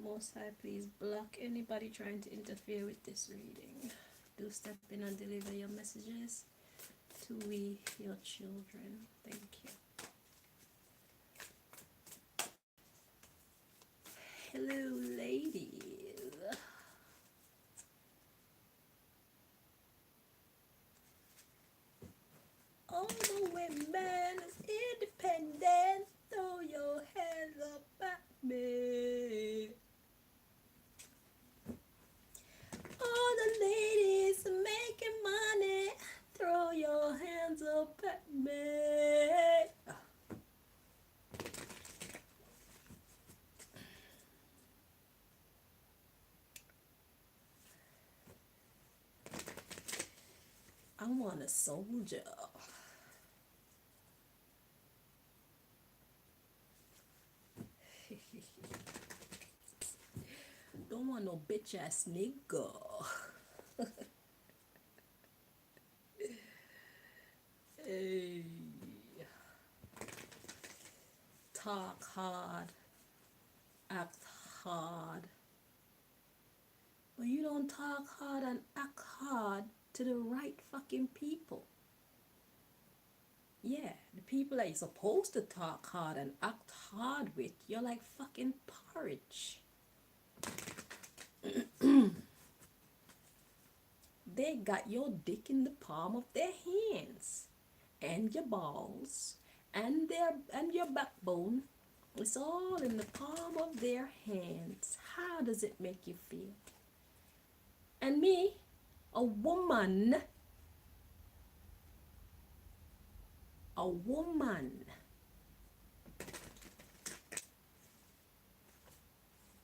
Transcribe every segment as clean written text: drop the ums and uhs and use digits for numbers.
Most High, please block anybody trying to interfere with this reading. Do step in and deliver your messages to we, your children. Thank you. Hello, ladies. All the women is independent. Throw your hands up at me. All the ladies making money. Throw your hands up at me. I want a soldier. Don't want no bitch ass nigga. Hey. Talk hard, act hard. But you don't talk hard and act hard to the right fucking people. Yeah, the people that you're supposed to talk hard and act hard with, you're like fucking porridge. They got your dick in the palm of their hands and your balls and your backbone. It's all in the palm of their hands. How does it make you feel? And me, a woman,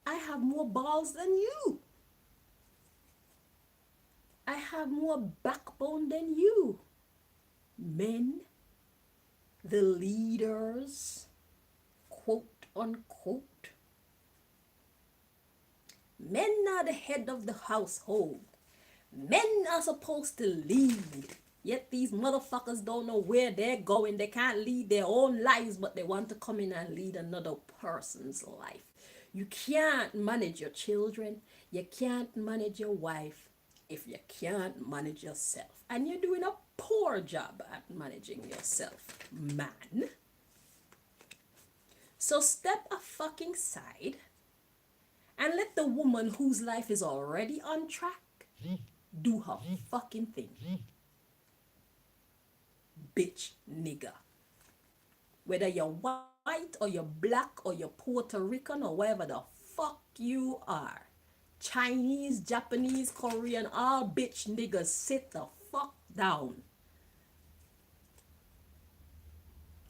I have more balls than you. I have more backbone than you. Men, the leaders, quote unquote. Men are the head of the household. Men are supposed to lead. Yet these motherfuckers don't know where they're going. They can't lead their own lives, but they want to come in and lead another person's life. You can't manage your children. You can't manage your wife if you can't manage yourself. And you're doing a poor job at managing yourself, man. So step a fucking side and let the woman whose life is already on track do her fucking thing. Bitch nigga. Whether you're white or you're black or you're Puerto Rican or whatever the fuck you are. Chinese, Japanese, Korean, all bitch niggas, sit the fuck down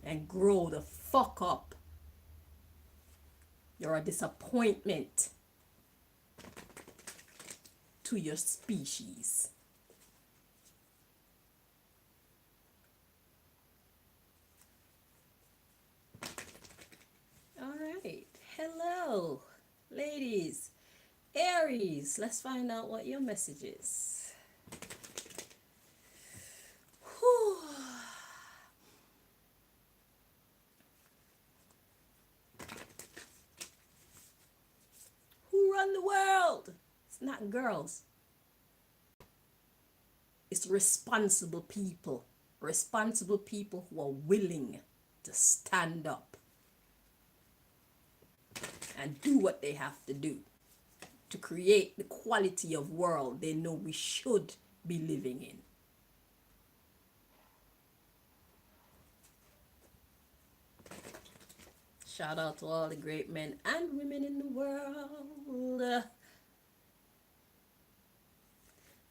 and grow the fuck up. You're a disappointment to your species. All right. Hello, ladies. Aries, let's find out what your message is. Whew. Who run the world? It's not girls. It's responsible people. Responsible people who are willing to stand up and do what they have to do to create the quality of world they know we should be living in. Shout out to all the great men and women in the world.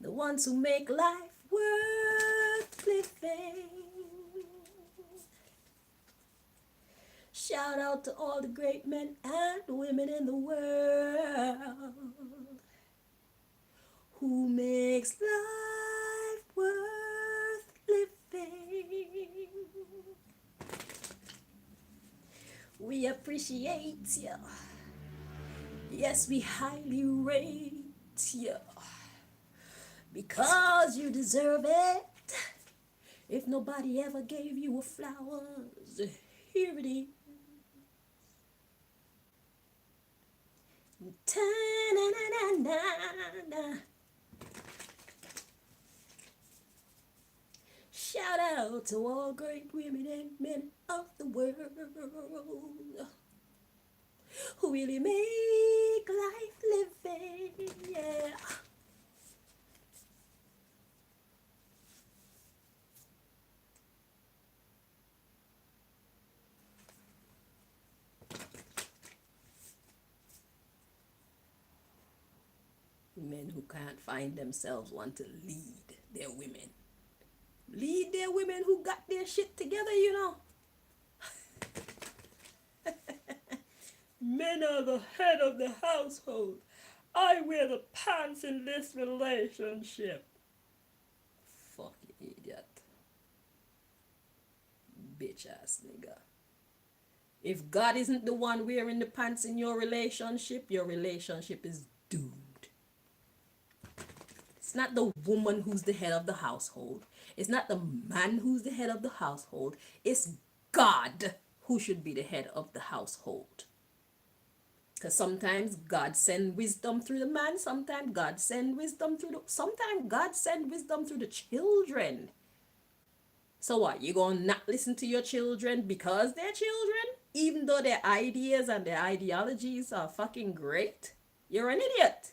The ones who make life worth living. Shout out to all the great men and women in the world who makes life worth living. We appreciate you. Yes, we highly rate you because you deserve it. If nobody ever gave you a flowers, here it is. Ta-na-na-na-na-na. Shout out to all great women and men of the world who really make life living, yeah. Men who can't find themselves want to lead their women. Lead their women who got their shit together, you know. Men are the head of the household. I wear the pants in this relationship. Fucking idiot. Bitch ass nigga. If God isn't the one wearing the pants in your relationship is doomed. It's not the woman who's the head of the household. It's not the man who's the head of the household. It's God who should be the head of the household. Because sometimes God send wisdom through the man. Sometimes God send wisdom through the children. So what? You gonna not listen to your children because they're children? Even though their ideas and their ideologies are fucking great? You're an idiot.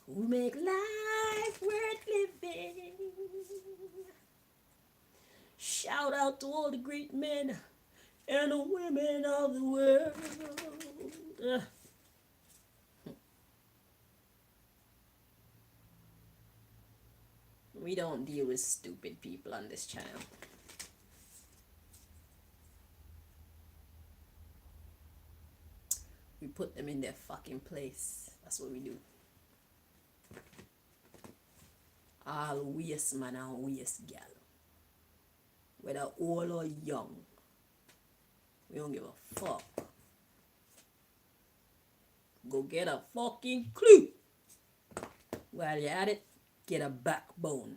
Who make life worth living? Shout out to all the great men and the women of the world. We don't deal with stupid people on this channel. We put them in their fucking place. That's what we do. All waste man and waste gal. Whether old or young. We don't give a fuck. Go get a fucking clue. While you're at it, get a backbone.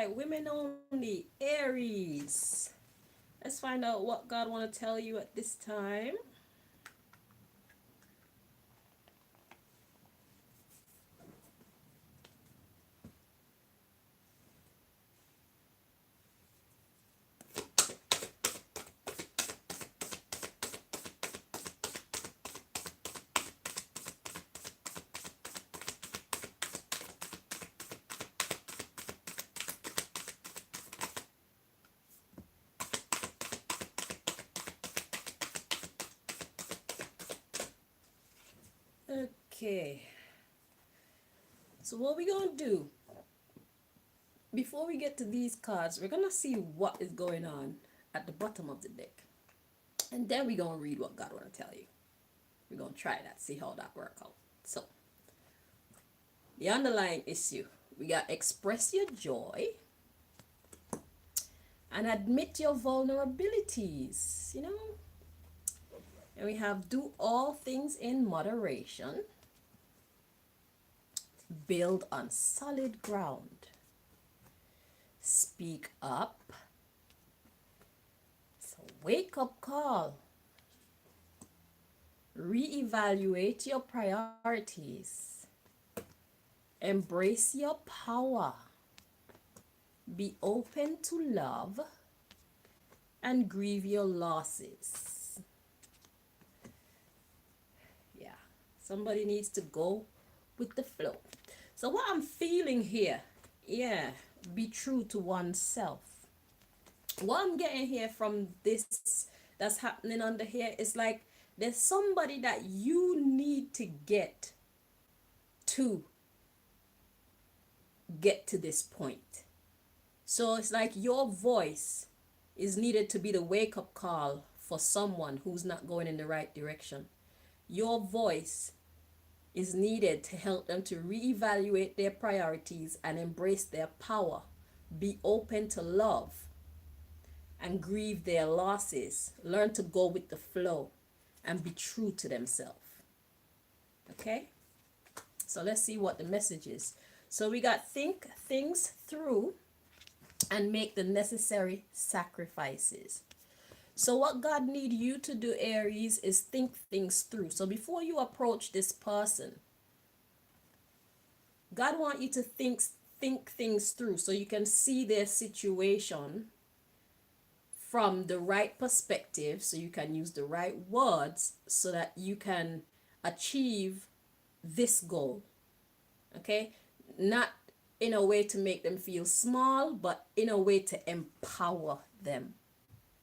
Women only, Aries. Let's find out what God want to tell you at this time. Okay. So what we're going to do, before we get to these cards, we're going to see what is going on at the bottom of the deck. And then we're going to read what God want to tell you. We're going to try that, see how that works out. So, the underlying issue, we got express your joy and admit your vulnerabilities, you know. And we have do all things in moderation. Build on solid ground. Speak up. It's a wake-up call. Reevaluate your priorities. Embrace your power. Be open to love. And grieve your losses. Yeah, somebody needs to go with the flow. So what I'm feeling here, yeah, be true to oneself. What I'm getting here from this that's happening under here is like there's somebody that you need to get to this point. So it's like your voice is needed to be the wake up call for someone who's not going in the right direction. Your voice is needed to help them to reevaluate their priorities and embrace their power, be open to love, and grieve their losses, learn to go with the flow, and be true to themselves. Okay? So let's see what the message is. So we got think things through and make the necessary sacrifices. So what God need you to do, Aries, is think things through. So before you approach this person, God want you to think things through so you can see their situation from the right perspective, so you can use the right words so that you can achieve this goal. Okay? Not in a way to make them feel small, but in a way to empower them,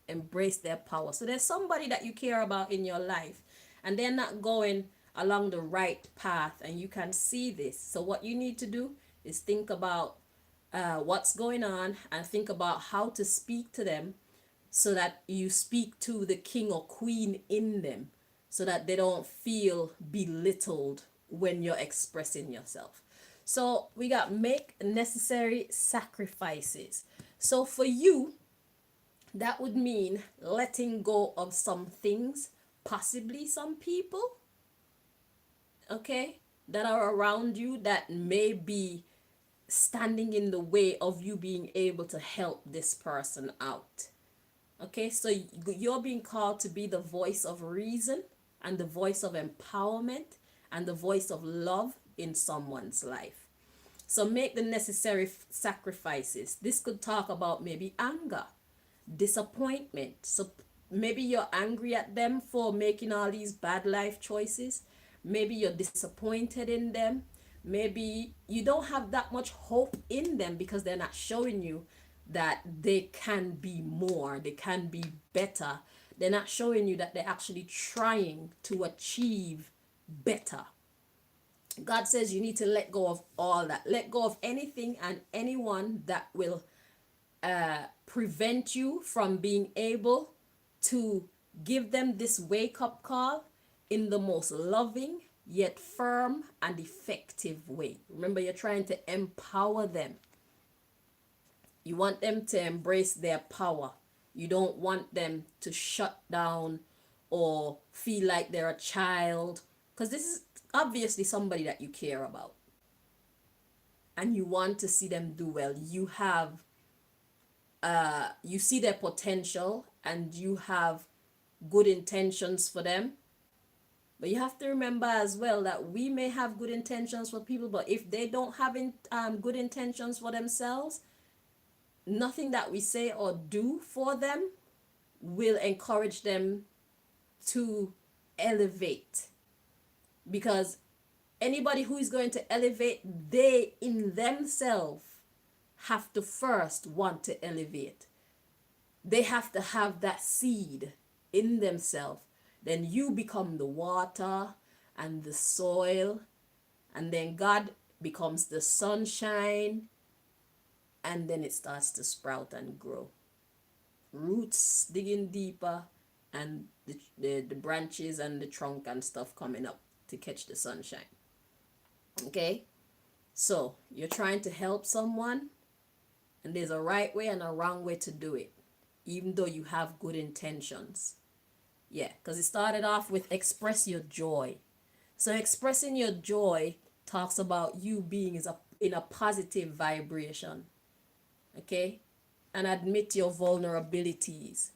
embrace their power. So there's somebody that you care about in your life and they're not going along the right path, and you can see this. So what you need to do is think about what's going on and think about how to speak to them so that you speak to the king or queen in them so that they don't feel belittled when you're expressing yourself. So we got make necessary sacrifices. So for you, that would mean letting go of some things, possibly some people, okay, that are around you that may be standing in the way of you being able to help this person out. Okay, so you're being called to be the voice of reason and the voice of empowerment and the voice of love in someone's life. So make the necessary sacrifices. This could talk about maybe anger, disappointment. So maybe you're angry at them for making all these bad life choices. Maybe you're disappointed in them. Maybe you don't have that much hope in them because they're not showing you that they can be more, they can be better. They're not showing you that they're actually trying to achieve better. God says you need to let go of all that. Let go of anything and anyone that will prevent you from being able to give them this wake up call in the most loving yet firm and effective way. Remember, you're trying to empower them. You want them to embrace their power. You don't want them to shut down or feel like they're a child, because this is obviously somebody that you care about and you want to see them do well. You have you see their potential and you have good intentions for them. But you have to remember as well that we may have good intentions for people, but if they don't have good intentions for themselves, nothing that we say or do for them will encourage them to elevate. Because anybody who is going to elevate, they in themselves have to first want to elevate. They have to have that seed in themselves. Then you become the water and the soil, and then God becomes the sunshine, and then it starts to sprout and grow. Roots digging deeper, and the branches and the trunk and stuff coming up to catch the sunshine. Okay? So you're trying to help someone, and there's a right way and a wrong way to do it, even though you have good intentions. Yeah, because it started off with express your joy. So expressing your joy talks about you being in a positive vibration. Okay? And admit your vulnerabilities.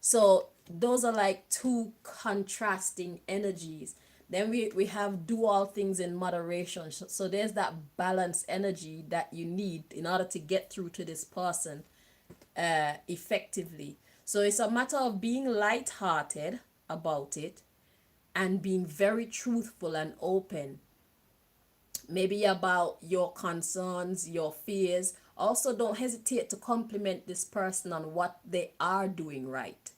So those are like two contrasting energies. Then we have do all things in moderation. So there's that balanced energy that you need in order to get through to this person effectively. So it's a matter of being light-hearted about it and being very truthful and open. Maybe about your concerns, your fears. Also, don't hesitate to compliment this person on what they are doing right.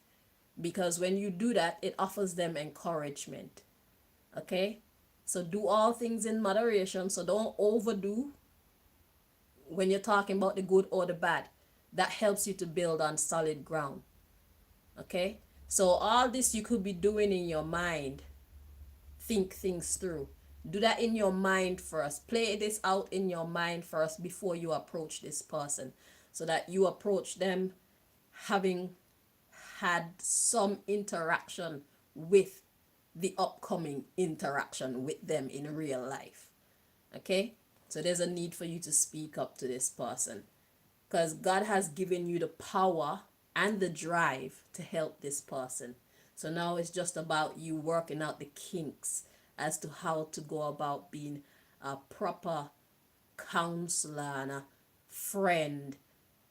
Because when you do that, it offers them encouragement. Okay? So do all things in moderation. So don't overdo when you're talking about the good or the bad, that helps you to build on solid ground. Okay? So all this you could be doing in your mind. Think things through. Do that in your mind first. Play this out in your mind first before you approach this person, so that you approach them having had some interaction with the upcoming interaction with them in real life. Okay? So there's a need for you to speak up to this person, because God has given you the power and the drive to help this person. So now it's just about you working out the kinks as to how to go about being a proper counselor and a friend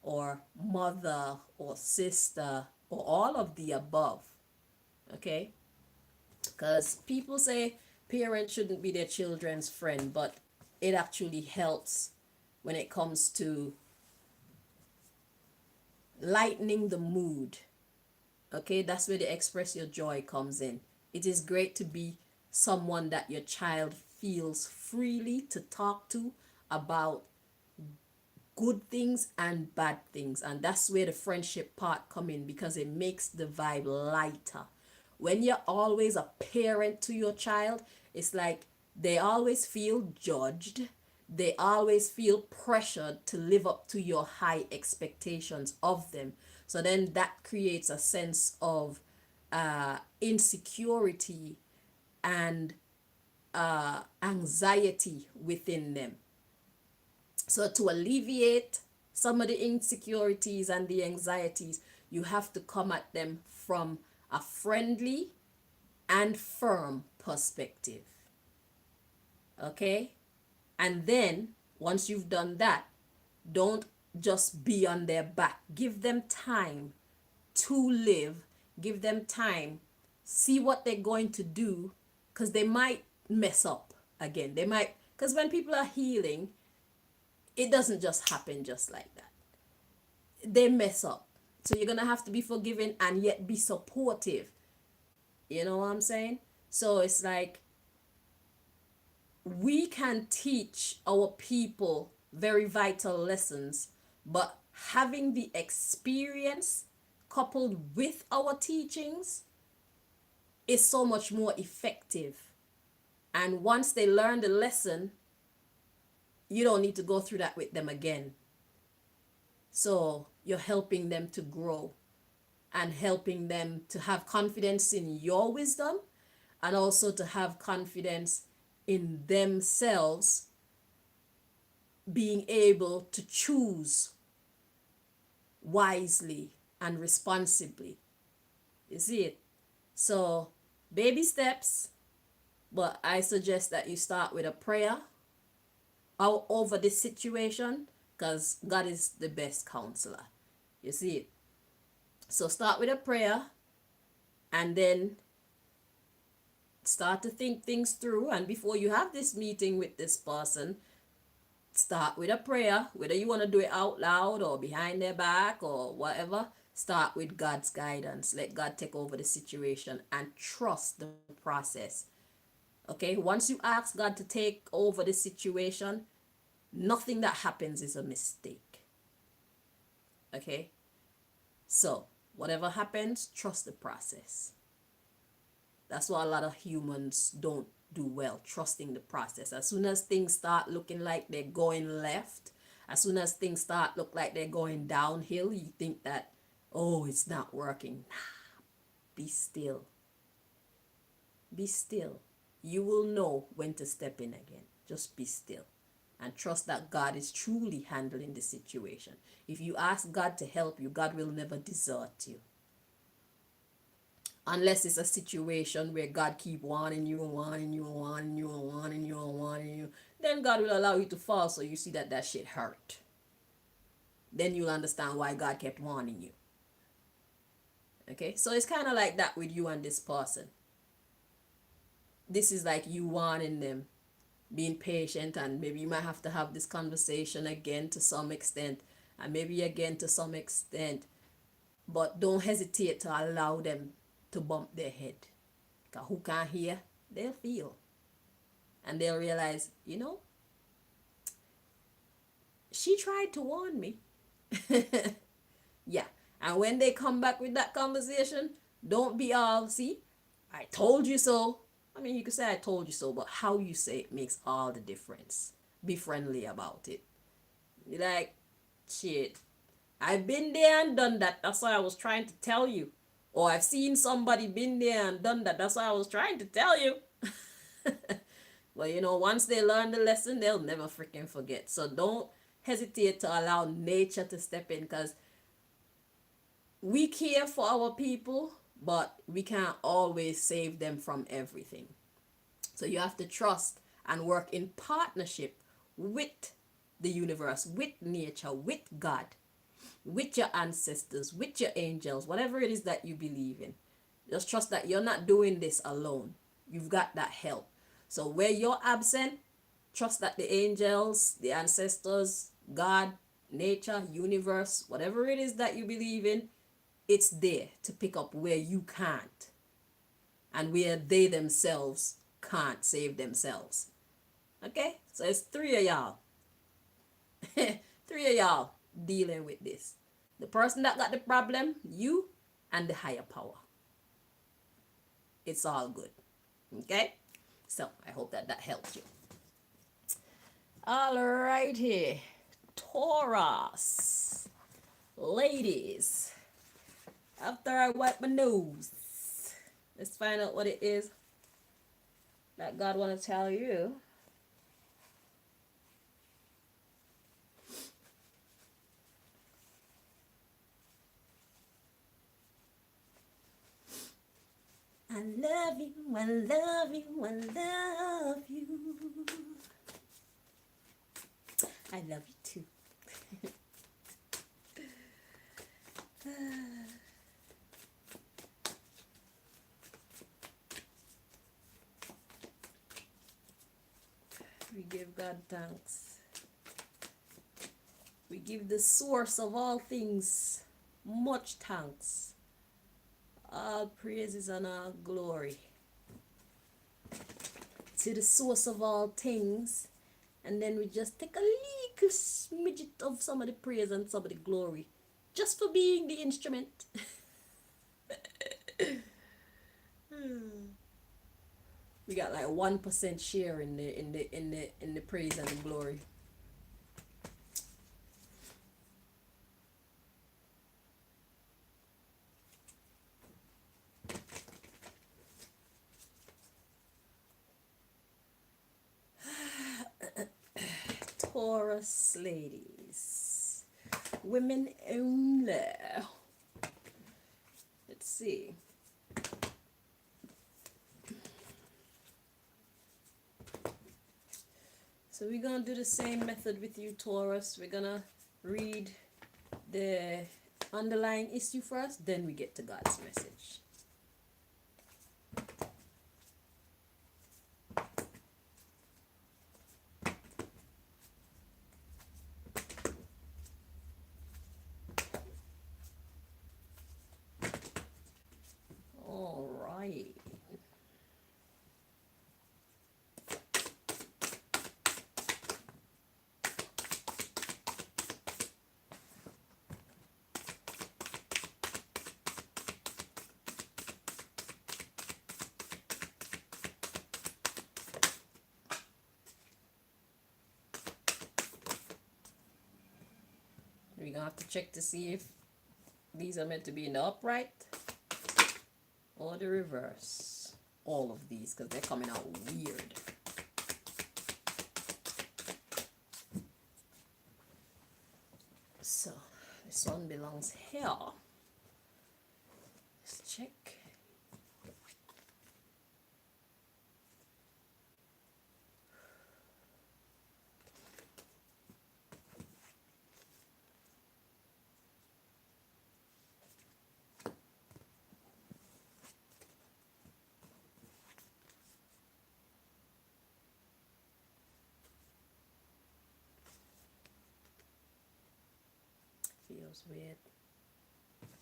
or mother or sister or all of the above. Okay? Because people say parents shouldn't be their children's friend, but it actually helps when it comes to lightening the mood. Okay, that's where the express your joy comes in. It is great to be someone that your child feels freely to talk to about good things and bad things, and that's where the friendship part come in, because it makes the vibe lighter. When you're always a parent to your child, it's like they always feel judged, they always feel pressured to live up to your high expectations of them. So then that creates a sense of insecurity and anxiety within them. So to alleviate some of the insecurities and the anxieties, you have to come at them from a friendly and firm perspective. Okay? And then once you've done that, don't just be on their back. Give them time to live. Give them time. See what they're going to do, because they might mess up again. They might, because when people are healing, it doesn't just happen just like that. They mess up. So you're going to have to be forgiving and yet be supportive. You know what I'm saying? So it's like we can teach our people very vital lessons, but having the experience coupled with our teachings is so much more effective. And once they learn the lesson, you don't need to go through that with them again. So you're helping them to grow and helping them to have confidence in your wisdom, and also to have confidence in themselves being able to choose wisely and responsibly. You see it? So baby steps, but I suggest that you start with a prayer over this situation, because God is the best counselor. You see it? So start with a prayer, and then start to think things through. And before you have this meeting with this person, start with a prayer, whether you want to do it out loud or behind their back or whatever. Start with God's guidance. Let God take over the situation and trust the process. Okay, once you ask God to take over the situation, nothing that happens is a mistake. Okay, so whatever happens, trust the process. That's what a lot of humans don't do well, trusting the process. As soon as things start looking like they're going left, as soon as things start look like they're going downhill, you think that, oh, it's not working. Nah, be still. Be still. You will know when to step in again. Just be still and trust that God is truly handling the situation. If you ask God to help you, God will never desert you. Unless it's a situation where God keep wanting you and wanting you and wanting you and wanting you and wanting you, then God will allow you to fall, so you see that shit hurt. Then you'll understand why God kept warning you. Okay, so it's kind of like that with you and this person. This is like you warning them, being patient, and maybe you might have to have this conversation again to some extent, and maybe again to some extent, but don't hesitate to allow them to bump their head. Because who can't hear, they'll feel. And they'll realize, she tried to warn me. Yeah. And when they come back with that conversation, don't be all, see, I told you so. I mean, you could say I told you so, but how you say it makes all the difference. Be friendly about it. Be like, shit, I've been there and done that. That's why I was trying to tell you. Or I've seen somebody been there and done that. That's why I was trying to tell you. But you know, once they learn the lesson, they'll never freaking forget. So don't hesitate to allow nature to step in, because we care for our people, but we can't always save them from everything. So you have to trust and work in partnership with the universe, with nature, with God, with your ancestors, with your angels, whatever it is that you believe in. Just trust that you're not doing this alone. You've got that help. So where you're absent, trust that the angels, the ancestors, God, nature, universe, whatever it is that you believe in, it's there to pick up where you can't, and where they themselves can't save themselves. Okay? So it's three of y'all. Three of y'all dealing with this. The person that got the problem, you, and the higher power. It's all good. Okay? So I hope that that helps you. All righty. Taurus. Ladies. After I wipe my nose, let's find out what it is that God want to tell you. I love you, I love you, I love you. I love you too. We give God thanks. We give the source of all things much thanks. All praises and all glory to the source of all things. And then we just take a little smidget of some of the praise and some of the glory, just for being the instrument. We got like 1% share in the praise and the glory. Taurus ladies, women only. Let's see. So we're gonna do the same method with you, Taurus. We're gonna read the underlying issue first, then we get to God's message. All right. We're gonna have to check to see if these are meant to be in the upright or the reverse. All of these, because they're coming out weird. So this one belongs here. Let's check. Feels weird,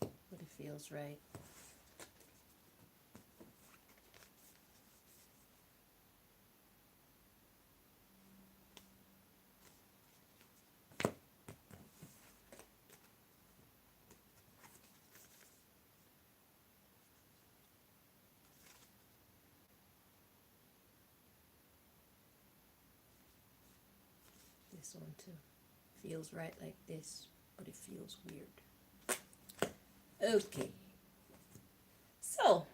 but it feels right. this one too. Feels right like this, but it feels weird. Okay. So,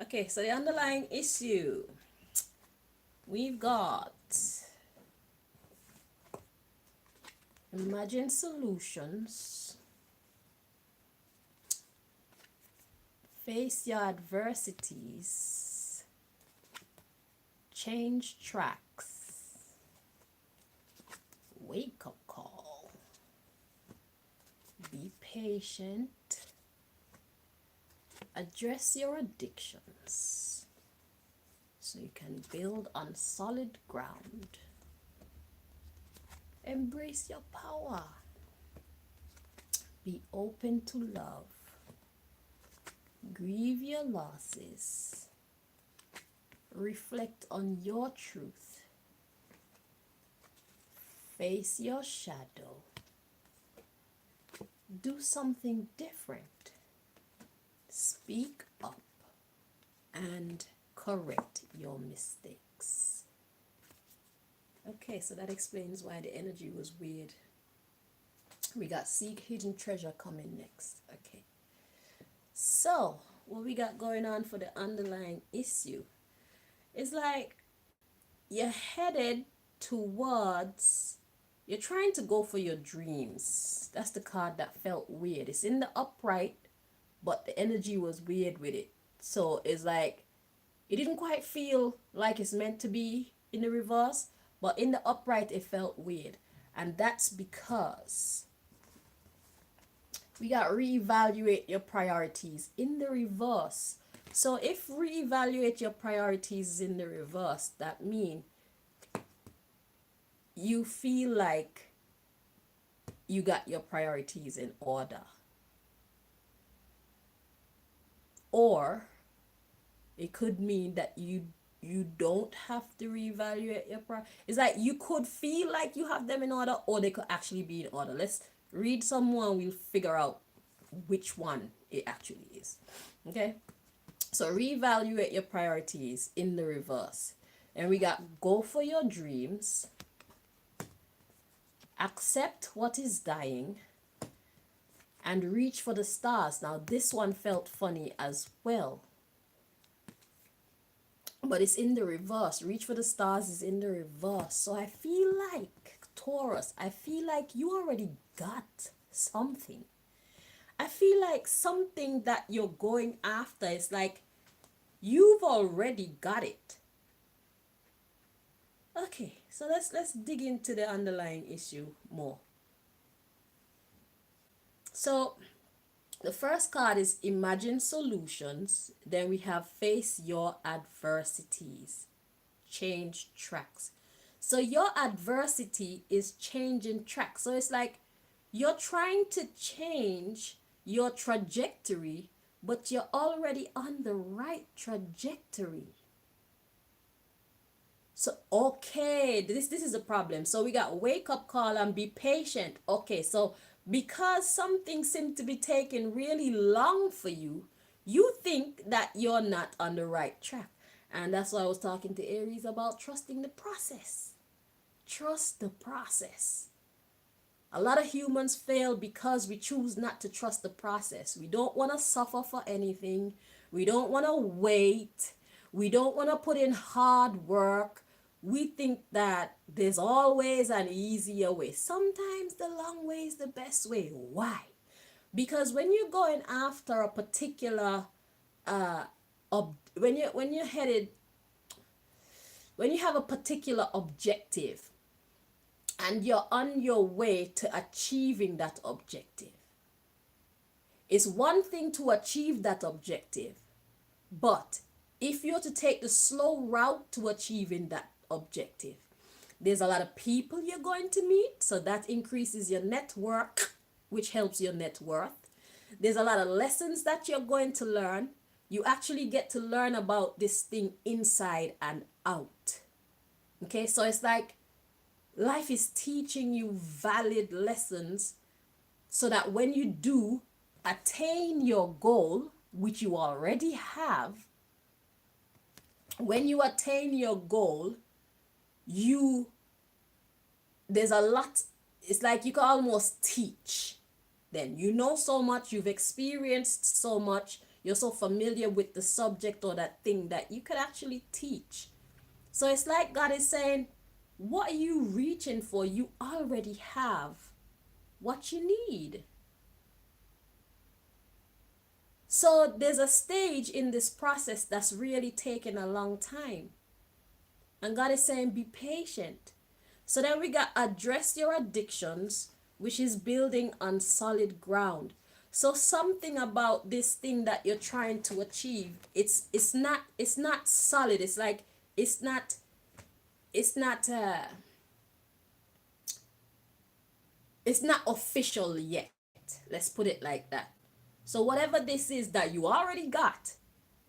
okay, so the underlying issue, we've got imagine solutions, face your adversities, change tracks, wake up call, be patient, address your addictions so you can build on solid ground, embrace your power, be open to love, grieve your losses, reflect on your truth, face your shadow, do something different, speak up, and correct your mistakes. Okay, so that explains why the energy was weird. We got seek hidden treasure coming next. Okay, so what we got going on for the underlying issue is like you're headed towards, you're trying to go for your dreams. That's the card that felt weird. It's in the upright, but the energy was weird with it. So it's like it didn't quite feel like it's meant to be in the reverse, but in the upright it felt weird. And that's because we got reevaluate your priorities in the reverse. So if reevaluate your priorities in the reverse, that means you feel like you got your priorities in order. Or it could mean that you don't have to reevaluate your priorities. It's like you could feel like you have them in order, or they could actually be in order. Let's read some more and we'll figure out which one it actually is. Okay, so reevaluate your priorities in the reverse, and we got go for your dreams, accept what is dying, and reach for the stars. Now this one felt funny as well, but it's in the reverse. Reach for the stars is in the reverse. So I feel like Taurus, I feel like you already got something. I feel like something that you're going after is like you've already got it. Okay, so let's dig into the underlying issue more. So the first card is imagine solutions. Then we have face your adversities, change tracks. So your adversity is changing tracks. So it's like you're trying to change your trajectory, but you're already on the right trajectory. So okay, this is a problem. So we got wake up call and be patient. Okay, so because something seems to be taking really long for you, you think that you're not on the right track. And that's why I was talking to Aries about trusting the process. Trust the process. A lot of humans fail because we choose not to trust the process. We don't want to suffer for anything. We don't want to wait. We don't want to put in hard work. We think that there's always an easier way. Sometimes the long way is the best way. Why? Because when you're going after a particular when you're headed, when you have a particular objective and you're on your way to achieving that objective, it's one thing to achieve that objective, but if you're to take the slow route to achieving that objective, there's a lot of people you're going to meet, so that increases your network, which helps your net worth. There's a lot of lessons that you're going to learn. You actually get to learn about this thing inside and out. Okay, so it's like life is teaching you valid lessons so that when you do attain your goal, which you already have, when you attain your goal, you there's a lot. It's like you can almost teach. Then you know so much, you've experienced so much, you're so familiar with the subject or that thing that you could actually teach. So it's like God is saying, what are you reaching for? You already have what you need. So there's a stage in this process that's really taking a long time. And God is saying, be patient. So then we got address your addictions, which is building on solid ground. So something about this thing that you're trying to achieve, it's not solid. It's like it's not it's not official yet. Let's put it like that. So whatever this is that you already got,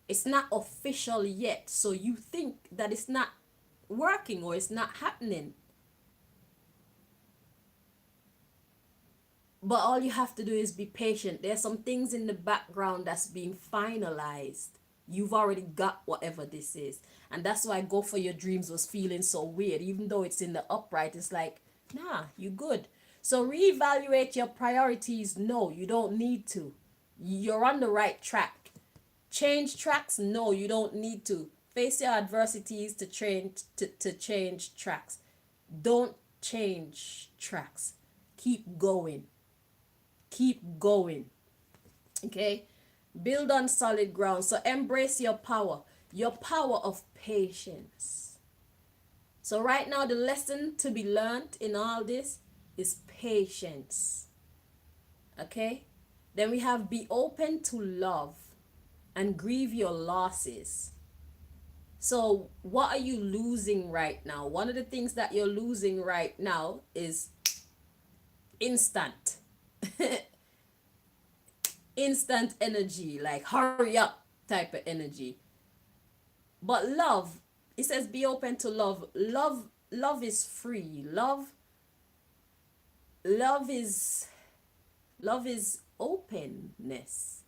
it's not official yet. So you think that it's not working or it's not happening. But all you have to do is be patient. There's some things in the background that's being finalized. You've already got whatever this is. And that's why Go For Your Dreams was feeling so weird. Even though it's in the upright, it's like, nah, you good. So reevaluate your priorities. No, you don't need to. You're on the right track. Change tracks? No, you don't need to. Face your adversities to change tracks. Don't change tracks. Keep going. Keep going. Okay? Build on solid ground. So embrace your power of patience. So right now, the lesson to be learned in all this is patience. Okay? Then we have be open to love and grieve your losses. So what are you losing right now? One of the things that you're losing right now is instant. Instant energy, like hurry up type of energy. But love, it says be open to love. Love is free. Love is love is openness.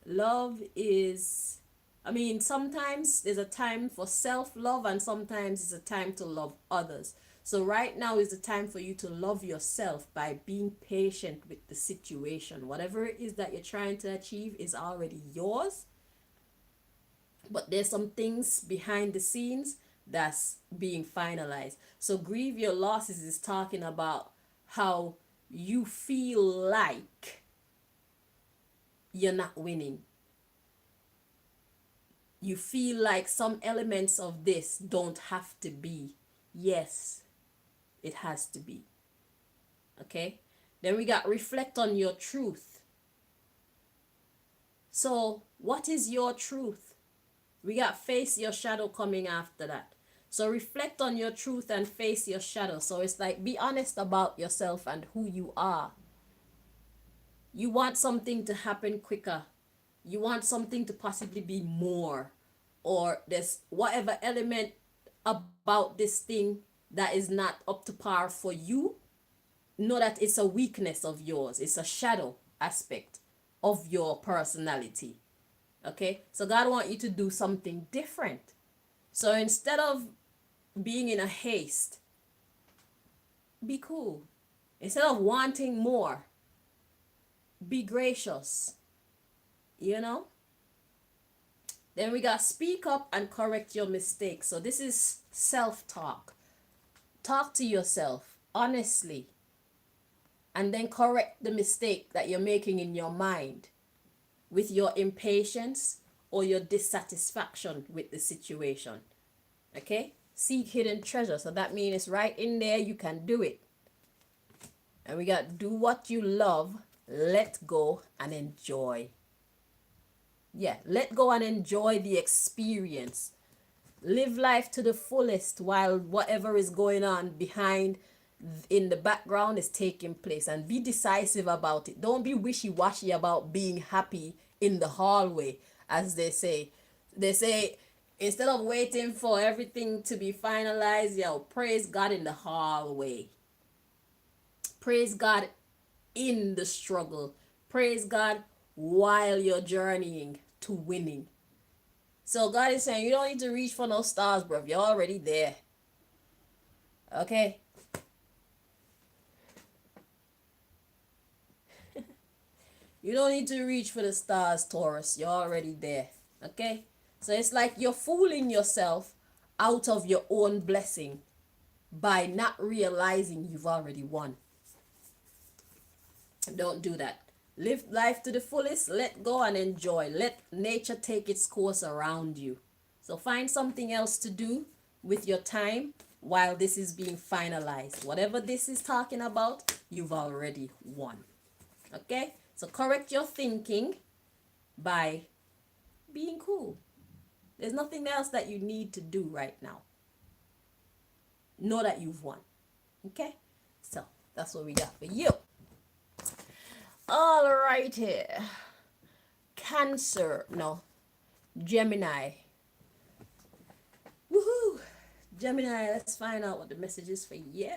Love is, I mean, sometimes there's a time for self-love and sometimes it's a time to love others. So right now is the time for you to love yourself by being patient with the situation. Whatever it is that you're trying to achieve is already yours. But there's some things behind the scenes that's being finalized. So grieve your losses is talking about how you feel like you're not winning. You feel like some elements of this don't have to be. Yes, it has to be. Okay? Then we got reflect on your truth. So, what is your truth? We got face your shadow coming after that. So, reflect on your truth and face your shadow. So, it's like be honest about yourself and who you are. You want something to happen quicker. You want something to possibly be more. Or there's whatever element about this thing that is not up to par for you. Know that it's a weakness of yours. It's a shadow aspect of your personality. Okay? So God wants you to do something different. So instead of being in a haste, be cool. Instead of wanting more, be gracious. You know? Then we got speak up and correct your mistakes. So this is self-talk. Talk to yourself honestly. And then correct the mistake that you're making in your mind with your impatience or your dissatisfaction with the situation. Okay? Seek hidden treasure. So that means it's right in there. You can do it. And we got do what you love, let go and enjoy. Yeah, let go and enjoy the experience. Live life to the fullest while whatever is going on behind in the background is taking place, and be decisive about it. Don't be wishy-washy about being happy in the hallway, as they say. They say instead of waiting for everything to be finalized, praise God in the hallway. Praise God in the struggle. Praise God while you're journeying to winning. So God is saying you don't need to reach for no stars, bro. You're already there. Okay? You don't need to reach for the stars, Taurus. You're already there. Okay? So it's like you're fooling yourself out of your own blessing by not realizing you've already won. Don't do that. Live life to the fullest. Let go and enjoy. Let nature take its course around you. So find something else to do with your time while this is being finalized. Whatever this is talking about, you've already won. Okay? So correct your thinking by being cool. There's nothing else that you need to do right now. Know that you've won. Okay? So that's what we got for you. All right here. Cancer. No. Gemini. Woohoo! Gemini, let's find out what the message is for you.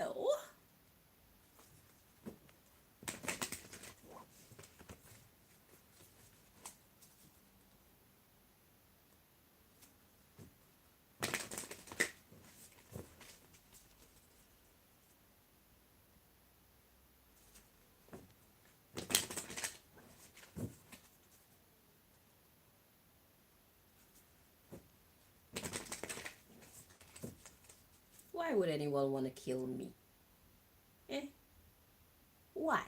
Why would anyone want to kill me? Why?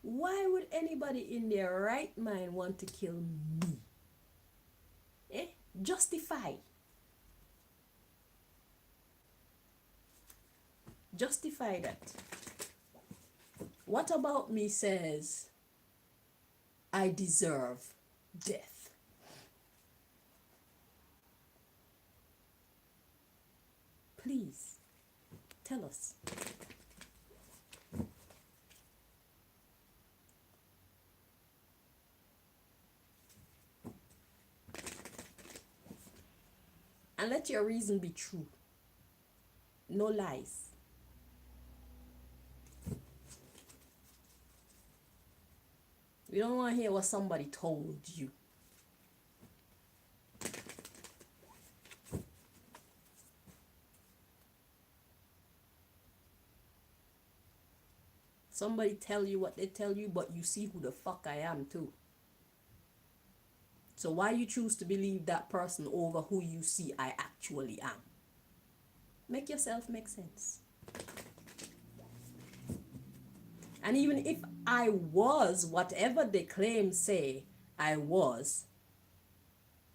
Why would anybody in their right mind want to kill me? Justify. Justify that. What about me says I deserve death? Please, tell us. And let your reason be true. No lies. We don't want to hear what somebody told you. Somebody tell you what they tell you, but you see who the fuck I am too. So why you choose to believe that person over who you see I actually am? Make yourself make sense. And even if I was whatever the claims say I was,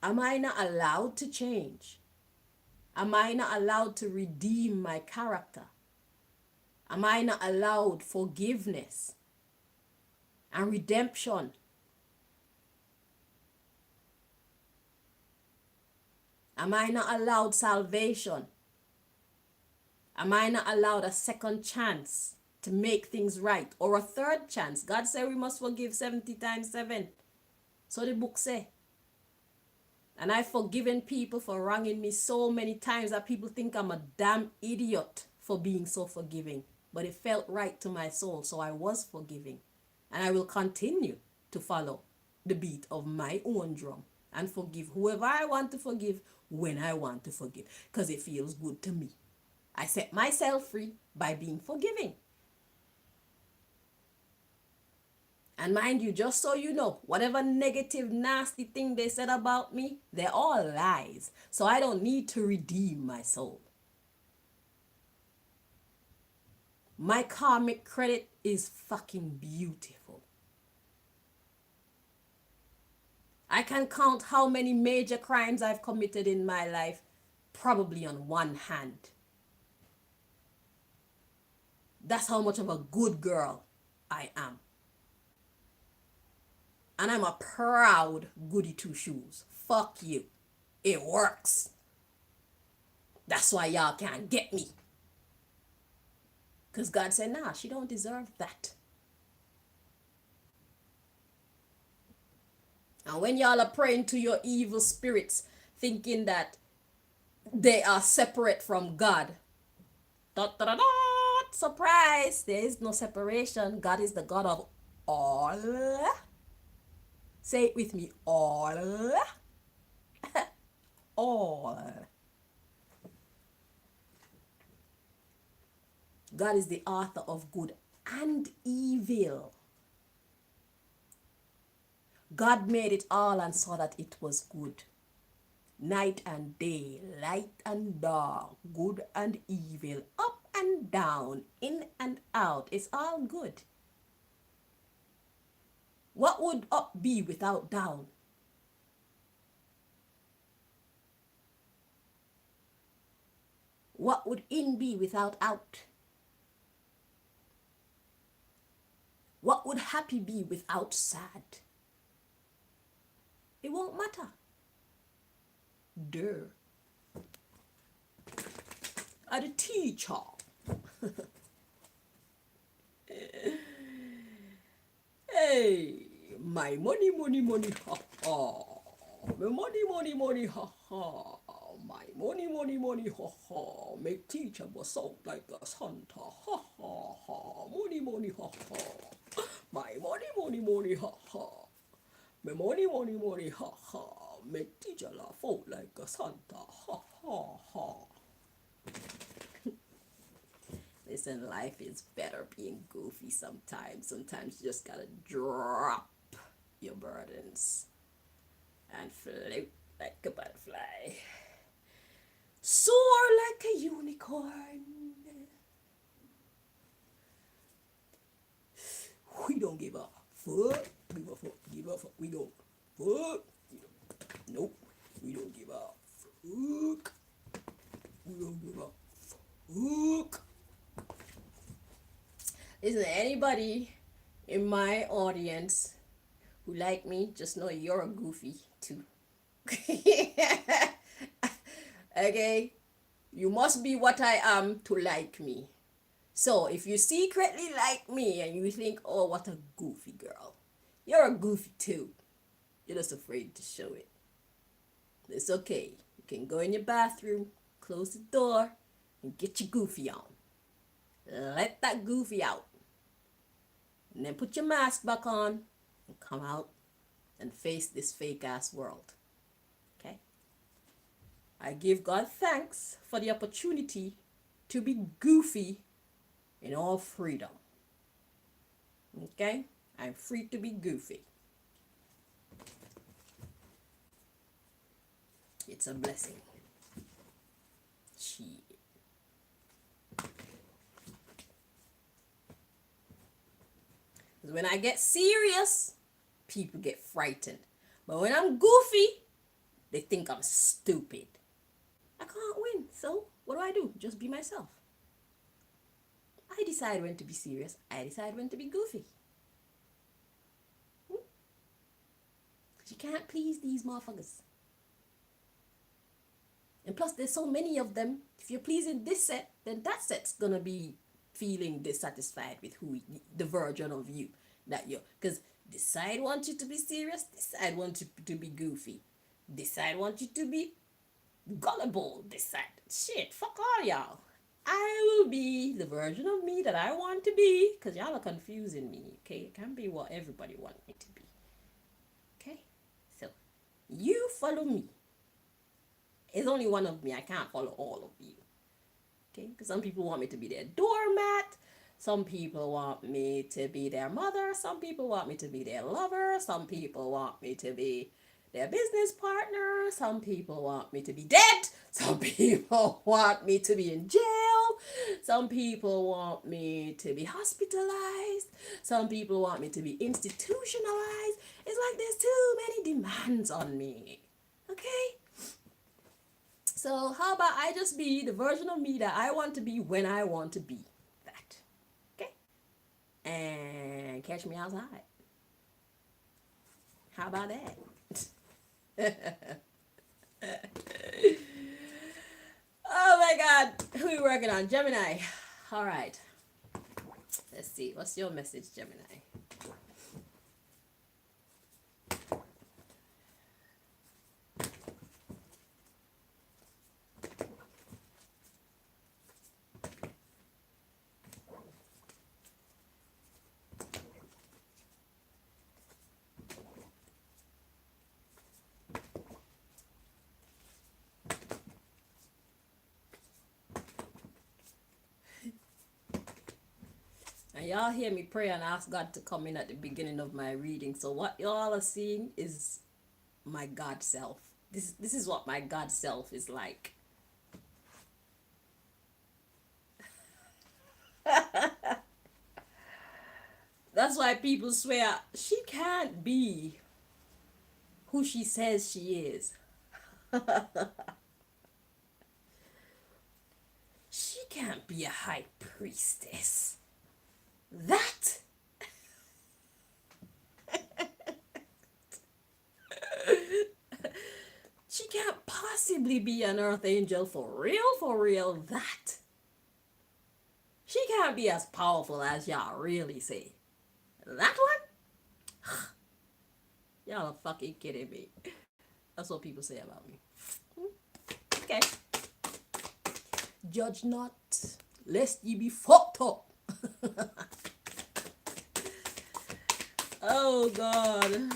am I not allowed to change? Am I not allowed to redeem my character? Am I not allowed forgiveness and redemption? Am I not allowed salvation? Am I not allowed a second chance to make things right? Or a third chance? God said we must forgive 70 times 7. So the book say. And I've forgiven people for wronging me so many times that people think I'm a damn idiot for being so forgiving. But it felt right to my soul, so I was forgiving. And I will continue to follow the beat of my own drum and forgive whoever I want to forgive when I want to forgive, because it feels good to me. I set myself free by being forgiving. And mind you, just so you know, whatever negative, nasty thing they said about me, they're all lies. So I don't need to redeem my soul. My karmic credit is fucking beautiful. I can count how many major crimes I've committed in my life, probably on one hand. That's how much of a good girl I am. And I'm a proud goody two shoes. Fuck you. It works. That's why y'all can't get me. Because God said, nah, she don't deserve that. And when y'all are praying to your evil spirits, thinking that they are separate from God, surprise, there is no separation. God is the God of all. Say it with me, all. All. God is the author of good and evil. God made it all and saw that it was good. Night and day, light and dark, good and evil, up and down, in and out. It's all good. What would up be without down? What would in be without out? What would happy be without sad? It won't matter. Duh. I'm the teacher. Hey, my money, money, money, ha ha. My money, money, money, ha ha. My money, money, money, ha ha. Make teacher bust out like a Santa, ha ha ha. Money, money, ha ha. My money, money, money, ha ha. My money, money, money, ha ha. Make teacher laugh out like a Santa, ha ha ha. Listen, life is better being goofy sometimes. Sometimes you just gotta drop your burdens and float like a butterfly. Soar like a unicorn. We don't give a fuck. Give a fuck. Give a fuck. We don't fuck. Nope. We don't give a fuck. We don't give a fuck. Isn't anybody in my audience who like me, just know you're a goofy too. Okay? You must be what I am to like me. So if you secretly like me and you think, oh, what a goofy girl, you're a goofy too. You're just afraid to show it. It's okay. You can go in your bathroom, close the door, and get your goofy on. Let that goofy out. And then put your mask back on and come out and face this fake ass world. Okay? I give God thanks for the opportunity to be goofy in all freedom. Okay? I'm free to be goofy. It's a blessing. Shit. When I get serious, people get frightened. But when I'm goofy, they think I'm stupid. I can't win. So what do? Just be myself. I decide when to be serious. I decide when to be goofy. Because you can't please these motherfuckers. And plus, there's so many of them. If you're pleasing this set, then that set's gonna be feeling dissatisfied with who the version of you that you're. Because this side wants you to be serious. This side wants you to be goofy. This side wants you to be gullible. This side, shit, fuck all y'all. I will be the version of me that I want to be. Because y'all are confusing me. Okay, it can't be what everybody wants me to be. Okay, so you follow me. There's only one of me. I can't follow all of you. Okay? Because some people want me to be their doormat. Some people want me to be their mother. Some people want me to be their lover. Some people want me to be their business partner. Some people want me to be dead. Some people want me to be in jail. Some people want me to be hospitalized. Some people want me to be institutionalized. It's like there's too many demands on me. Okay? So how about I just be the version of me that I want to be when I want to be that. Okay? And catch me outside. How about that? Oh my God. Who are you working on? Gemini. All right. Let's see. What's your message, Gemini? And y'all hear me pray and ask God to come in at the beginning of my reading. So what y'all are seeing is my God self. This is what my God self is like. That's why people swear she can't be who she says she is. She can't be a high priestess. That she can't possibly be an earth angel for real, for real. That she can't be as powerful as y'all really say. That one? Y'all are fucking kidding me. That's what people say about me. Okay. Judge not, lest ye be fucked up. Oh God.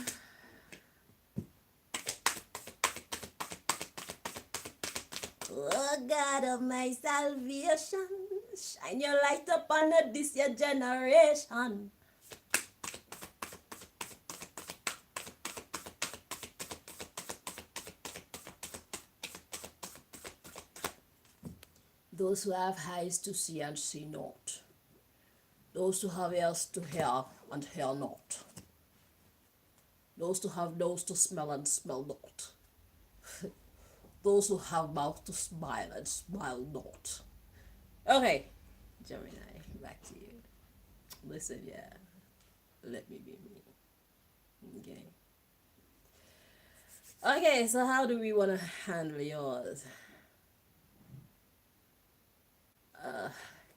Oh God of my salvation, shine your light upon this your generation. Those who have eyes to see and see not. Those who have ears to hear and hear not. Those who have nose to smell and smell not. Those who have mouth to smile and smile not. Okay, Gemini, back to you. Listen, yeah. Let me be me. Okay. Okay, so how do we want to handle yours?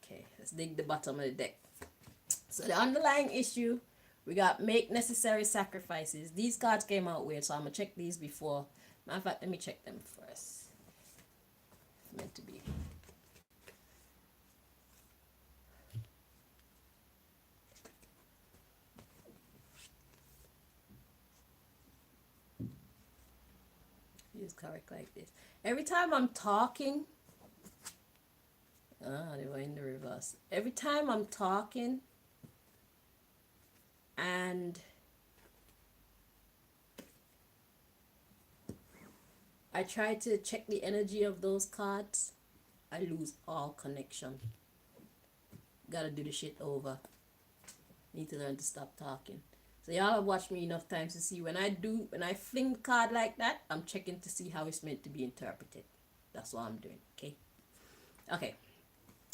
Okay, let's dig the bottom of the deck. So the underlying issue, we got make necessary sacrifices. These cards came out weird, so I'm gonna check these before. Matter of fact, let me check them first. It's meant to be. Use correct like this. Every time I'm talking, they were in the reverse. Every time I'm talking and I try to check the energy of those cards, I lose all connection. Gotta do the shit over. Need to learn to stop talking. So y'all have watched me enough times to see when I fling the card like that, I'm checking to see how it's meant to be interpreted. That's what I'm doing, okay? Okay.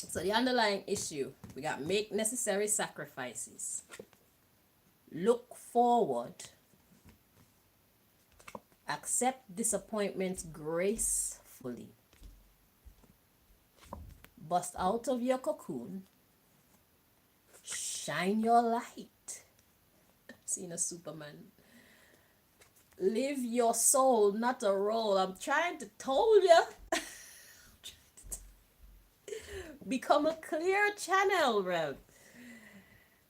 So the underlying issue, we got make necessary sacrifices. Look forward. Accept disappointments gracefully. Bust out of your cocoon. Shine your light. Seen a Superman. Live your soul, not a role. I'm trying to told you. Become a clear channel, Rev.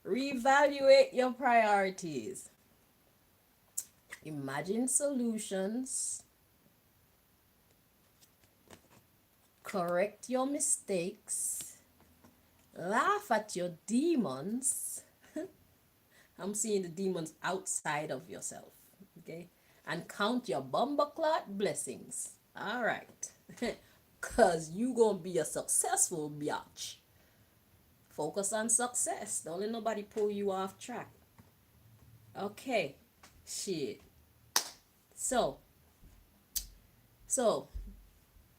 Reevaluate your priorities. Imagine solutions. Correct your mistakes. Laugh at your demons. I'm seeing the demons outside of yourself. Okay? And count your bumbleclot blessings. Alright. Cause you gonna be a successful biatch. Focus on success. Don't let nobody pull you off track. Okay. Shit. So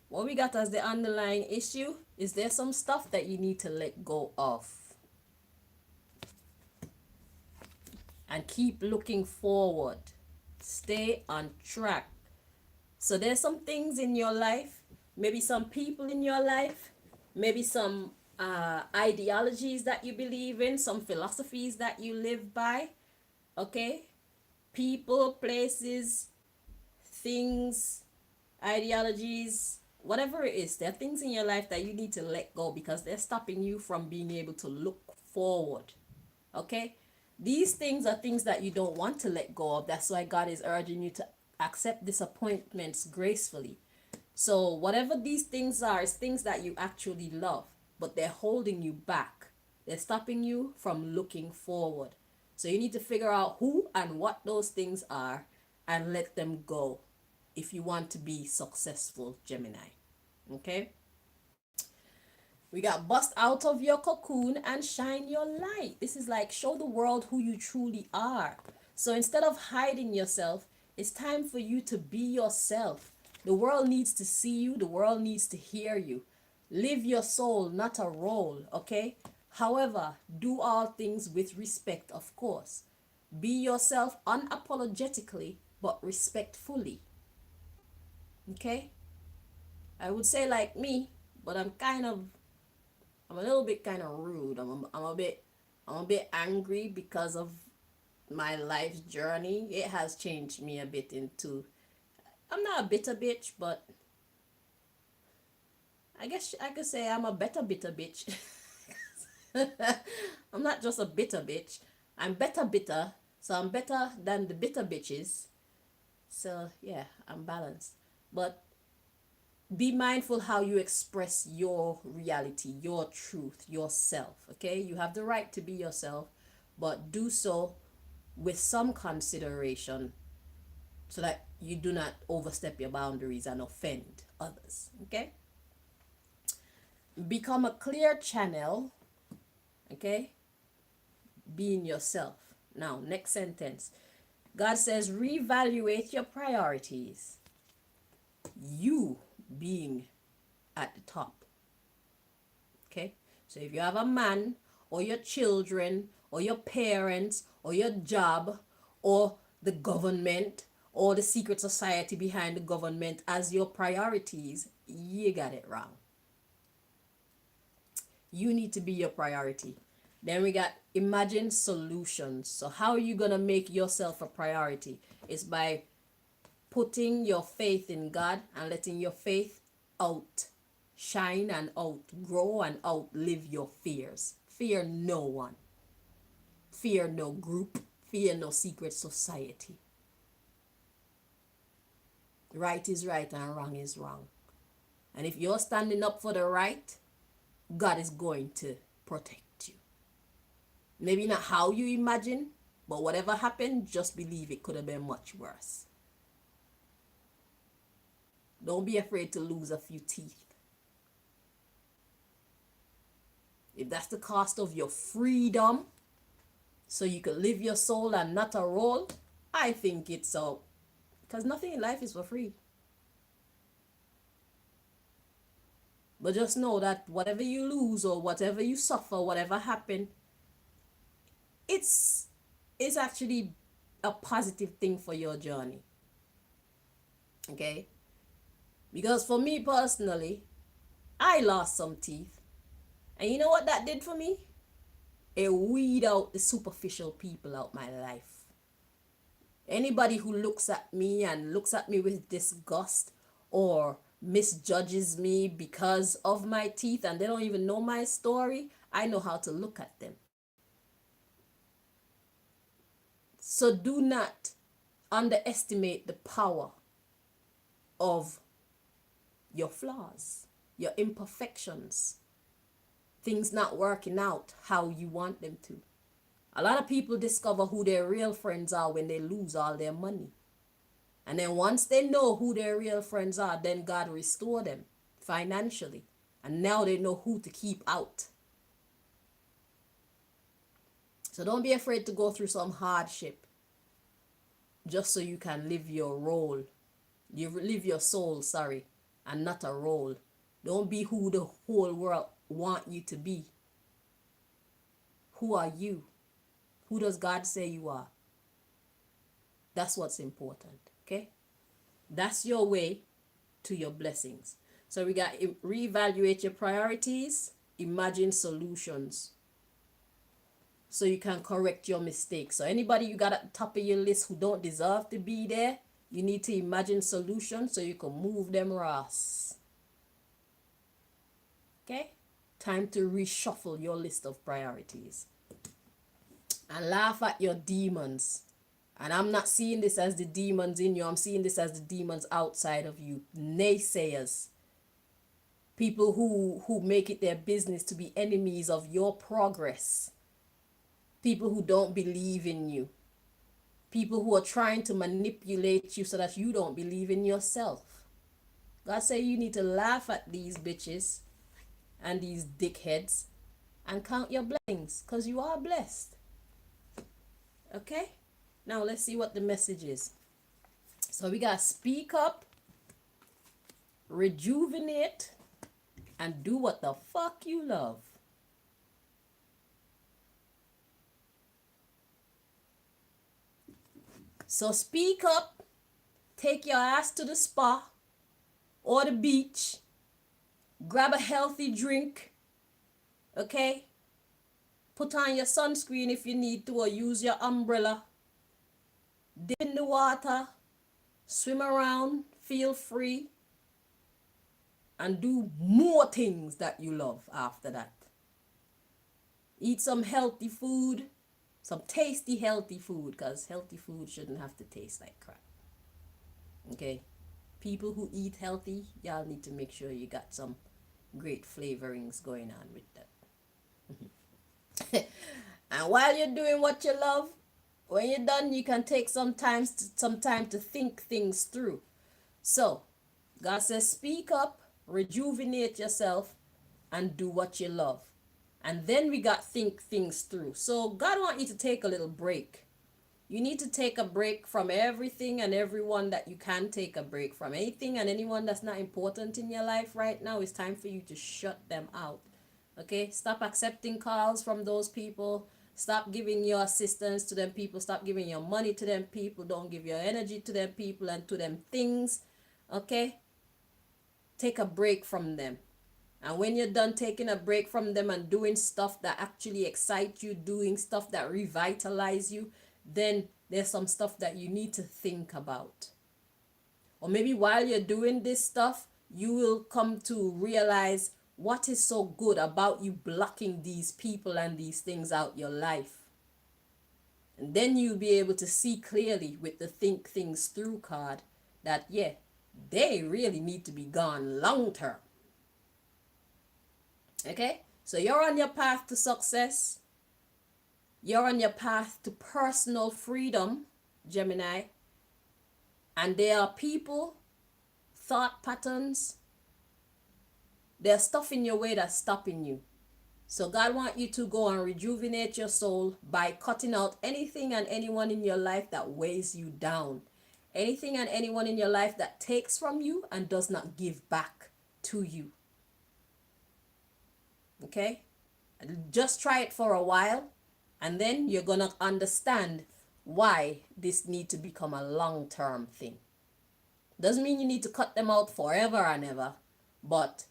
what we got as the underlying issue is there some stuff that you need to let go of. And keep looking forward. Stay on track. So there's some things in your life, maybe some people in your life, maybe some ideologies that you believe in, some philosophies that you live by. Okay? People, places, things, ideologies, whatever it is, there are things in your life that you need to let go because they're stopping you from being able to look forward. Okay? These things are things that you don't want to let go of. That's why God is urging you to accept disappointments gracefully. So whatever these things are, is things that you actually love, but they're holding you back. They're stopping you from looking forward. So you need to figure out who and what those things are and let them go if you want to be successful, Gemini. Okay? We got bust out of your cocoon and shine your light. This is like show the world who you truly are. So instead of hiding yourself, it's time for you to be yourself. The world needs to see you, the world needs to hear you. Live your soul, not a role, okay? However, do all things with respect, of course. Be yourself unapologetically, but respectfully. Okay? I would say like me, but I'm a little bit kind of rude. I'm a bit angry because of my life's journey. It has changed me a bit into, I'm not a bitter bitch, but I guess I could say I'm a better bitter bitch. I'm not just a bitter bitch. I'm better bitter. So I'm better than the bitter bitches. So yeah, I'm balanced. But be mindful how you express your reality, your truth, yourself. Okay? You have the right to be yourself, but do so with some consideration so that you do not overstep your boundaries and offend others. Okay? Become a clear channel. Okay? Being yourself. Now, next sentence. God says, reevaluate your priorities. You being at the top. Okay? So if you have a man, or your children, or your parents, or your job, or the government, or the secret society behind the government as your priorities, you got it wrong. You need to be your priority. Then we got imagine solutions. So how are you going to make yourself a priority? It's by putting your faith in God and letting your faith out shine and outgrow and outlive your fears. Fear no one. Fear no group. Fear no secret society. Right is right and wrong is wrong. And if you're standing up for the right, God is going to protect you. Maybe not how you imagine, but whatever happened, just believe it could have been much worse. Don't be afraid to lose a few teeth. If that's the cost of your freedom, so you can live your soul and not a role, I think it's so. Because nothing in life is for free. But just know that whatever you lose or whatever you suffer, whatever happened, it's actually a positive thing for your journey. Okay? Because for me personally, I lost some teeth. And you know what that did for me? It weed out the superficial people out my life. Anybody who looks at me and looks at me with disgust or misjudges me because of my teeth and they don't even know my story, I know how to look at them. So do not underestimate the power of your flaws, your imperfections, things not working out how you want them to. A lot of people discover who their real friends are when they lose all their money. And then once they know who their real friends are, then God restore them financially. And now they know who to keep out. So don't be afraid to go through some hardship just so you can live your role. You live your soul, sorry, and not a role. Don't be who the whole world want you to be. Who are you? Who does God say you are? That's what's important, okay? That's your way to your blessings. So we got reevaluate your priorities, imagine solutions. So you can correct your mistakes. So anybody you got at the top of your list who don't deserve to be there, you need to imagine solutions so you can move them Ross. Okay? Time to reshuffle your list of priorities. And laugh at your demons. And I'm not seeing this as the demons in you. I'm seeing this as the demons outside of you. Naysayers. People who make it their business to be enemies of your progress. People who don't believe in you. People who are trying to manipulate you so that you don't believe in yourself. God say you need to laugh at these bitches and these dickheads and count your blessings, because you are blessed. Okay? Now let's see what the message is. So we got speak up, rejuvenate, and do what the fuck you love. So speak up, take your ass to the spa or the beach, grab a healthy drink, okay? Put on your sunscreen if you need to, or use your umbrella. Dip in the water, swim around, feel free, and do more things that you love after that. Eat some healthy food, some tasty healthy food, because healthy food shouldn't have to taste like crap. Okay? People who eat healthy, y'all need to make sure you got some great flavorings going on with that. And while you're doing what you love, when you're done, you can take some time to think things through. So, God says, speak up, rejuvenate yourself, and do what you love. And then we got think things through. So God wants you to take a little break. You need to take a break from everything and everyone that you can take a break from. Anything and anyone that's not important in your life right now, it's time for you to shut them out. Okay? Stop accepting calls from those people. Stop giving your assistance to them people. Stop giving your money to them people. Don't give your energy to them people and to them things. Okay? Take a break from them. And when you're done taking a break from them and doing stuff that actually excite you, doing stuff that revitalize you, then there's some stuff that you need to think about. Or maybe while you're doing this stuff, you will come to realize what is so good about you blocking these people and these things out your life. And then you'll be able to see clearly with the think things through card that, yeah, they really need to be gone long term. Okay? So you're on your path to success. You're on your path to personal freedom, Gemini. And there are people, thought patterns, there's stuff in your way that's stopping you. So God wants you to go and rejuvenate your soul by cutting out anything and anyone in your life that weighs you down. Anything and anyone in your life that takes from you and does not give back to you. Okay? Just try it for a while, and then you're going to understand why this need to become a long-term thing. Doesn't mean you need to cut them out forever and ever, but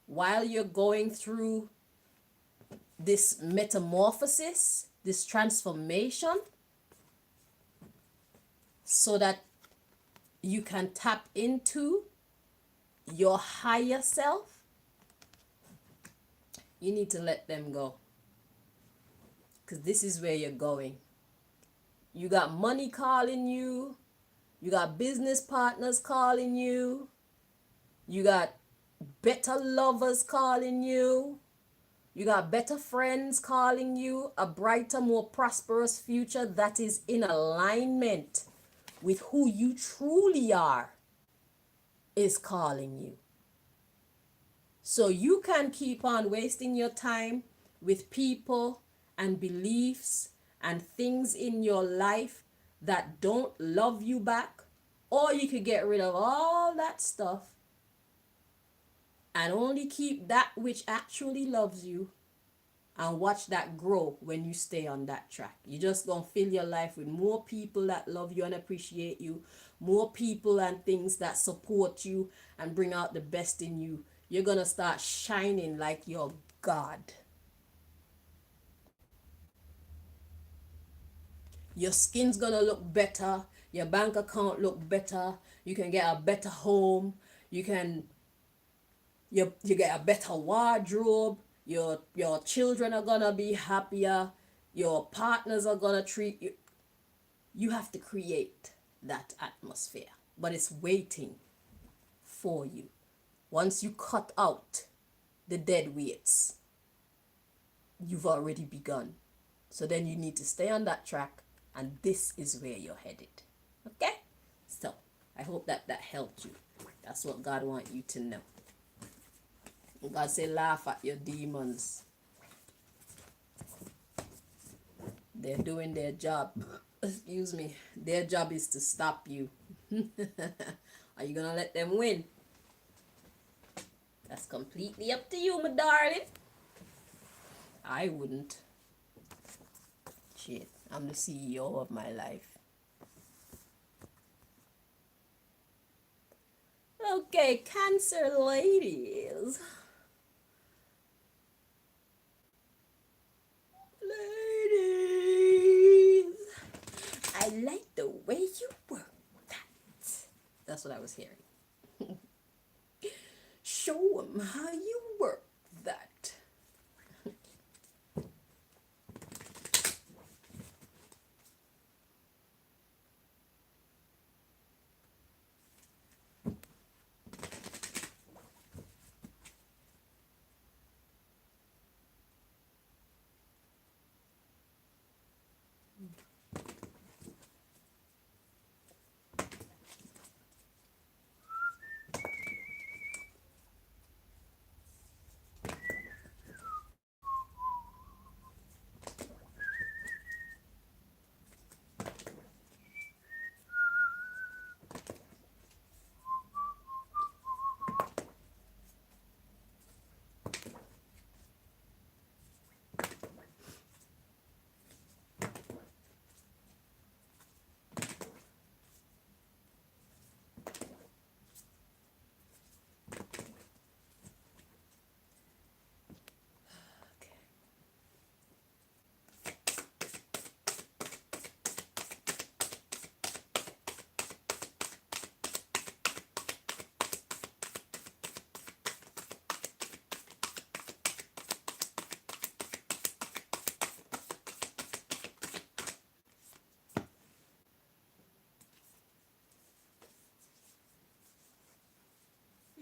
while you're going through this metamorphosis, this transformation, so that you can tap into your higher self, you need to let them go. Because this is where you're going. You got money calling you. You got business partners calling you. You got better lovers calling you. You got better friends calling you. A brighter, more prosperous future that is in alignment with who you truly are is calling you. So you can keep on wasting your time with people and beliefs and things in your life that don't love you back, or you could get rid of all that stuff and only keep that which actually loves you and watch that grow when you stay on that track. You're just going to fill your life with more people that love you and appreciate you, more people and things that support you and bring out the best in you. You're going to start shining like your God. Your skin's going to look better. Your bank account look better. You can get a better home. You get a better wardrobe. Your children are going to be happier. Your partners are going to treat you. You have to create that atmosphere. But it's waiting for you. Once you cut out the dead weights, you've already begun. So then you need to stay on that track, and this is where you're headed. Okay? So I hope that that helped you. That's what God wants you to know. God say laugh at your demons. They're doing their job. Excuse me. Their job is to stop you. Are you gonna let them win? That's completely up to you, my darling. I wouldn't. Shit, I'm the CEO of my life. Okay, Cancer ladies. Ladies, I like the way you work that. That's what I was hearing. Show them how you work that.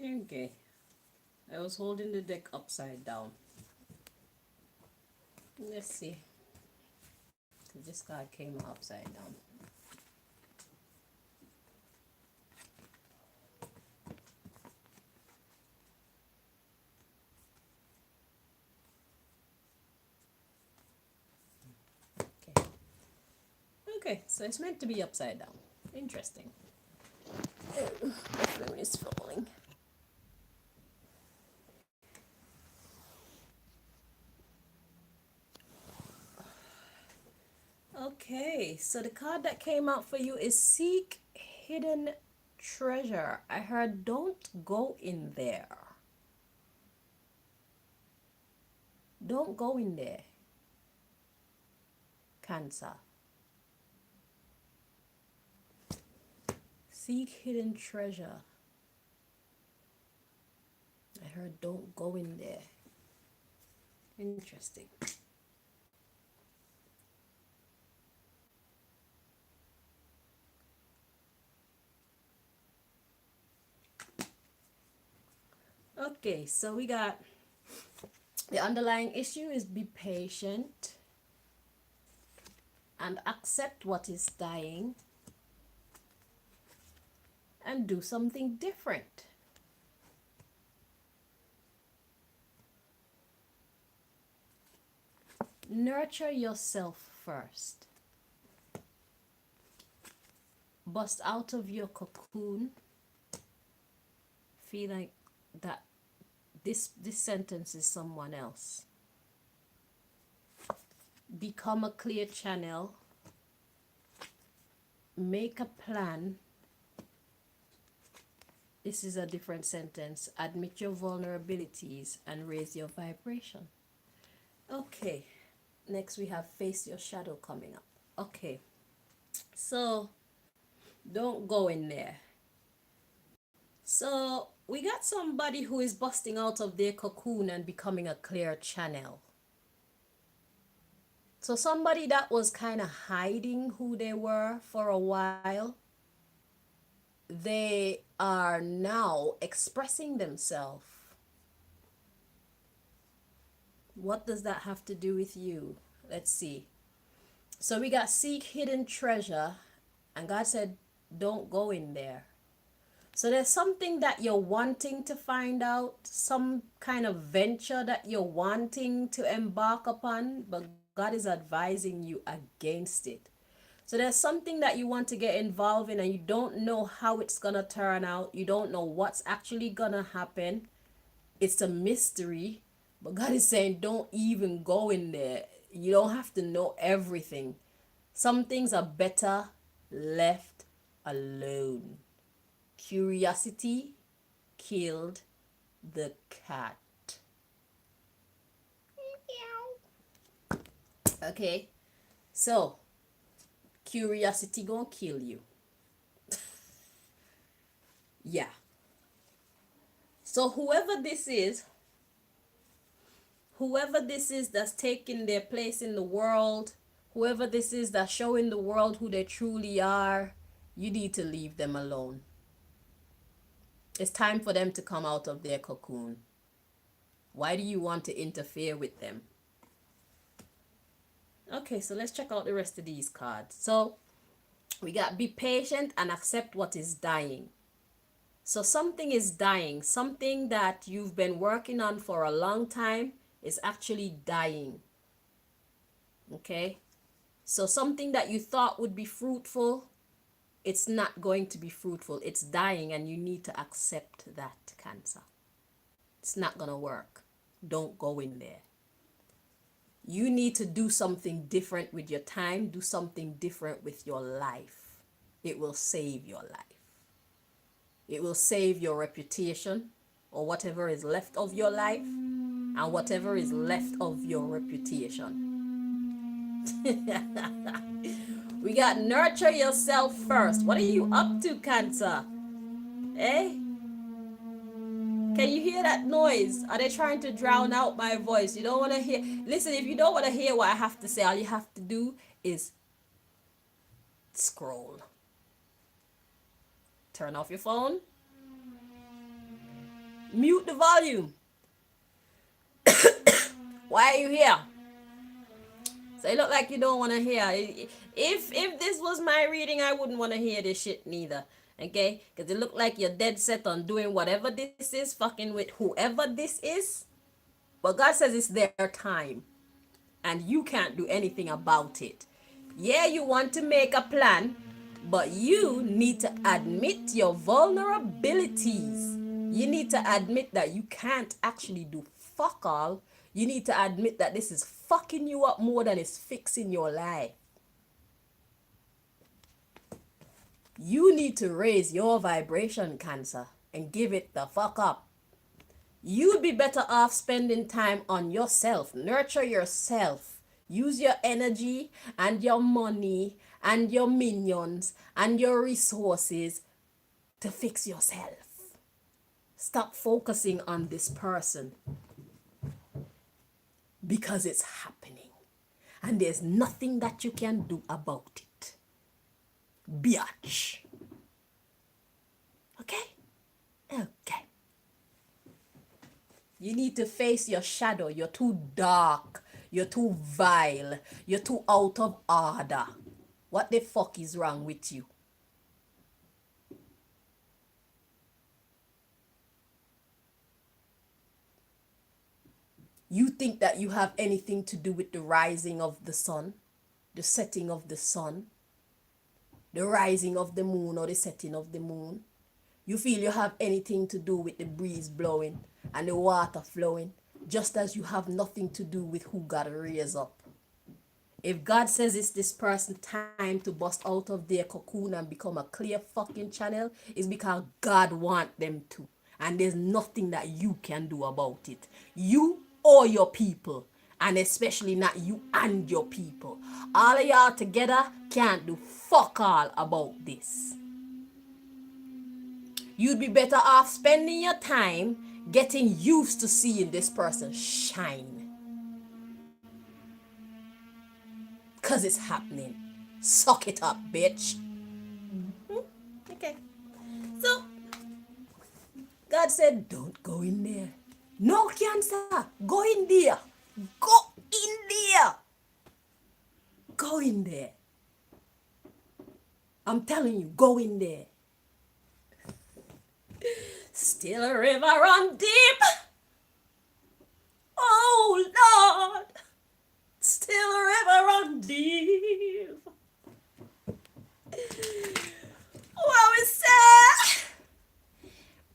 Okay. I was holding the deck upside down. Let's see. This card came upside down. Okay. Okay, so it's meant to be upside down. Interesting. Oh, my phone is falling. Okay, so the card that came out for you is Seek Hidden Treasure. I heard don't go in there. Don't go in there. Cancer. Seek hidden treasure. I heard don't go in there. Interesting. Okay, so we got the underlying issue is be patient and accept what is dying and do something different. Nurture yourself first. Bust out of your cocoon. Feel like that this sentence is someone else. Become a clear channel. Make a plan. This is a different sentence. Admit your vulnerabilities and raise your vibration. Okay. Next we have face your shadow coming up. Okay. So don't go in there. So we got somebody who is busting out of their cocoon and becoming a clear channel. So somebody that was kind of hiding who they were for a while, they are now expressing themselves. What does that have to do with you? Let's see. So we got seek hidden treasure, and God said, don't go in there. So there's something that you're wanting to find out, some kind of venture that you're wanting to embark upon, but God is advising you against it. So there's something that you want to get involved in and you don't know how it's going to turn out. You don't know what's actually going to happen. It's a mystery. But God is saying, don't even go in there. You don't have to know everything. Some things are better left alone. Curiosity killed the cat. Okay, so curiosity gonna kill you. Yeah. So whoever this is that's taking their place in the world, whoever this is that's showing the world who they truly are, you need to leave them alone. It's time for them to come out of their cocoon. Why do you want to interfere with them? Okay, so let's check out the rest of these cards. So we got be patient and accept what is dying. So something is dying. Something that you've been working on for a long time is actually dying. Okay? So something that you thought would be fruitful, it's not going to be fruitful. It's dying, and you need to accept that, Cancer. It's not going to work. Don't go in there. You need to do something different with your time. Do something different with your life. It will save your life. It will save your reputation, or whatever is left of your life, and whatever is left of your reputation. We got nurture yourself first. What are you up to, Cancer? Eh? Can you hear that noise? Are they trying to drown out my voice? You don't want to hear. Listen, if you don't want to hear what I have to say, all you have to do is scroll. Turn off your phone. Mute the volume. Why are you here? So it look like you don't want to hear. If this was my reading, I wouldn't want to hear this shit neither. Okay? Because it look like you're dead set on doing whatever this is, fucking with whoever this is. But God says it's their time. And you can't do anything about it. Yeah, you want to make a plan, but you need to admit your vulnerabilities. You need to admit that you can't actually do fuck all. You need to admit that this is fucking you up more than it's fixing your life. You need to raise your vibration, Cancer, and give it the fuck up. You'd be better off spending time on yourself. Nurture yourself. Use your energy and your money and your minions and your resources to fix yourself. Stop focusing on this person, because it's happening and there's nothing that you can do about it. Biatch. Okay? Okay. You need to face your shadow. You're too dark. You're too vile. You're too out of order. What the fuck is wrong with you? You think that you have anything to do with the rising of the sun, the setting of the sun, the rising of the moon or the setting of the moon? You feel you have anything to do with the breeze blowing and the water flowing, just as you have nothing to do with who God raised up. If God says it's this person's time to bust out of their cocoon and become a clear fucking channel, it's because God wants them to. And there's nothing that you can do about it. You or your people. And especially not you and your people. All of y'all together can't do fuck all about this. You'd be better off spending your time getting used to seeing this person shine. Because it's happening. Suck it up, bitch. Okay. So, God said, don't go in there. No Cancer, go in there. Go in there. Go in there. I'm telling you, go in there. Still a river run deep. Oh Lord. Still a river run deep. What we say?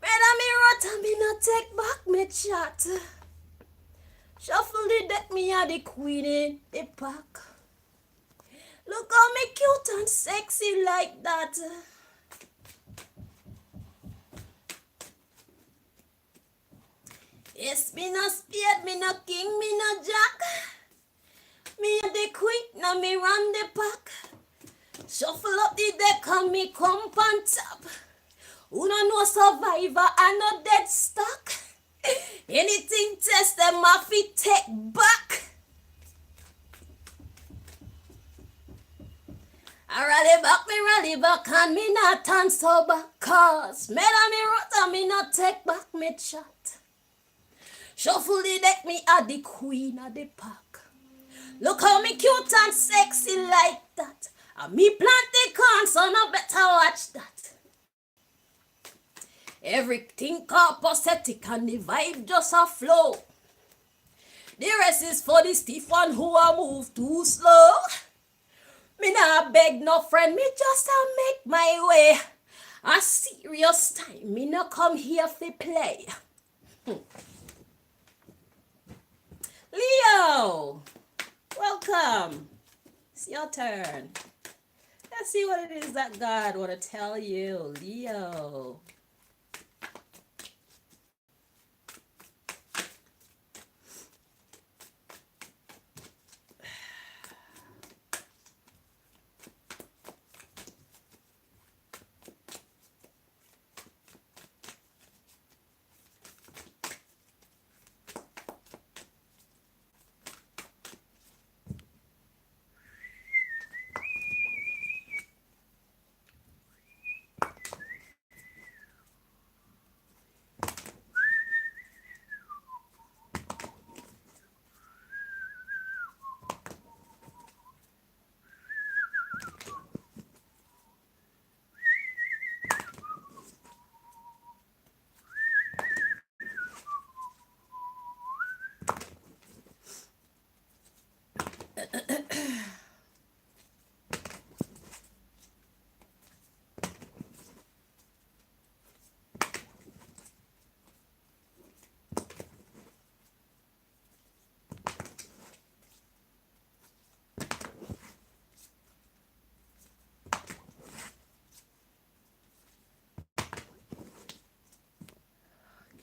Better me rot and me not take back me chat. Shuffle the deck, me a the queen in the pack. Look how me cute and sexy like that. Yes, me no spade, me no king, me no jack. Me a the queen, now me run the pack. Shuffle up the deck and me come on top. Who no survivor and no dead stock. Anything test them off it take back. I rally back and me not turn so back. Cause me and me rot and me not take back me chat. Shuffle the deck, me a the queen of the pack. Look how me cute and sexy like that. And me plant the corn, so no better watch that. Everything copacetic and the vibe just a flow. The rest is for the stiff one who a move too slow. Me nah beg no friend, me just a make my way. A serious time, me no come here fi play. Leo, welcome. It's your turn. Let's see what it is that God want to tell you, Leo.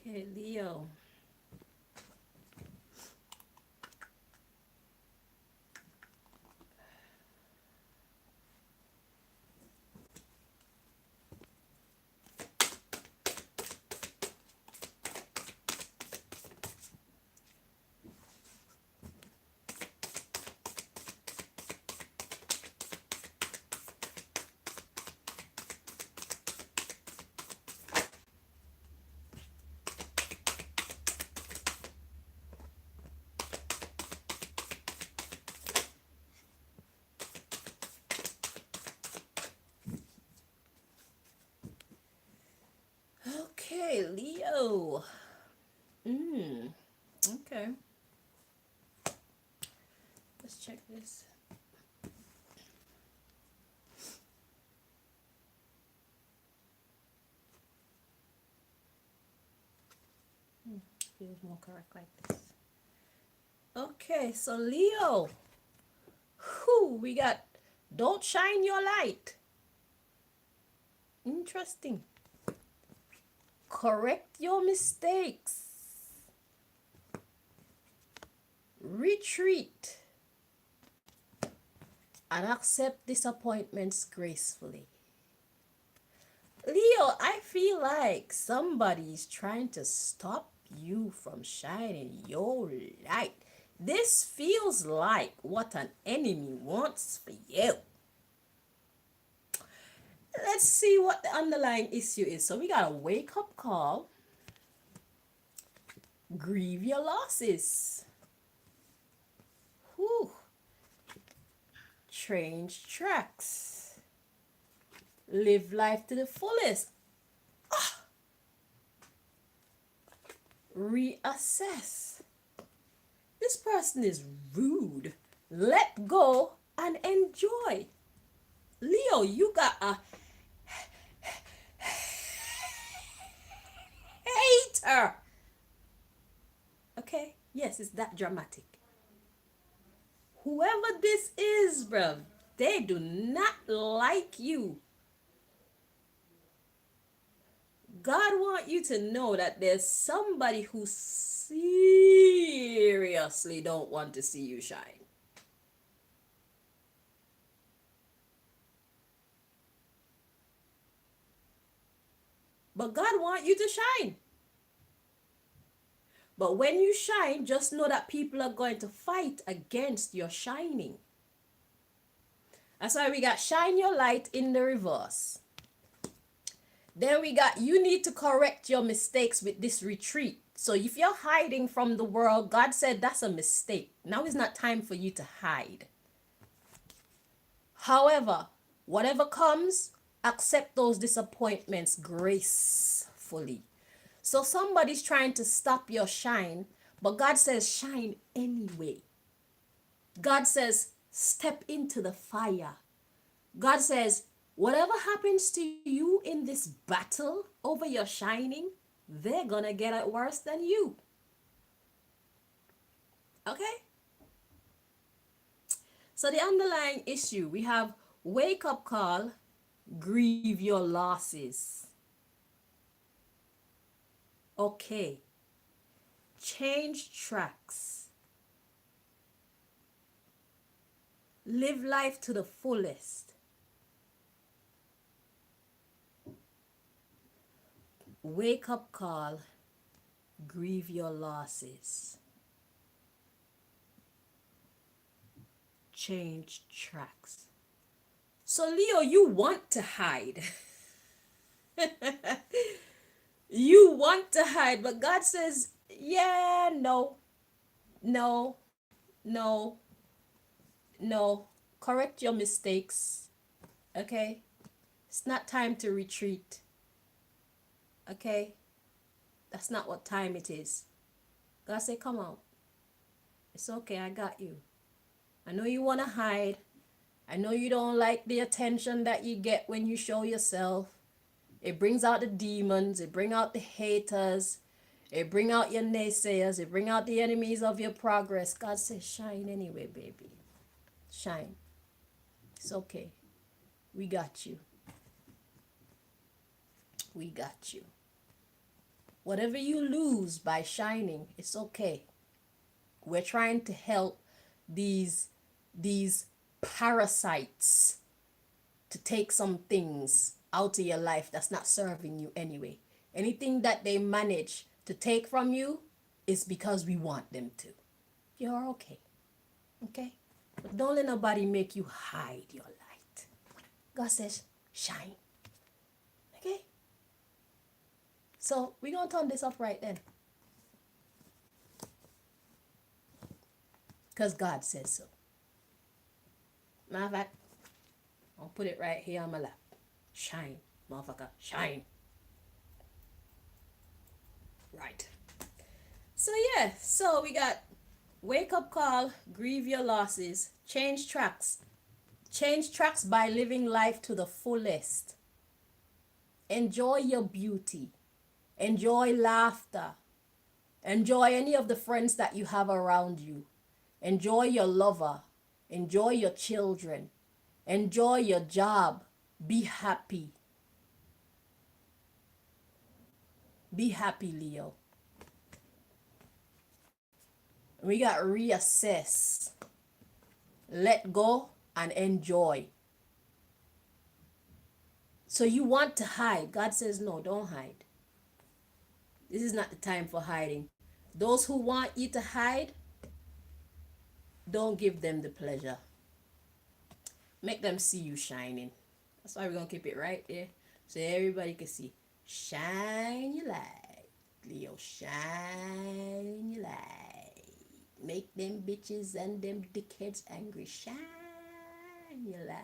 Okay, Leo. Okay, Leo. Okay. Let's check this. Feels more correct like this. Okay, so Leo. We got don't shine your light. Interesting. Correct your mistakes. Retreat. And accept disappointments gracefully. Leo, I feel like somebody is trying to stop you from shining your light. This feels like what an enemy wants for you. Let's see what the underlying issue is. So we got a wake-up call. Grieve your losses. Whew. Change tracks. Live life to the fullest. Reassess. This person is rude. Let go and enjoy. Leo, you got a hater. Okay? Yes, it's that dramatic. Whoever this is, bruv, they do not like you. God want you to know that there's somebody who seriously don't want to see you shine. But God want you to shine. But when you shine, just know that people are going to fight against your shining. That's why we got shine your light in the reverse. Then we got you need to correct your mistakes with this retreat. So if you're hiding from the world, God said that's a mistake. Now is not time for you to hide. However, whatever comes, accept those disappointments gracefully. So somebody's trying to stop your shine, but God says shine anyway. God says step into the fire. God says whatever happens to you in this battle over your shining, they're gonna get it worse than you. Okay? So the underlying issue, we have wake up call, grieve your losses. Okay. Change tracks. Live life to the fullest. Wake up call, grieve your losses. Change tracks. So Leo, you want to hide. You want to hide, but God says, yeah, no, no, no, no. Correct your mistakes. Okay? It's not time to retreat. Okay? That's not what time it is. God said, come out. It's okay, I got you. I know you want to hide. I know you don't like the attention that you get when you show yourself. It brings out the demons. It brings out the haters. It brings out your naysayers. It brings out the enemies of your progress. God says, shine anyway, baby. Shine. It's okay. We got you. We got you. Whatever you lose by shining, it's okay. We're trying to help these parasites to take some things out of your life that's not serving you anyway. Anything that they manage to take from you is because we want them to. You're okay. Okay? But don't let nobody make you hide your light. God says, shine. Okay? So we're going to turn this off right then. Because God says so. Matter of fact, I'll put it right here on my lap. Shine, motherfucker, shine. Right. So yeah, so we got wake up call, grieve your losses, change tracks. Change tracks by living life to the fullest. Enjoy your beauty. Enjoy laughter. Enjoy any of the friends that you have around you. Enjoy your lover. Enjoy your children. Enjoy your job. Be happy. Be happy, Leo. We got reassess. Let go and enjoy. So you want to hide. God says, no, don't hide. This is not the time for hiding. Those who want you to hide, don't give them the pleasure. Make them see you shining. That's why we're going to keep it right there so everybody can see. Shine your light. Leo, shine your light. Make them bitches and them dickheads angry. Shine your light.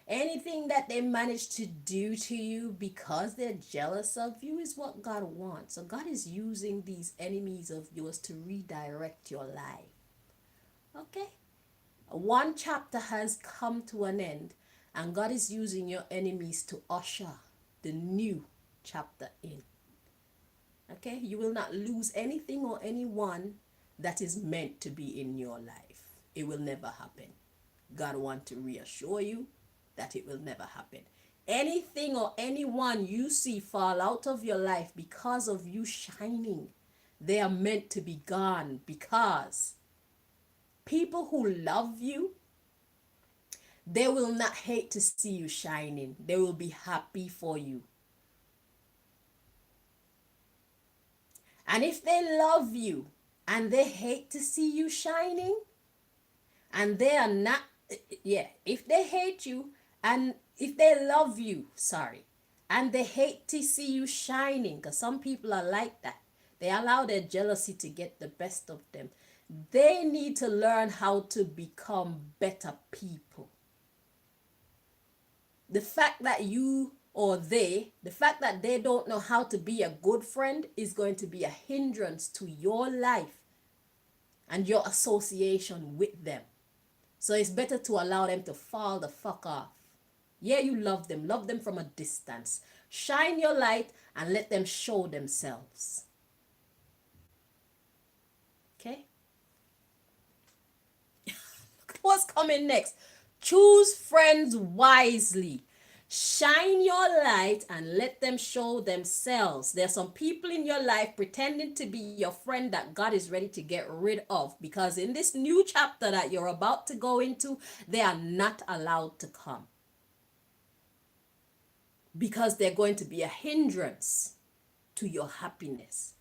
Anything that they manage to do to you because they're jealous of you is what God wants. So God is using these enemies of yours to redirect your life. Okay? One chapter has come to an end, and God is using your enemies to usher the new chapter in. Okay? You will not lose anything or anyone that is meant to be in your life. It will never happen. God wants to reassure you that it will never happen. Anything or anyone you see fall out of your life because of you shining, they are meant to be gone, because people who love you, they will not hate to see you shining. They will be happy for you. And if they love you and they hate to see you shining, and they are not, if they hate you and if they love you, and they hate to see you shining, because some people are like that. They allow their jealousy to get the best of them. They need to learn how to become better people. The fact that the fact that they don't know how to be a good friend is going to be a hindrance to your life and your association with them. So it's better to allow them to fall the fuck off. Yeah, you love them from a distance. Shine your light and let them show themselves. Okay? What's coming next? Choose friends wisely. Shine your light and let them show themselves. There's some people in your life pretending to be your friend that God is ready to get rid of, because in this new chapter that you're about to go into, they are not allowed to come, because they're going to be a hindrance to your happiness,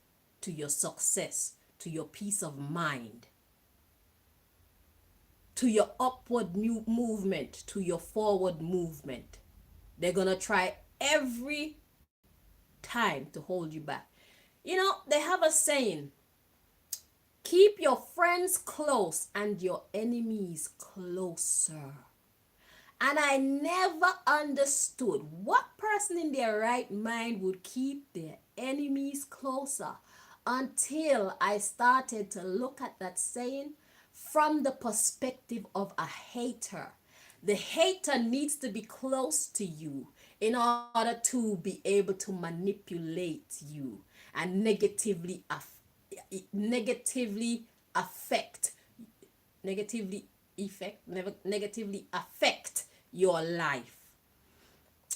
to your success, to your peace of mind, to your upward movement, to your forward movement. They're going to try every time to hold you back. You know, they have a saying, keep your friends close and your enemies closer. And I never understood what person in their right mind would keep their enemies closer, until I started to look at that saying from the perspective of a hater. The hater needs to be close to you in order to be able to manipulate you and negatively affect your life.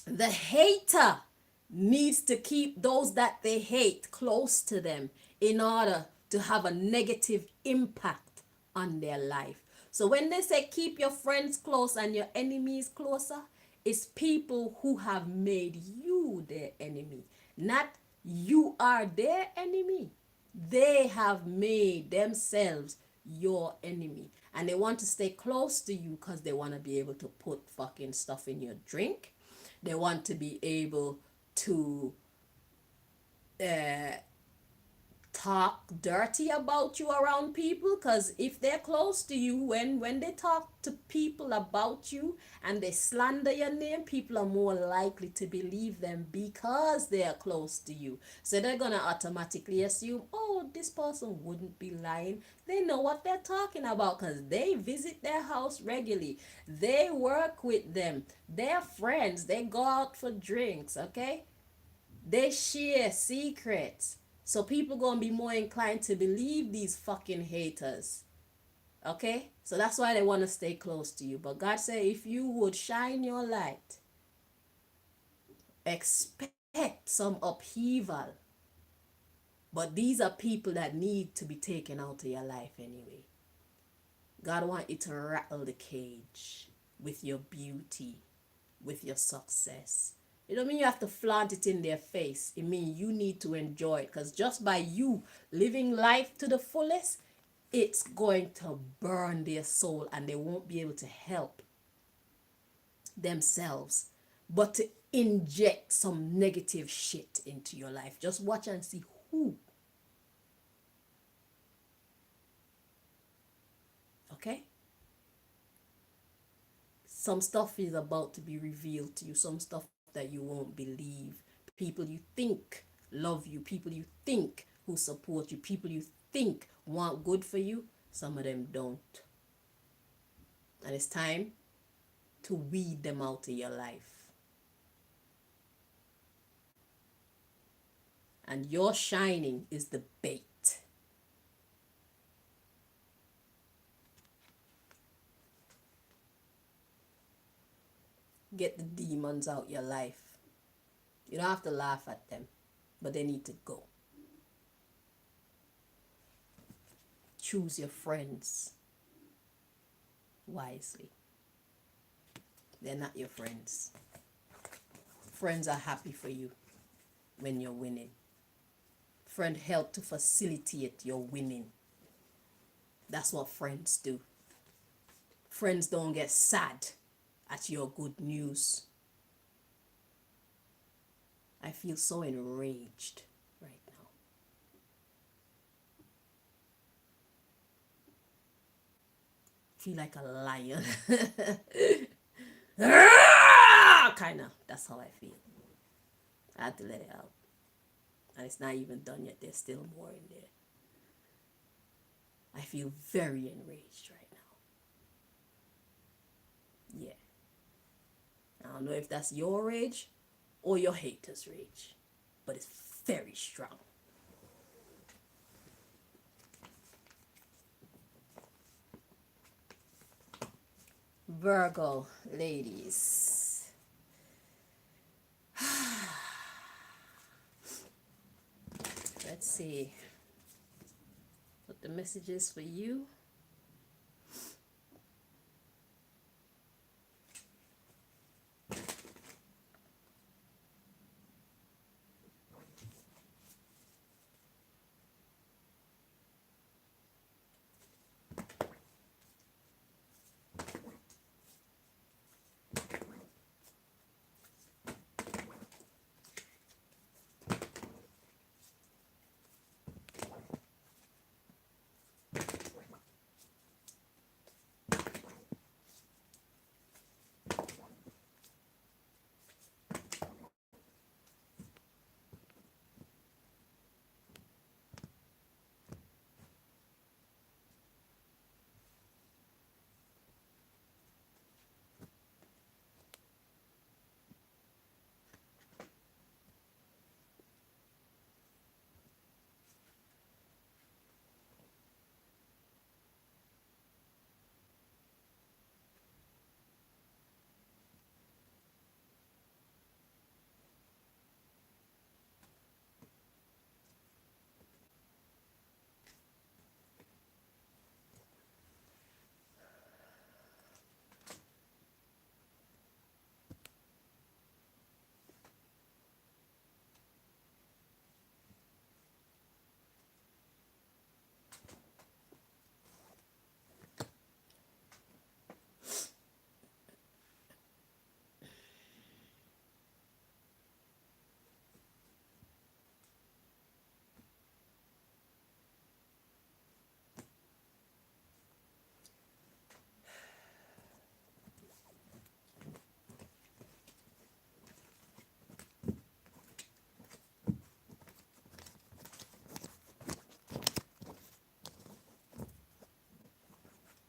The hater needs to keep those that they hate close to them in order to have a negative impact on their life. So when they say keep your friends close and your enemies closer, it's people who have made you their enemy, not you are their enemy. They have made themselves your enemy, and they want to stay close to you because they want to be able to put fucking stuff in your drink. They want to be able to talk dirty about you around people, because if they're close to you, when they talk to people about you and they slander your name, people are more likely to believe them because they are close to you. So they're gonna automatically assume, oh, this person wouldn't be lying. They know what they're talking about because they visit their house regularly, they work with them, they're friends, they go out for drinks, okay, they share secrets. So people gonna be more inclined to believe these fucking haters. Okay? So that's why they want to stay close to you. But God said, if you would shine your light, expect some upheaval. But these are people that need to be taken out of your life anyway. God wants you to rattle the cage with your beauty, with your success. It don't mean you have to flaunt it in their face. It means you need to enjoy it. Because just by you living life to the fullest, it's going to burn their soul and they won't be able to help themselves but to inject some negative shit into your life. Just watch and see who. Okay? Some stuff is about to be revealed to you, some stuff that you won't believe. People you think love you, people you think who support you, people you think want good for you, some of them don't. And it's time to weed them out of your life. And your shining is the bait. Get the demons out your life. You don't have to laugh at them, but they need to go. Choose your friends wisely. They're not your friends. Friends are happy for you when you're winning. Friends help to facilitate your winning. That's what friends do. Friends don't get sad at your good news. I feel so enraged right now. Feel like a lion. Kind of. That's how I feel. I had to let it out. And it's not even done yet. There's still more in there. I feel very enraged right now. Yeah. I don't know if that's your rage or your haters' rage, but it's very strong. Virgo, ladies. Let's see what the message is for you.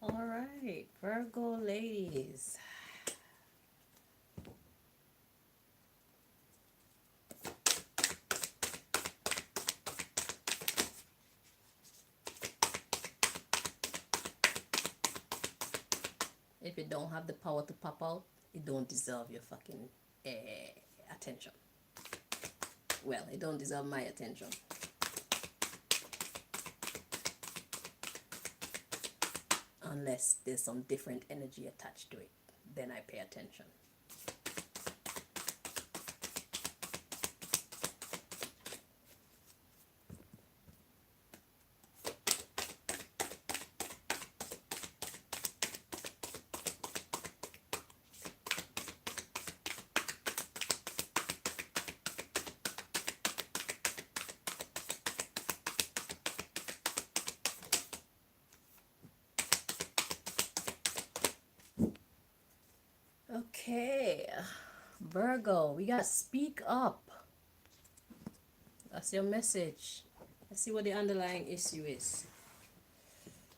All right, Virgo ladies. If it don't have the power to pop out, it don't deserve your fucking attention. Well, it don't deserve my attention. Unless there's some different energy attached to it, then I pay attention. Okay, Virgo, we got speak up. That's your message. Let's see what the underlying issue is.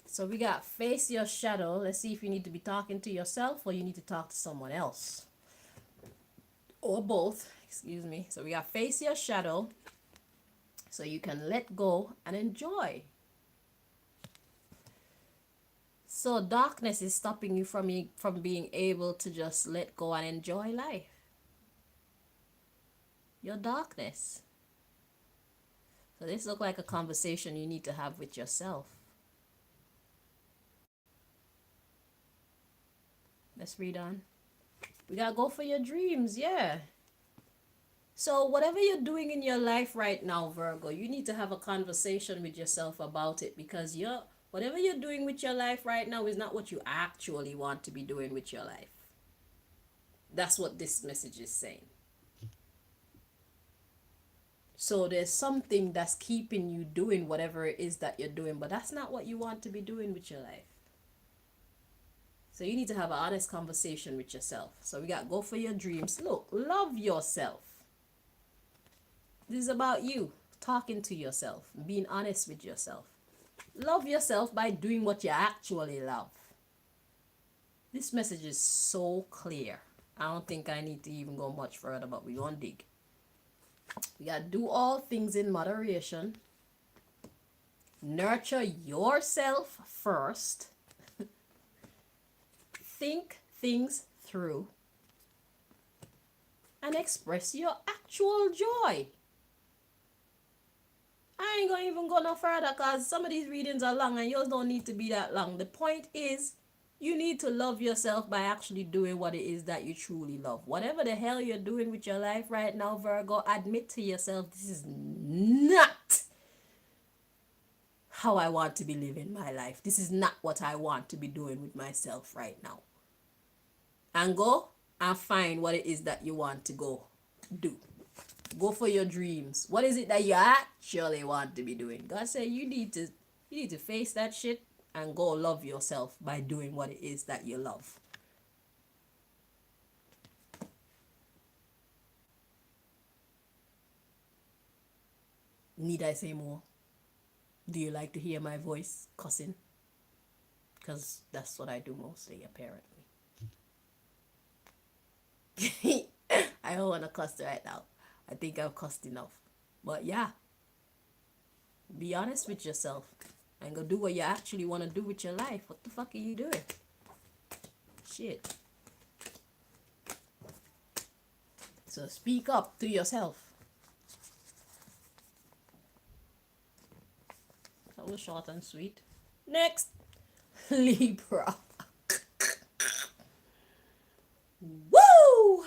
So we got face your shadow. Let's see if you need to be talking to yourself or you need to talk to someone else. Or both, excuse me. So we got face your shadow so you can let go and enjoy. So darkness is stopping you from being able to just let go and enjoy life. Your darkness. So this looks like a conversation you need to have with yourself. Let's read on. We gotta go for your dreams, yeah. So whatever you're doing in your life right now, Virgo, you need to have a conversation with yourself about it, because whatever you're doing with your life right now is not what you actually want to be doing with your life. That's what this message is saying. So there's something that's keeping you doing whatever it is that you're doing, but that's not what you want to be doing with your life. So you need to have an honest conversation with yourself. So we got go for your dreams. Look, love yourself. This is about you talking to yourself, being honest with yourself. Love yourself by doing what you actually love. This message is so clear. I don't think I need to even go much further, but we're going to dig. We got to do all things in moderation. Nurture yourself first. Think things through. And express your actual joy. I ain't gonna even go no further because some of these readings are long and yours don't need to be that long. The point is, you need to love yourself by actually doing what it is that you truly love. Whatever the hell you're doing with your life right now, Virgo, admit to yourself, this is not how I want to be living my life. This is not what I want to be doing with myself right now. And go and find what it is that you want to go do. Go for your dreams. What is it that you actually want to be doing? God said you need to face that shit and go love yourself by doing what it is that you love. Need I say more? Do you like to hear my voice cussing? Because that's what I do mostly, apparently. I don't want to cuss right now. I think I've cussed enough. But yeah, be honest with yourself and go do what you actually want to do with your life. What the fuck are you doing? Shit. So speak up to yourself. That was short and sweet. Next, Libra. Woo!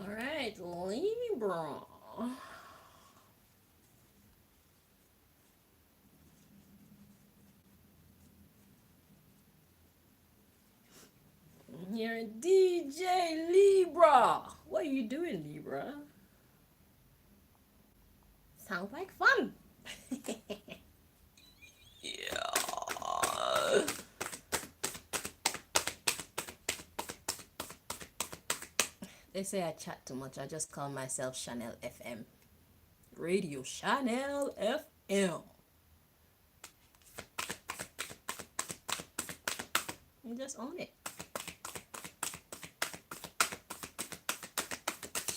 All right, Libra. You're DJ Libra. What are you doing, Libra? Sounds like fun. Yeah. They say I chat too much. I just call myself Chanel FM. Radio Channel FM. You just own it.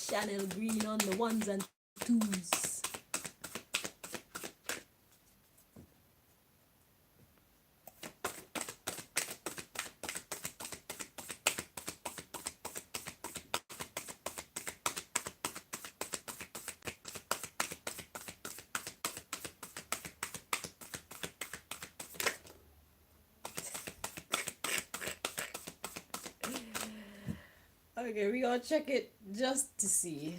Channel Green on the ones and twos. Okay, we gonna check it just to see.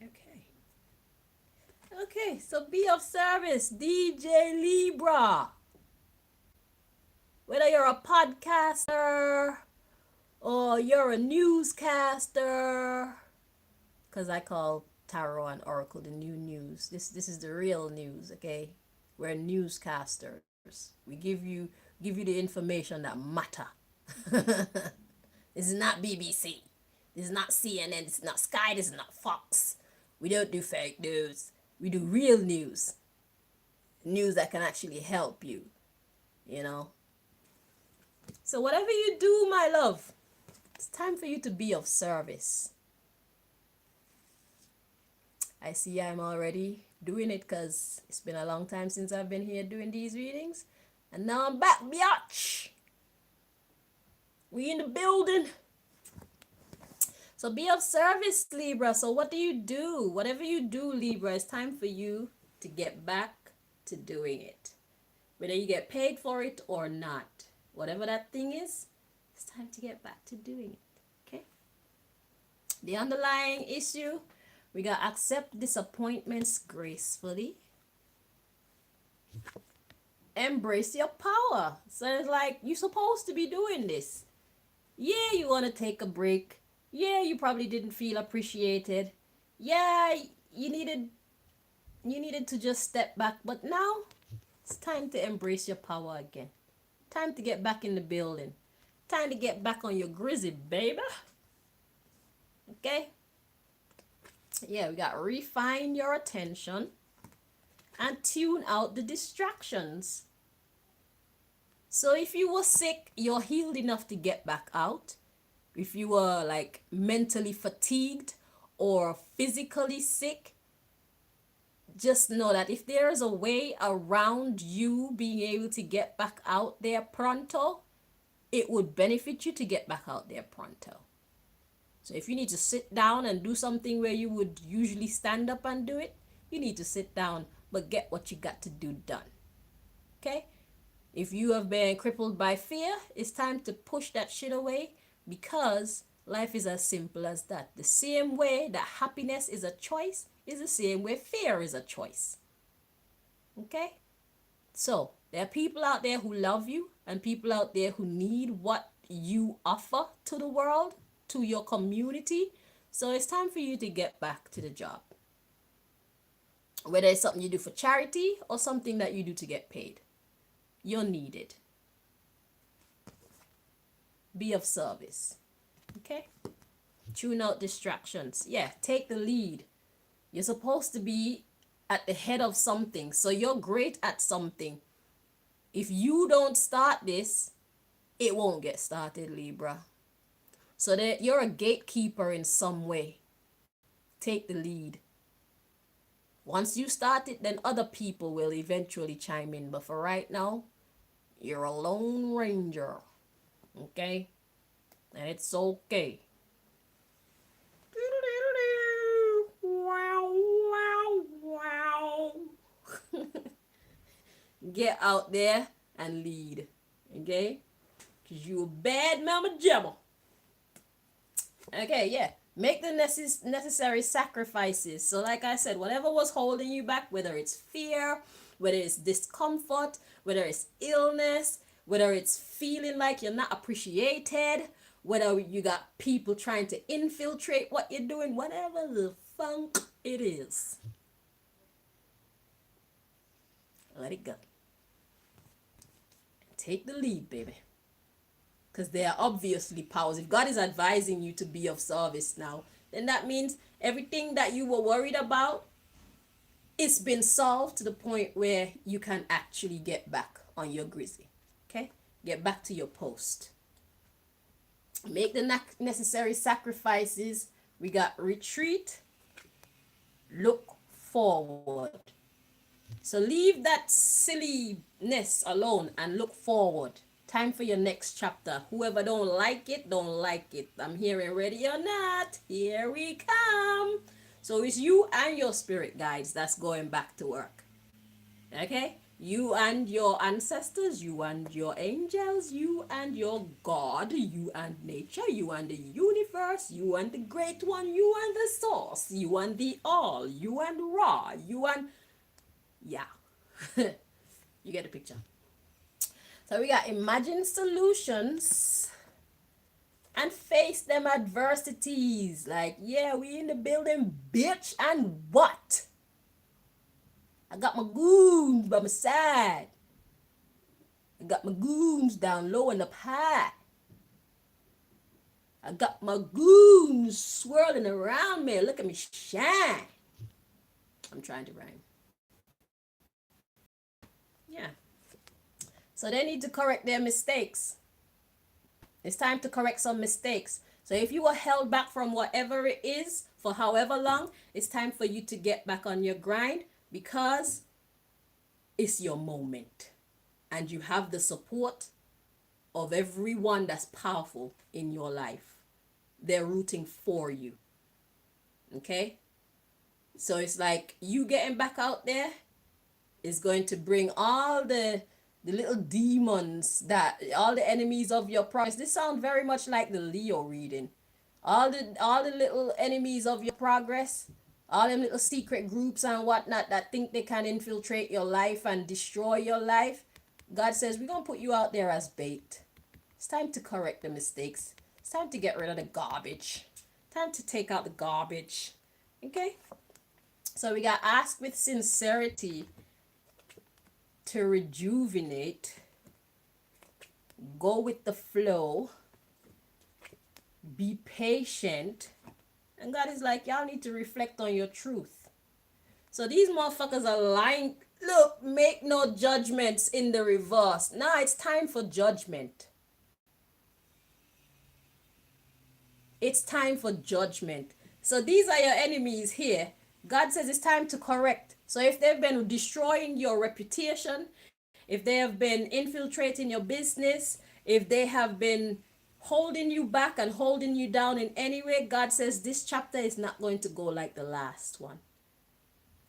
Okay. Okay, so be of service, DJ Libra. Whether you're a podcaster or you're a newscaster, because I call tarot and oracle the new news. This is the real news, okay? We're newscasters. We give you the information that matter. This is not BBC. This is not CNN. This is not Sky. This is not Fox. We don't do fake news. We do real news. News that can actually help you, you know? So whatever you do, my love, it's time for you to be of service. I see I'm already doing it because it's been a long time since I've been here doing these readings. And now I'm back, biatch. We in the building. So be of service, Libra. So what do you do? Whatever you do, Libra, it's time for you to get back to doing it. Whether you get paid for it or not. Whatever that thing is, it's time to get back to doing it. Okay? The underlying issue, we got accept disappointments gracefully. Embrace your power. So it's like, you're supposed to be doing this. Yeah, you want to take a break. Yeah, you probably didn't feel appreciated. Yeah, you needed to just step back. But now, it's time to embrace your power again. Time to get back in the building. Time to get back on your grizzy, baby. Okay? Yeah, we got refine your attention and tune out the distractions. So if you were sick, you're healed enough to get back out. If you were like mentally fatigued or physically sick, just know that if there is a way around you being able to get back out there pronto, it would benefit you to get back out there pronto. So if you need to sit down and do something where you would usually stand up and do it, you need to sit down, but get what you got to do done. Okay? If you have been crippled by fear, it's time to push that shit away, because life is as simple as that. The same way that happiness is a choice is the same way fear is a choice. Okay? So, there are people out there who love you and people out there who need what you offer to the world, to your community. So, it's time for you to get back to the job. Whether it's something you do for charity or something that you do to get paid. You're needed. Be of service. Okay? Tune out distractions. Yeah, take the lead. You're supposed to be at the head of something. So you're great at something. If you don't start this, it won't get started, Libra. So that you're a gatekeeper in some way. Take the lead. Once you start it, then other people will eventually chime in. But for right now, you're a lone ranger. Okay? And it's okay. Get out there and lead. Okay? Because you a bad mama jabber. Okay, yeah. Make the necessary sacrifices. So like I said, whatever was holding you back, whether it's fear, whether it's discomfort, whether it's illness, whether it's feeling like you're not appreciated, whether you got people trying to infiltrate what you're doing, whatever the funk it is. Let it go. Take the lead, baby. Because they are obviously powers. If God is advising you to be of service now, then that means everything that you were worried about, it's been solved to the point where you can actually get back on your grizzly. Okay? Get back to your post. Make the necessary sacrifices. We got retreat, look forward. So leave that silliness alone and look forward. Time for your next chapter. Whoever don't like it, don't like it. I'm hearing ready or not. Here we come. So it's you and your spirit guides that's going back to work. Okay? You and your ancestors, you and your angels, you and your God, you and nature, you and the universe, you and the great one, you and the source, you and the all, you and Ra, you and... Yeah. You get the picture. So we got imagine solutions and face them adversities. Like, yeah, we in the building, bitch, and what? I got my goons by my side. I got my goons down low and up high. I got my goons swirling around me. Look at me shine. I'm trying to rhyme. Yeah. So they need to correct their mistakes. It's time to correct some mistakes. So if you were held back from whatever it is for however long, it's time for you to get back on your grind because it's your moment. And you have the support of everyone that's powerful in your life. They're rooting for you. Okay? So it's like you getting back out there is going to bring all the little demons, that all the enemies of your progress. This sounds very much like the Leo reading. All the little enemies of your progress, all them little secret groups and whatnot that think they can infiltrate your life and destroy your life. God says, we're going to put you out there as bait. It's time to correct the mistakes. It's time to get rid of the garbage. Time to take out the garbage. Okay? So we got ask with sincerity to rejuvenate, go with the flow, be patient. And God is like, y'all need to reflect on your truth. So these motherfuckers are lying. Look, make no judgments in the reverse. Now it's time for judgment. It's time for judgment. So these are your enemies here. God says it's time to correct. So if they've been destroying your reputation, if they have been infiltrating your business, if they have been holding you back and holding you down in any way, God says this chapter is not going to go like the last one.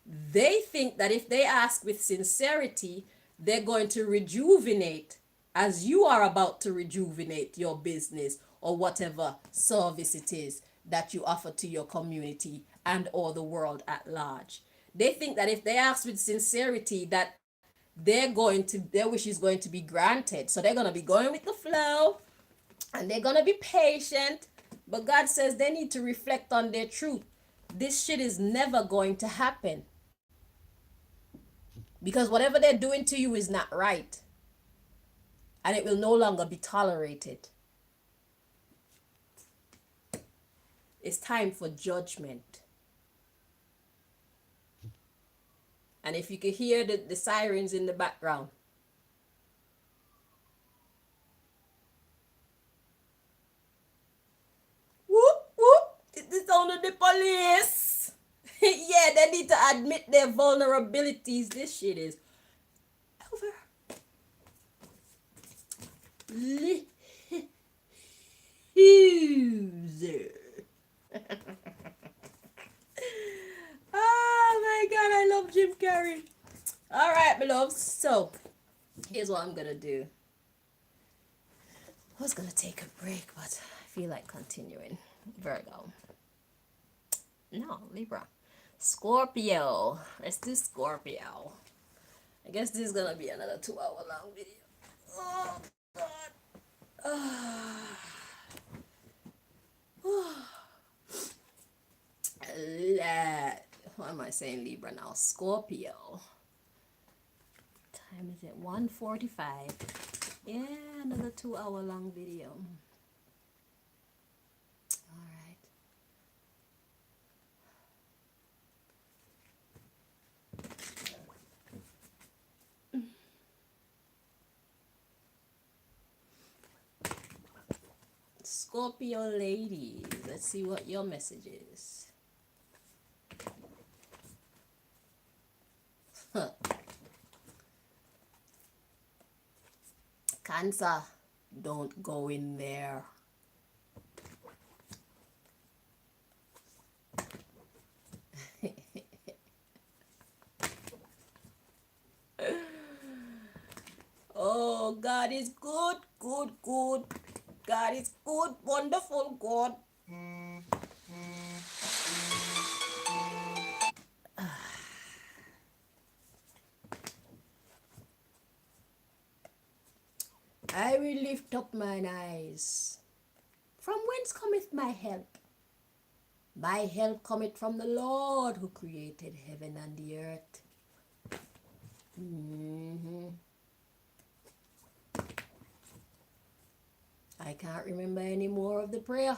They think that if they ask with sincerity, they're going to rejuvenate as you are about to rejuvenate your business or whatever service it is that you offer to your community and or the world at large. They think that if they ask with sincerity that their wish is going to be granted. So they're going to be going with the flow and they're going to be patient. But God says they need to reflect on their truth. This shit is never going to happen. Because whatever they're doing to you is not right. And it will no longer be tolerated. It's time for judgment. And if you can hear the sirens in the background. Whoop, whoop. It's the sound of the police. Yeah, they need to admit their vulnerabilities. This shit is over. Oh my God, I love Jim Carrey. All right, my loves. So, here's what I'm gonna do. I was gonna take a break, but I feel like continuing. Virgo. No, Libra. Scorpio. Let's do Scorpio. I guess this is gonna be another 2-hour long video. Oh God. What am I saying, Libra now? Scorpio. Time is it? 1:45. Yeah, another 2 hour long video. All right. Scorpio ladies, let's see what your message is. Cancer, don't go in there. Oh, God is good, good, good. God is good, wonderful God. I will lift up mine eyes. From whence cometh my help? My help cometh from the Lord who created heaven and the earth. I can't remember any more of the prayer.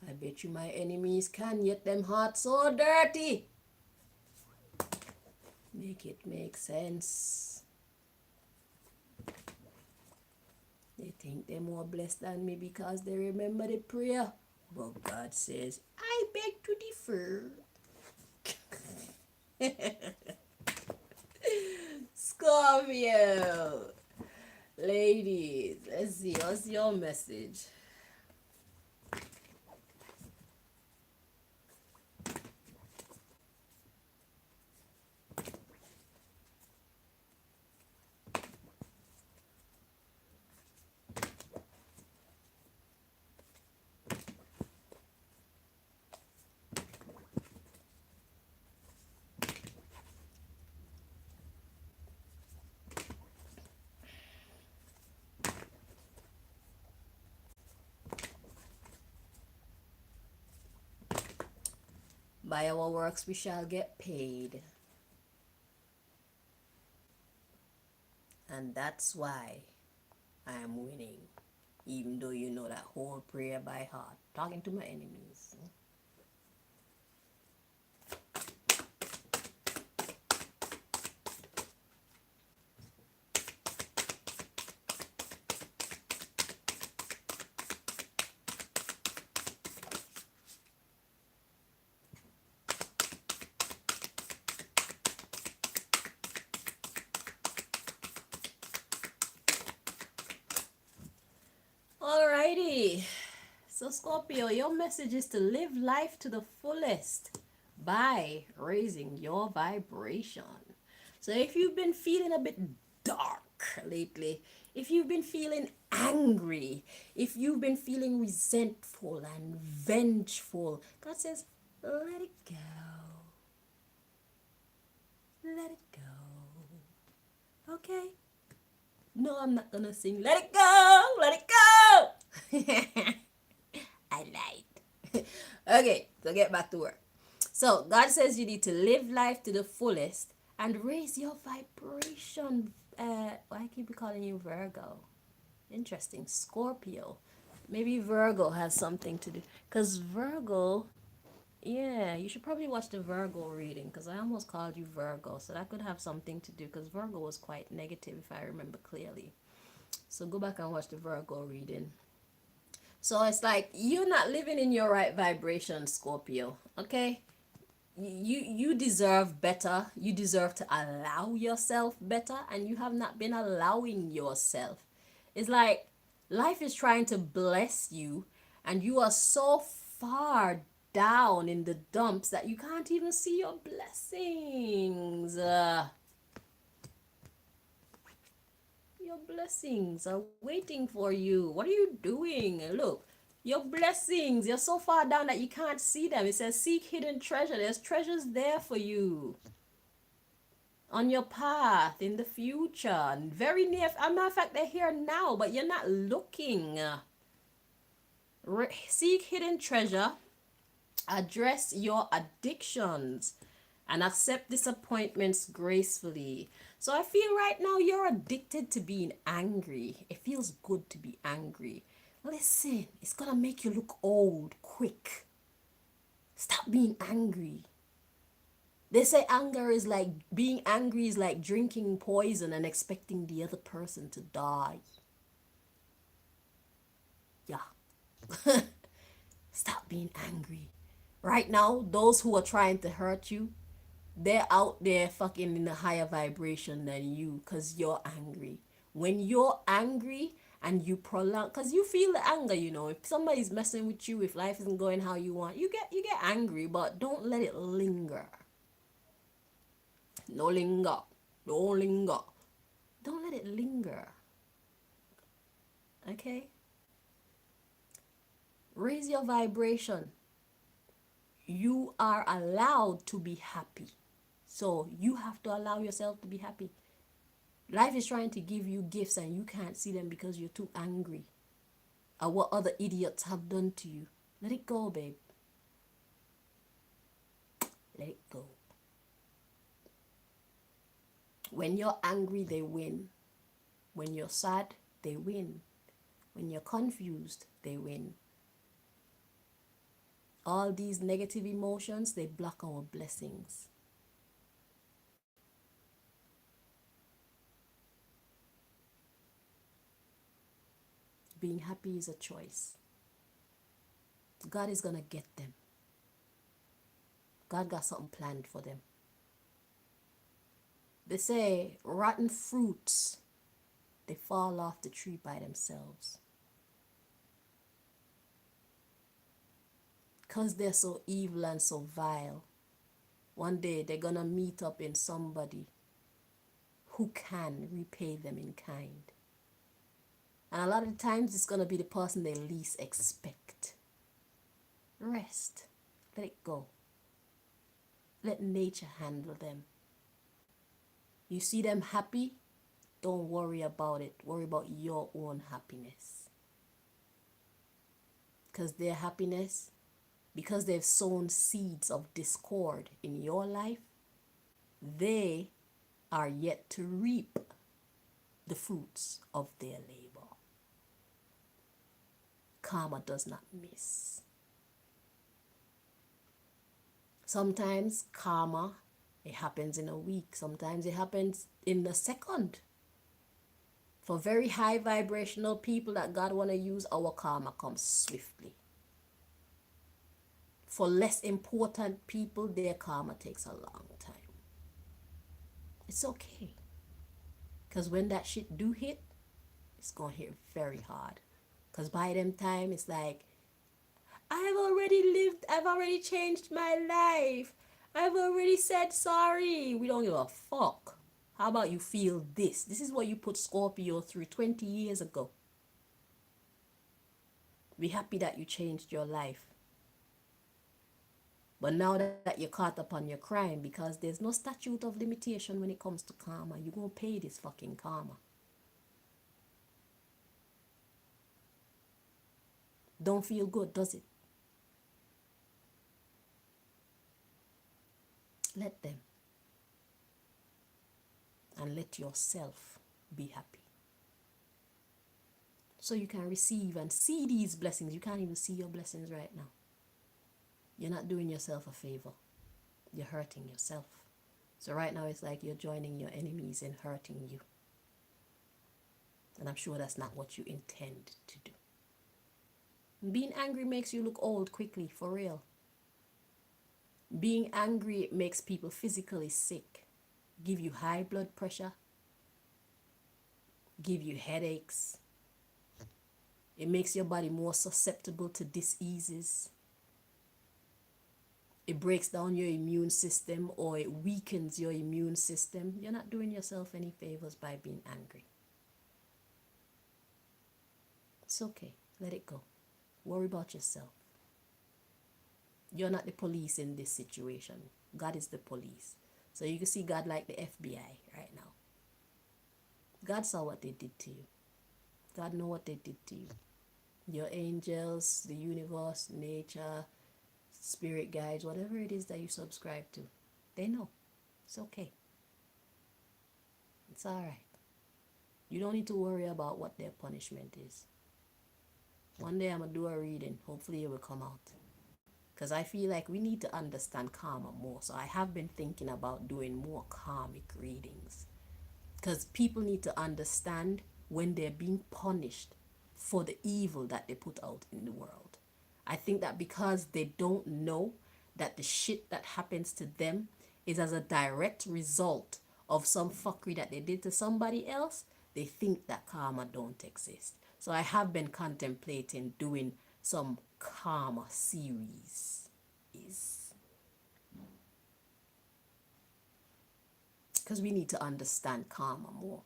I bet you my enemies can, yet them hearts so dirty. Make it make sense. They think they're more blessed than me because they remember the prayer. But God says, I beg to differ. Scorpio. Ladies, let's see, what's your message? By our works we shall get paid. And that's why I am winning. Even though you know that whole prayer by heart. Talking to my enemies. Alrighty. So Scorpio, your message is to live life to the fullest by raising your vibration. So if you've been feeling a bit dark lately, if you've been feeling angry, if you've been feeling resentful and vengeful, God says, let it go. Let it go. Okay? No, I'm not gonna sing. Let it go. Let it go. I lied. Okay, so get back to work. So God says you need to live life to the fullest and raise your vibration. Why keep calling you Virgo? Interesting. Scorpio. Maybe Virgo has something to do. Because Virgo, yeah, you should probably watch the Virgo reading because I almost called you Virgo. So that could have something to do because Virgo was quite negative if I remember clearly. So go back and watch the Virgo reading. So it's like you're not living in your right vibration, Scorpio. Okay? You deserve better. You deserve to allow yourself better, and you have not been allowing yourself. It's like life is trying to bless you, and you are so far down in the dumps that you can't even see your blessings. Your blessings are waiting for you. What are you doing? Look, your blessings, you're so far down that you can't see them. It says seek hidden treasure. There's treasures there for you on your path in the future. Very near. As a matter of fact, they're here now, but you're not looking. Seek hidden treasure Address your addictions and accept disappointments gracefully. So I feel right now you're addicted to being angry. It feels good to be angry. Listen, it's gonna make you look old quick. Stop being angry. They say being angry is like drinking poison and expecting the other person to die. Yeah. Stop being angry. Right now, those who are trying to hurt you, they're out there fucking in a higher vibration than you because you're angry. When you're angry and you prolong, because you feel the anger, if somebody's messing with you, if life isn't going how you want, you get angry, but don't let it linger. No linger. Don't linger. Don't let it linger. Okay? Raise your vibration. You are allowed to be happy. So you have to allow yourself to be happy. Life is trying to give you gifts and you can't see them because you're too angry at what other idiots have done to you. Let it go, babe. Let it go. When you're angry, they win. When you're sad, they win. When you're confused, they win. All these negative emotions, they block our blessings. Being happy is a choice. God is going to get them. God got something planned for them. They say rotten fruits, they fall off the tree by themselves. Because they're so evil and so vile, one day they're going to meet up in somebody who can repay them in kind. And a lot of the times it's going to be the person they least expect. Rest. Let it go. Let nature handle them. You see them happy? Don't worry about it. Worry about your own happiness. Because their happiness, because they've sown seeds of discord in your life, they are yet to reap the fruits of their labor. Karma does not miss. Sometimes karma, it happens in a week. Sometimes it happens in a second. For very high vibrational people that God want to use, our karma comes swiftly. For less important people, their karma takes a long time. It's okay. Because when that shit do hit, it's going to hit very hard. Because by them time, it's like, I've already lived, I've already changed my life. I've already said sorry. We don't give a fuck. How about you feel this? This is what you put Scorpio through 20 years ago. Be happy that you changed your life. But now that you're caught up on your crime, because there's no statute of limitation when it comes to karma, you're going to pay this fucking karma. Don't feel good, does it? Let them. And let yourself be happy. So you can receive and see these blessings. You can't even see your blessings right now. You're not doing yourself a favor. You're hurting yourself. So right now it's like you're joining your enemies in hurting you. And I'm sure that's not what you intend to do. Being angry makes you look old quickly, for real. Being angry makes people physically sick. Give you high blood pressure. Give you headaches. It makes your body more susceptible to diseases. It breaks down your immune system or it weakens your immune system. You're not doing yourself any favors by being angry. It's okay. Let it go. Worry about yourself. You're not the police in this situation. God is the police. So you can see God like the FBI right now. God saw what they did to you. God know what they did to you. Your angels, the universe, nature, spirit guides, whatever it is that you subscribe to, they know. It's okay. It's all right. You don't need to worry about what their punishment is. One day I'm going to do a reading. Hopefully it will come out. Because I feel like we need to understand karma more. So I have been thinking about doing more karmic readings. Because people need to understand when they're being punished for the evil that they put out in the world. I think that because they don't know that the shit that happens to them is as a direct result of some fuckery that they did to somebody else, they think that karma don't exist. So I have been contemplating doing some karma series. Because we need to understand karma more.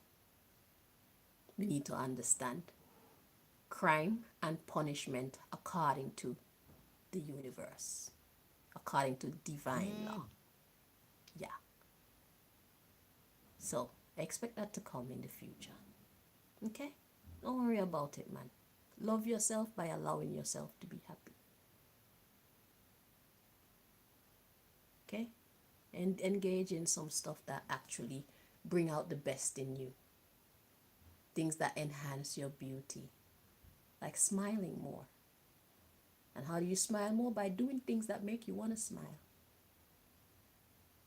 We need to understand crime and punishment according to the universe, according to divine law. Yeah. So expect that to come in the future. Okay? Don't worry about it, man. Love yourself by allowing yourself to be happy. Okay? And engage in some stuff that actually bring out the best in you. Things that enhance your beauty. Like smiling more. And how do you smile more? By doing things that make you want to smile.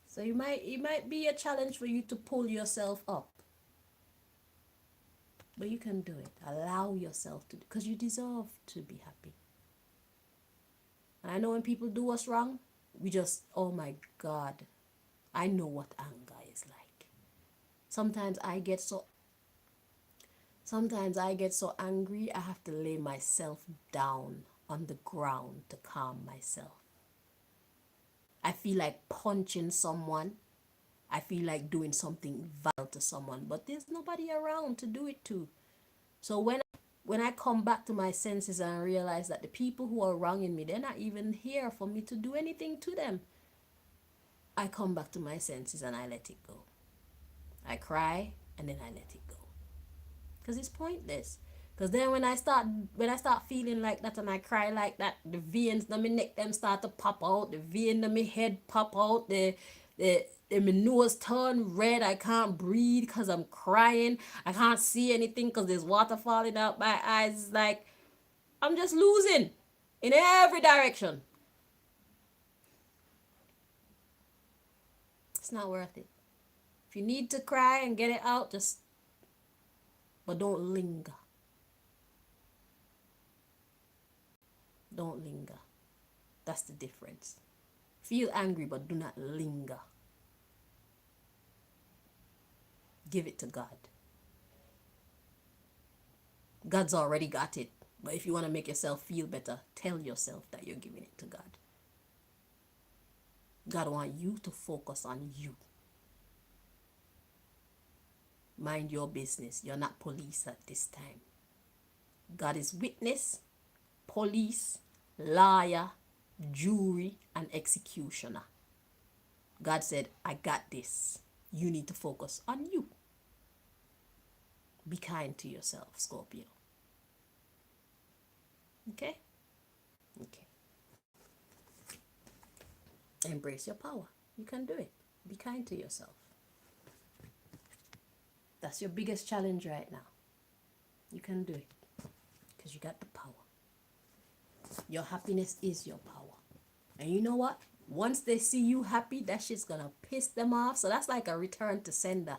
So it might be a challenge for you to pull yourself up. But you can do it. Allow yourself to, because you deserve to be happy. And I know when people do us wrong, we just, oh my God, I know what anger is like. Sometimes I get so angry, I have to lay myself down on the ground to calm myself. I feel like punching someone. I feel like doing something vile to someone, but there's nobody around to do it to. So when I come back to my senses and realize that the people who are wronging me, they're not even here for me to do anything to them, I come back to my senses and I let it go. I cry and then I let it go. Because it's pointless. Because then when I start feeling like that and I cry like that, the veins in my neck them start to pop out, the vein in my head pop out, my nose turn red, I can't breathe because I'm crying, I can't see anything because there's water falling out my eyes. It's like I'm just losing in every direction. It's not worth it. If you need to cry and get it out, but don't linger. Don't linger. That's the difference. Feel angry, but do not linger. Give it to God. God's already got it. But if you want to make yourself feel better, tell yourself that you're giving it to God. God wants you to focus on you. Mind your business. You're not police at this time. God is witness, police, lawyer, jury, and executioner. God said, I got this. You need to focus on you. Be kind to yourself, Scorpio. Okay? Okay. Embrace your power. You can do it. Be kind to yourself. That's your biggest challenge right now. You can do it. Because you got the power. Your happiness is your power. And you know what? Once they see you happy, that shit's gonna piss them off. So that's like a return to sender.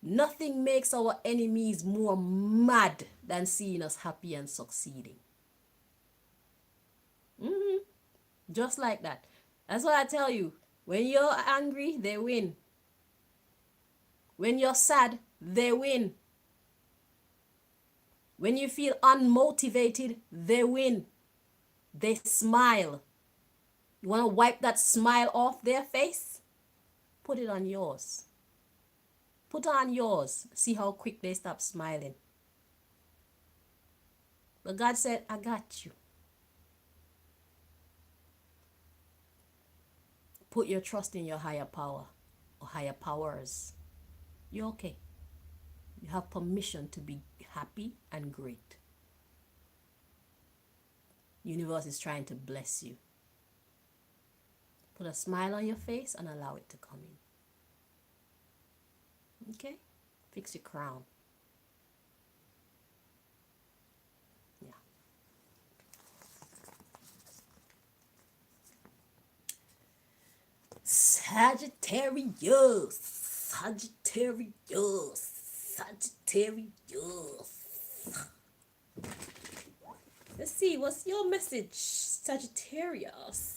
Nothing makes our enemies more mad than seeing us happy and succeeding. Just like that. That's what I tell you. When you're angry, they win. When you're sad, they win. When you feel unmotivated, they win. They smile. You want to wipe that smile off their face? Put it on yours. Put on yours. See how quick they stop smiling. But God said, I got you. Put your trust in your higher power or higher powers. You're okay. You have permission to be happy and great. Universe is trying to bless you. Put a smile on your face and allow it to come in. Okay? Fix your crown. Yeah. Sagittarius. Sagittarius. Sagittarius. Let's see, what's your message, Sagittarius?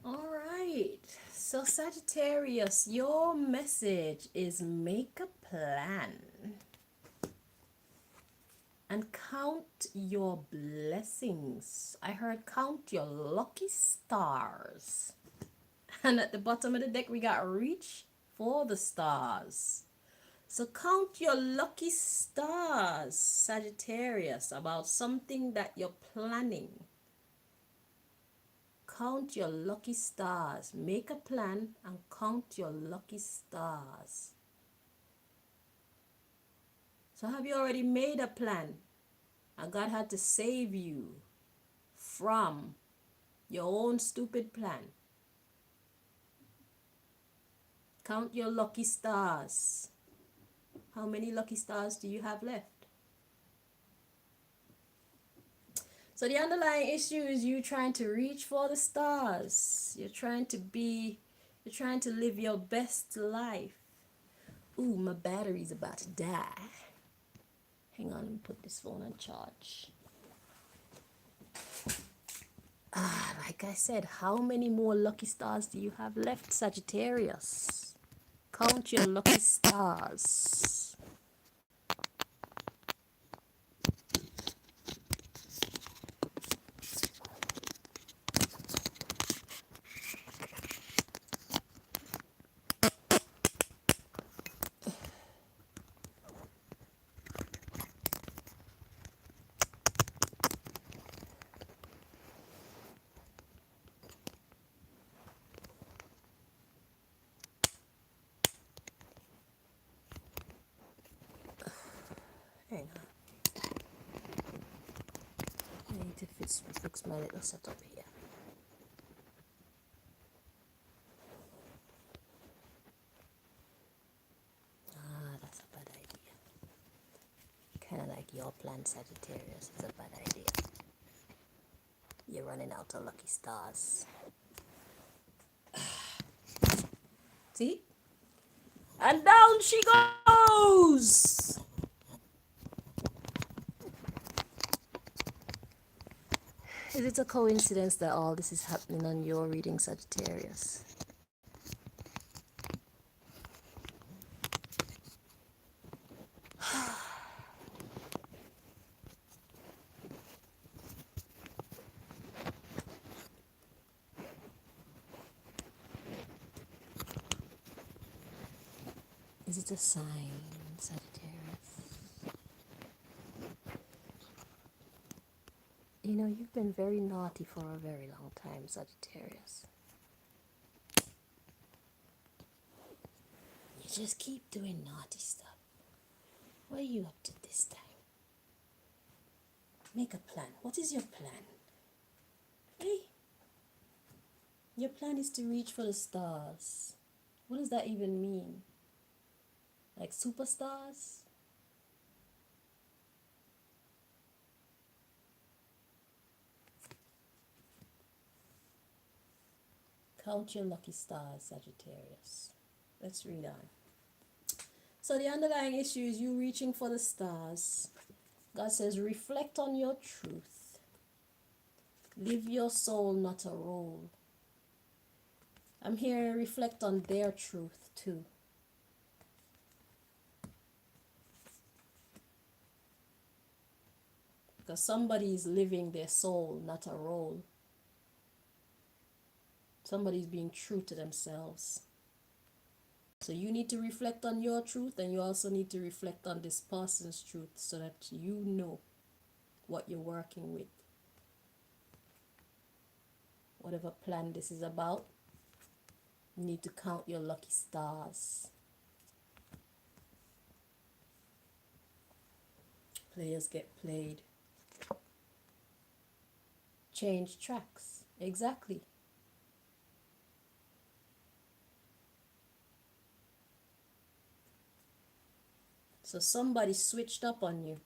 All right. So, Sagittarius, your message is make a plan and count your blessings. I heard count your lucky stars. And at the bottom of the deck, we got reach for the stars. So count your lucky stars, Sagittarius, about something that you're planning. Count your lucky stars. Make a plan and count your lucky stars. So have you already made a plan? And God had to save you from your own stupid plan. Count your lucky stars. How many lucky stars do you have left? So the underlying issue is you trying to reach for the stars. You're trying to live your best life. Ooh, my battery's about to die. Hang on, let me put this phone on charge. Like I said, how many more lucky stars do you have left, Sagittarius? Count your lucky stars. Hang on. I need to fix my little setup here. That's a bad idea. Kind of like your plan, Sagittarius, is a bad idea. You're running out of lucky stars. See? And down she goes! Is it a coincidence that all this is happening on your reading, Sagittarius? Is it a sign, Sagittarius? You know, you've been very naughty for a very long time, Sagittarius. just keep doing naughty stuff. What are you up to this time? Make a plan. What is your plan? Hey, your plan is to reach for the stars. What does that even mean? Like superstars? Count your lucky stars, Sagittarius. Let's read on. So the underlying issue is you reaching for the stars. God says, reflect on your truth. Live your soul, not a role. I'm here to reflect on their truth too. Because somebody is living their soul, not a role. Somebody's being true to themselves. So you need to reflect on your truth, and you also need to reflect on this person's truth so that you know what you're working with. Whatever plan this is about, you need to count your lucky stars. Players get played. Change tracks. Exactly. So somebody switched up on you.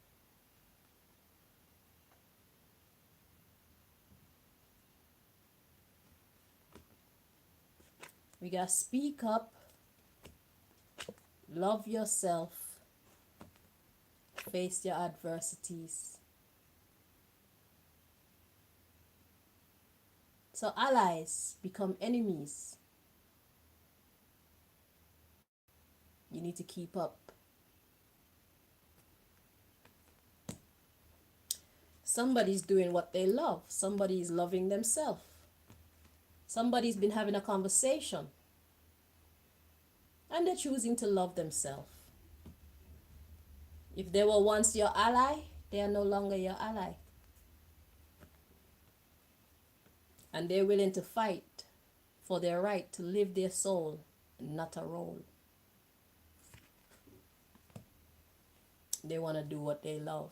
We gotta speak up, love yourself, face your adversities. So allies become enemies. You need to keep up. Somebody's doing what they love. Somebody's loving themselves. Somebody's been having a conversation and they're choosing to love themselves. If they were once your ally, they are no longer your ally. And they're willing to fight for their right to live their soul, not a role. They want to do what they love.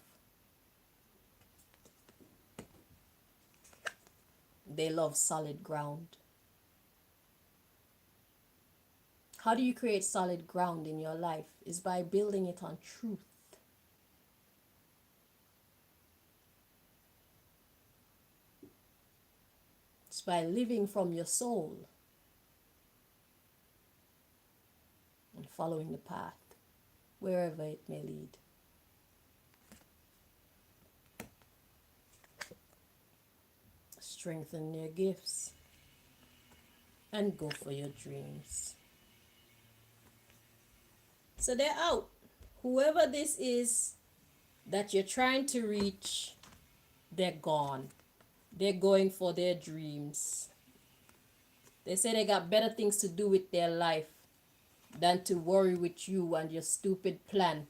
They love solid ground. How do you create solid ground in your life? Is by building it on truth. It's by living from your soul and following the path, wherever it may lead. Strengthen your gifts and go for your dreams. So they're out. Whoever this is that you're trying to reach, they're gone. They're going for their dreams. They say they got better things to do with their life than to worry with you and your stupid plan.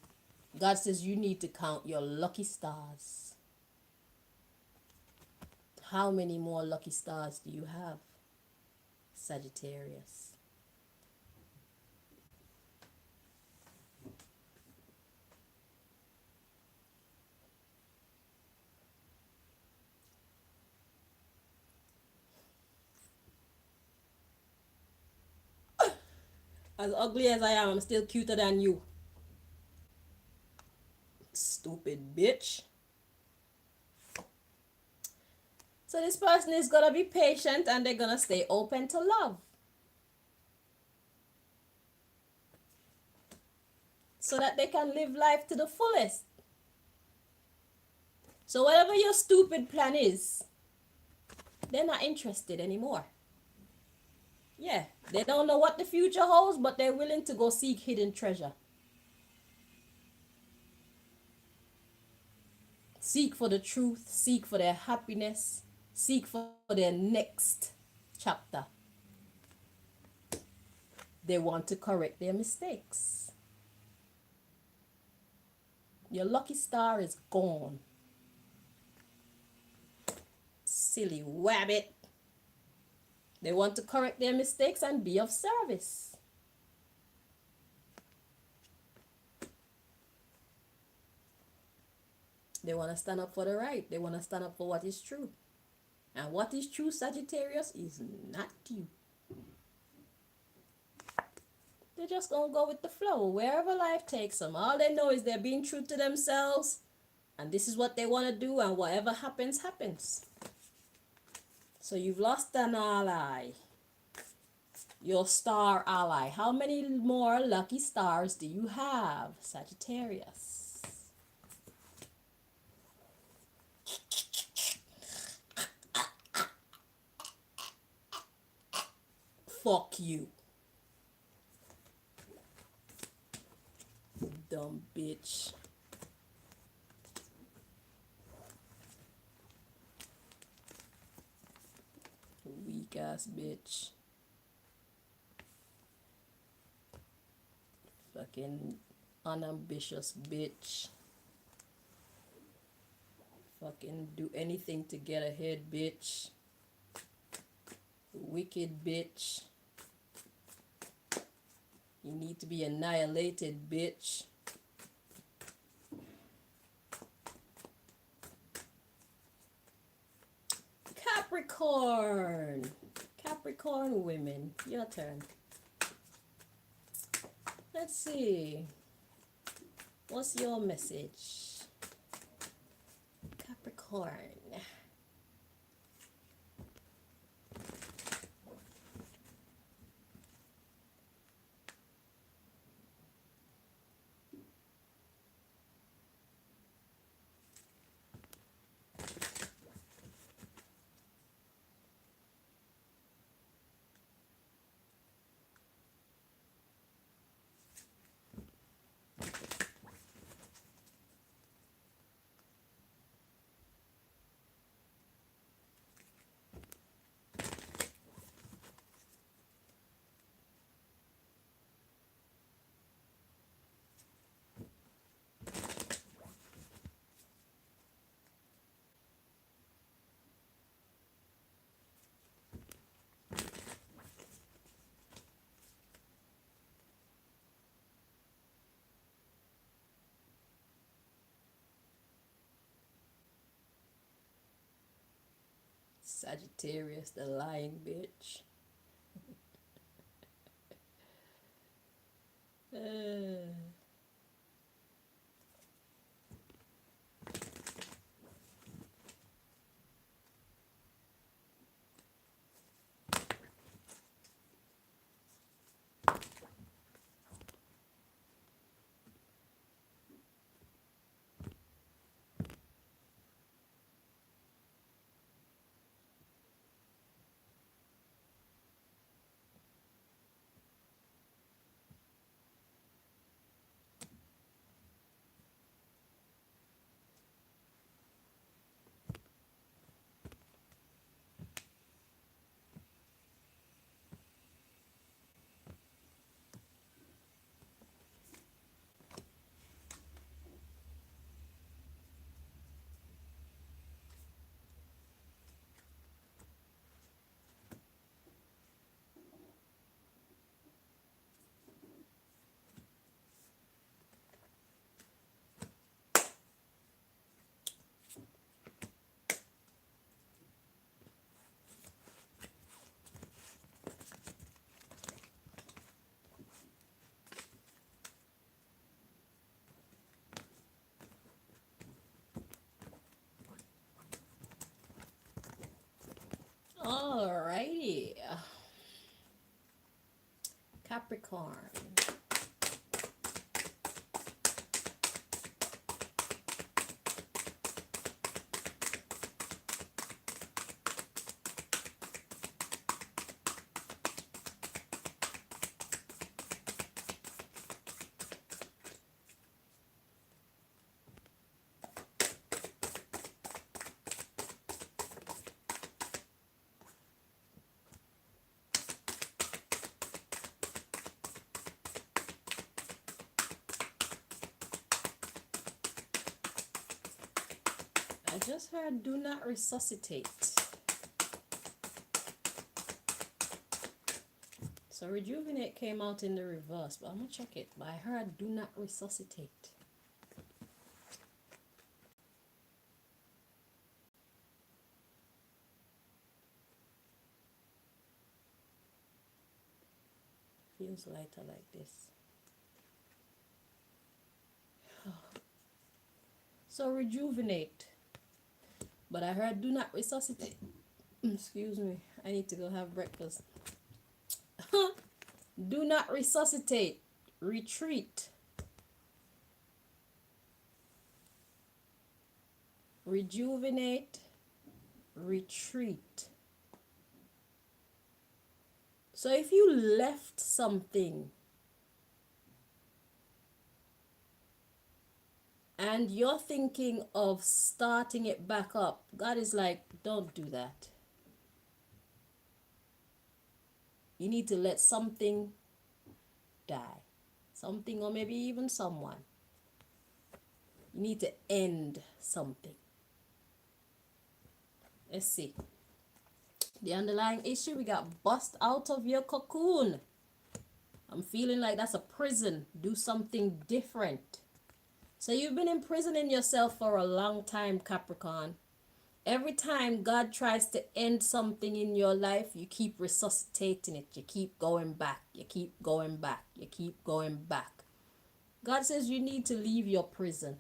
God says you need to count your lucky stars. How many more lucky stars do you have, Sagittarius? As ugly as I am, I'm still cuter than you. Stupid bitch. So this person is going to be patient and they're going to stay open to love. So that they can live life to the fullest. So whatever your stupid plan is, they're not interested anymore. Yeah, they don't know what the future holds, but they're willing to go seek hidden treasure. Seek for the truth, seek for their happiness, seek for their next chapter. They want to correct their mistakes. Your lucky star is gone. Silly wabbit. They want to correct their mistakes and be of service. They want to stand up for the right. They want to stand up for what is true. And what is true, Sagittarius, is not you. They're just going to go with the flow, wherever life takes them. All they know is they're being true to themselves, and this is what they want to do, and whatever happens, happens. So you've lost an ally. Your star ally. How many more lucky stars do you have, Sagittarius? Fuck you. Dumb bitch. Weak ass bitch. Fucking unambitious bitch. Fucking do anything to get ahead, bitch. Wicked bitch. You need to be annihilated, bitch. Capricorn. Capricorn women. Your turn. Let's see. What's your message? Capricorn. Sagittarius, the lying bitch. Alrighty. Capricorn. I just heard do not resuscitate. So rejuvenate came out in the reverse, but I'm gonna check it. But I heard do not resuscitate. feels lighter like this. So rejuvenate. But I heard do not resuscitate. Excuse me. I need to go have breakfast. Do not resuscitate. Retreat. Rejuvenate. Retreat. So if you left something and you're thinking of starting it back up, God is like, don't do that. You need to let something die. Something, or maybe even someone. You need to end something. Let's see. The underlying issue, we got bust out of your cocoon. I'm feeling like that's a prison. Do something different. So you've been imprisoning yourself for a long time, Capricorn. Every time God tries to end something in your life, you keep resuscitating it. You keep going back. You keep going back. You keep going back. God says you need to leave your prison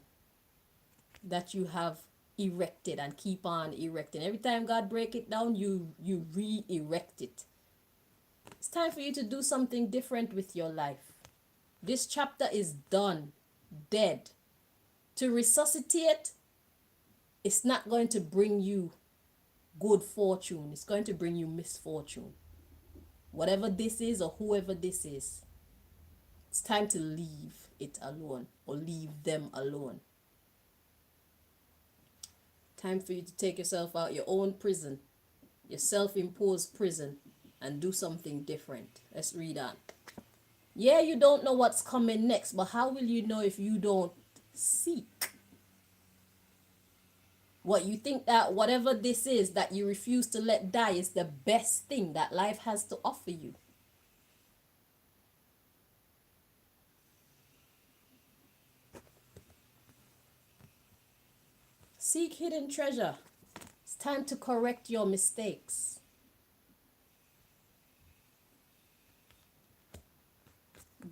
that you have erected and keep on erecting. Every time God break it down, you re-erect it. It's time for you to do something different with your life. This chapter is done, dead. To resuscitate, it's not going to bring you good fortune. It's going to bring you misfortune. Whatever this is or whoever this is, it's time to leave it alone or leave them alone. Time for you to take yourself out your own prison, your self-imposed prison, and do something different. Let's read on. Yeah, you don't know what's coming next, but how will you know if you don't seek? What you think that whatever this is that you refuse to let die is the best thing that life has to offer you. Seek hidden treasure. It's time to correct your mistakes.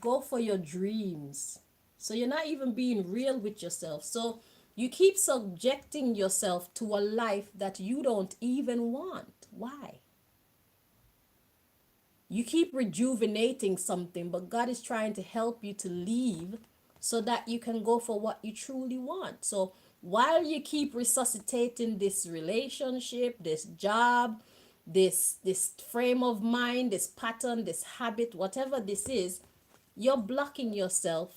Go for your dreams. So you're not even being real with yourself. So you keep subjecting yourself to a life that you don't even want. Why? You keep rejuvenating something, but God is trying to help you to leave so that you can go for what you truly want. So while you keep resuscitating this relationship, this job, this frame of mind, this pattern, this habit, whatever this is, you're blocking yourself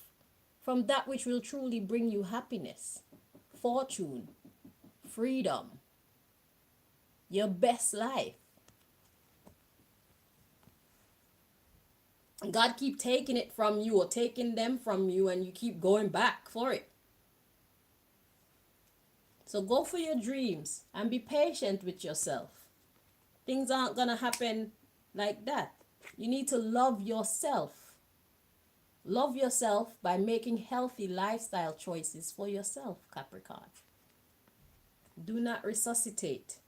from that which will truly bring you happiness, fortune, freedom, your best life. God keep taking it from you or taking them from you, and you keep going back for it. So go for your dreams and be patient with yourself. Things aren't gonna happen like that. You need to love yourself. Love yourself by making healthy lifestyle choices for yourself, Capricorn. Do not resuscitate.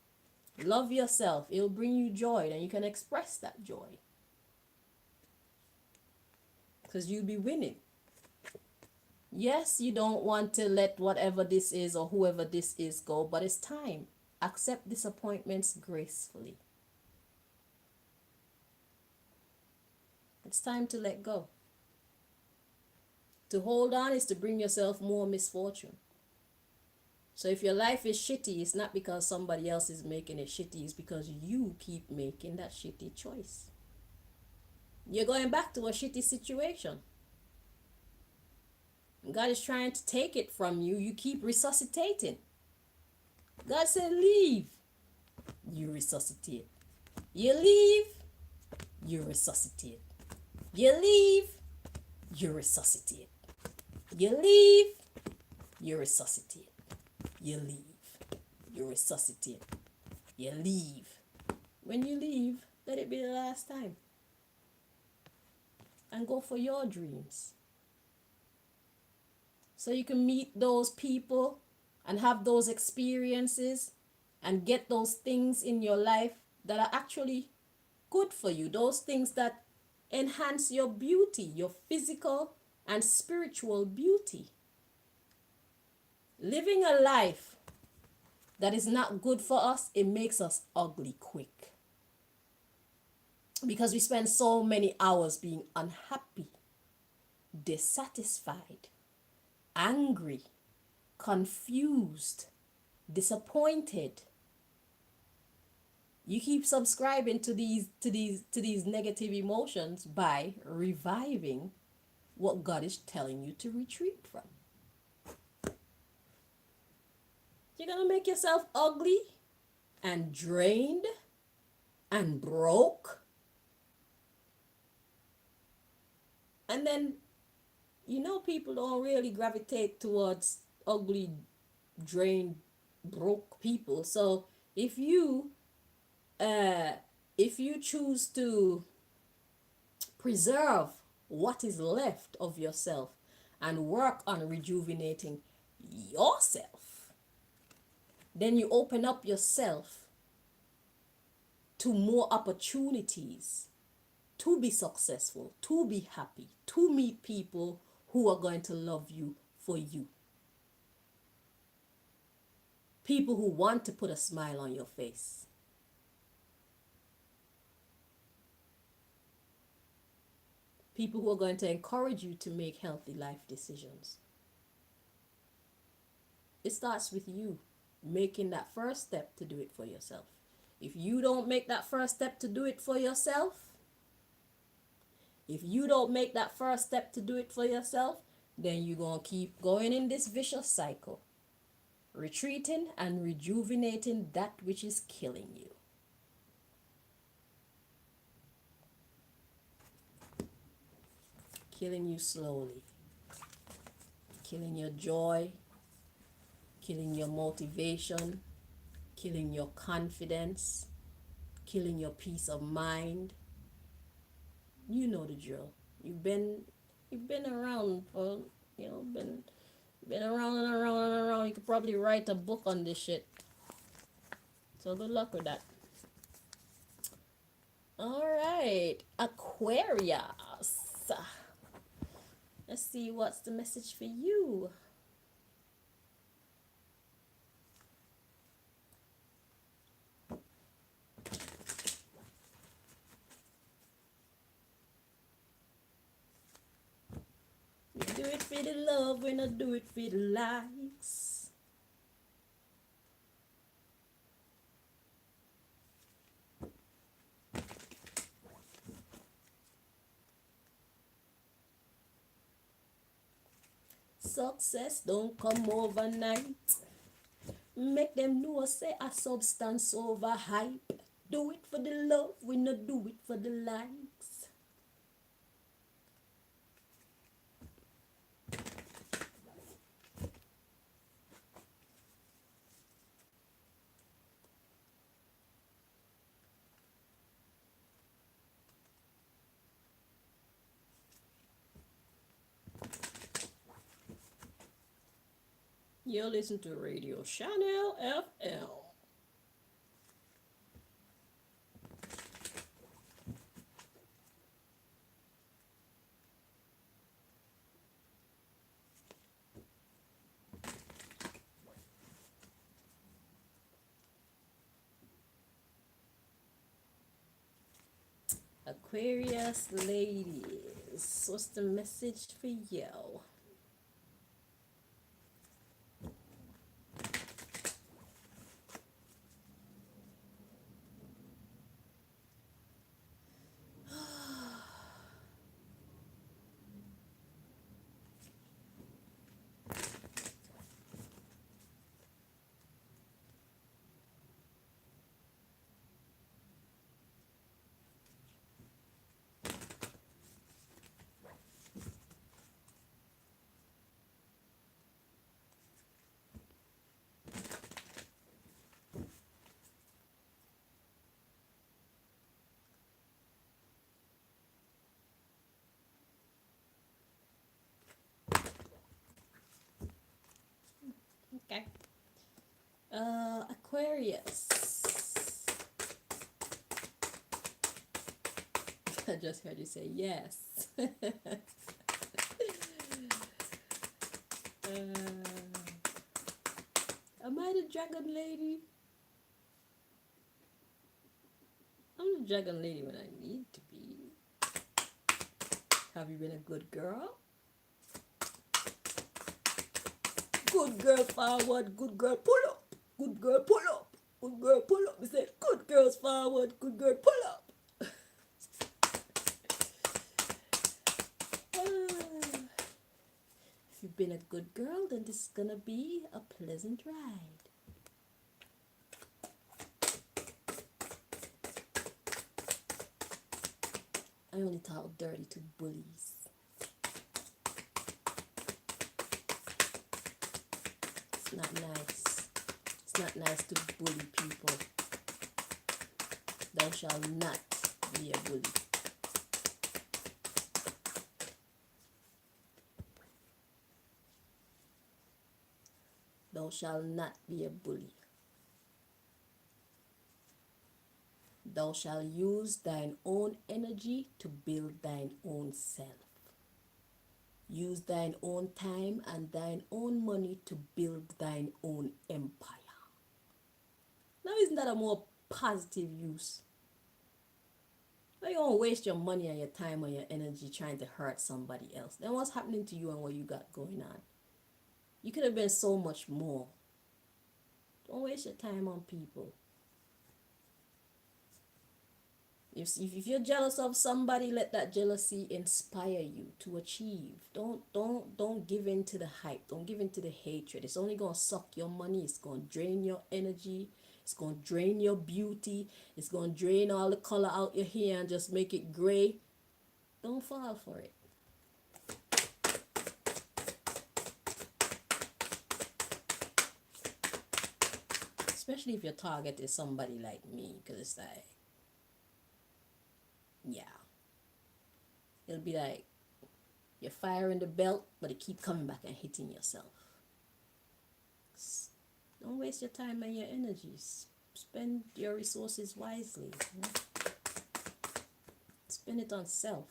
Love yourself. It'll bring you joy, and you can express that joy. Because you'll be winning. Yes, you don't want to let whatever this is or whoever this is go, but it's time. Accept disappointments gracefully. It's time to let go. To hold on is to bring yourself more misfortune. So if your life is shitty, it's not because somebody else is making it shitty, it's because you keep making that shitty choice. You're going back to a shitty situation. God is trying to take it from you. You keep resuscitating. God said, leave. You resuscitate. You leave. You resuscitate. You leave. You resuscitate. You leave. You resuscitate. You leave. You resuscitate. You leave. When you leave, let it be the last time. And go for your dreams. So you can meet those people and have those experiences and get those things in your life that are actually good for you. Those things that enhance your beauty, your physical and spiritual beauty. Living a life that is not good for us, it makes us ugly quick. Because we spend so many hours being unhappy, dissatisfied, angry, confused, disappointed. You keep subscribing to these negative emotions by reviving what God is telling you to retreat from. You're gonna make yourself ugly and drained and broke. And then, people don't really gravitate towards ugly, drained, broke people. So if you choose to preserve what is left of yourself and work on rejuvenating yourself, then you open up yourself to more opportunities to be successful, to be happy, to meet people who are going to love you for you. People who want to put a smile on your face. People who are going to encourage you to make healthy life decisions. It starts with you making that first step to do it for yourself. If you don't make that first step to do it for yourself, then you're going to keep going in this vicious cycle, retreating and rejuvenating that which is killing you. Killing you slowly. Killing your joy, killing your motivation, killing your confidence, killing your peace of mind. You know the drill. You've been around for, been around and around and around. You could probably write a book on this shit. So good luck with that. All right, Aquarius. Let's see what's the message for you. We do it for the love, we not do it for the likes. Success don't come overnight. Make them know say a substance over hype. Do it for the love, we not do it for the likes. You're listening to Radio Chanel FM. Aquarius ladies, what's the message for you? Okay. Aquarius. I just heard you say yes. Am I the dragon lady? I'm the dragon lady when I need to be. Have you been a good girl? Good girl forward, good girl pull up. Good girl pull up. Good girl pull up. We said good girls forward, good girl pull up. If you've been a good girl, then this is gonna be a pleasant ride. I only talk dirty to bullies. It's not nice. It's not nice to bully people. Thou shalt not be a bully. Thou shalt not be a bully. Thou shalt use thine own energy to build thine own self. Use thine own time and thine own money to build thine own empire. Now, isn't that a more positive use? Why you don't waste your money and your time and your energy trying to hurt somebody else? Then what's happening to you and what you got going on? You could have been so much more. Don't waste your time on people. If you're jealous of somebody, let that jealousy inspire you to achieve. Don't give in to the hype. Don't give in to the hatred. It's only gonna suck your money. It's gonna drain your energy. It's gonna drain your beauty. It's gonna drain all the color out your hair and just make it gray. Don't fall for it. Especially if your target is somebody like me, because it's like, yeah, it'll be like you're firing the belt, but it keep coming back and hitting yourself. Don't waste your time and your energies. Spend your resources wisely. You know? Spend it on self.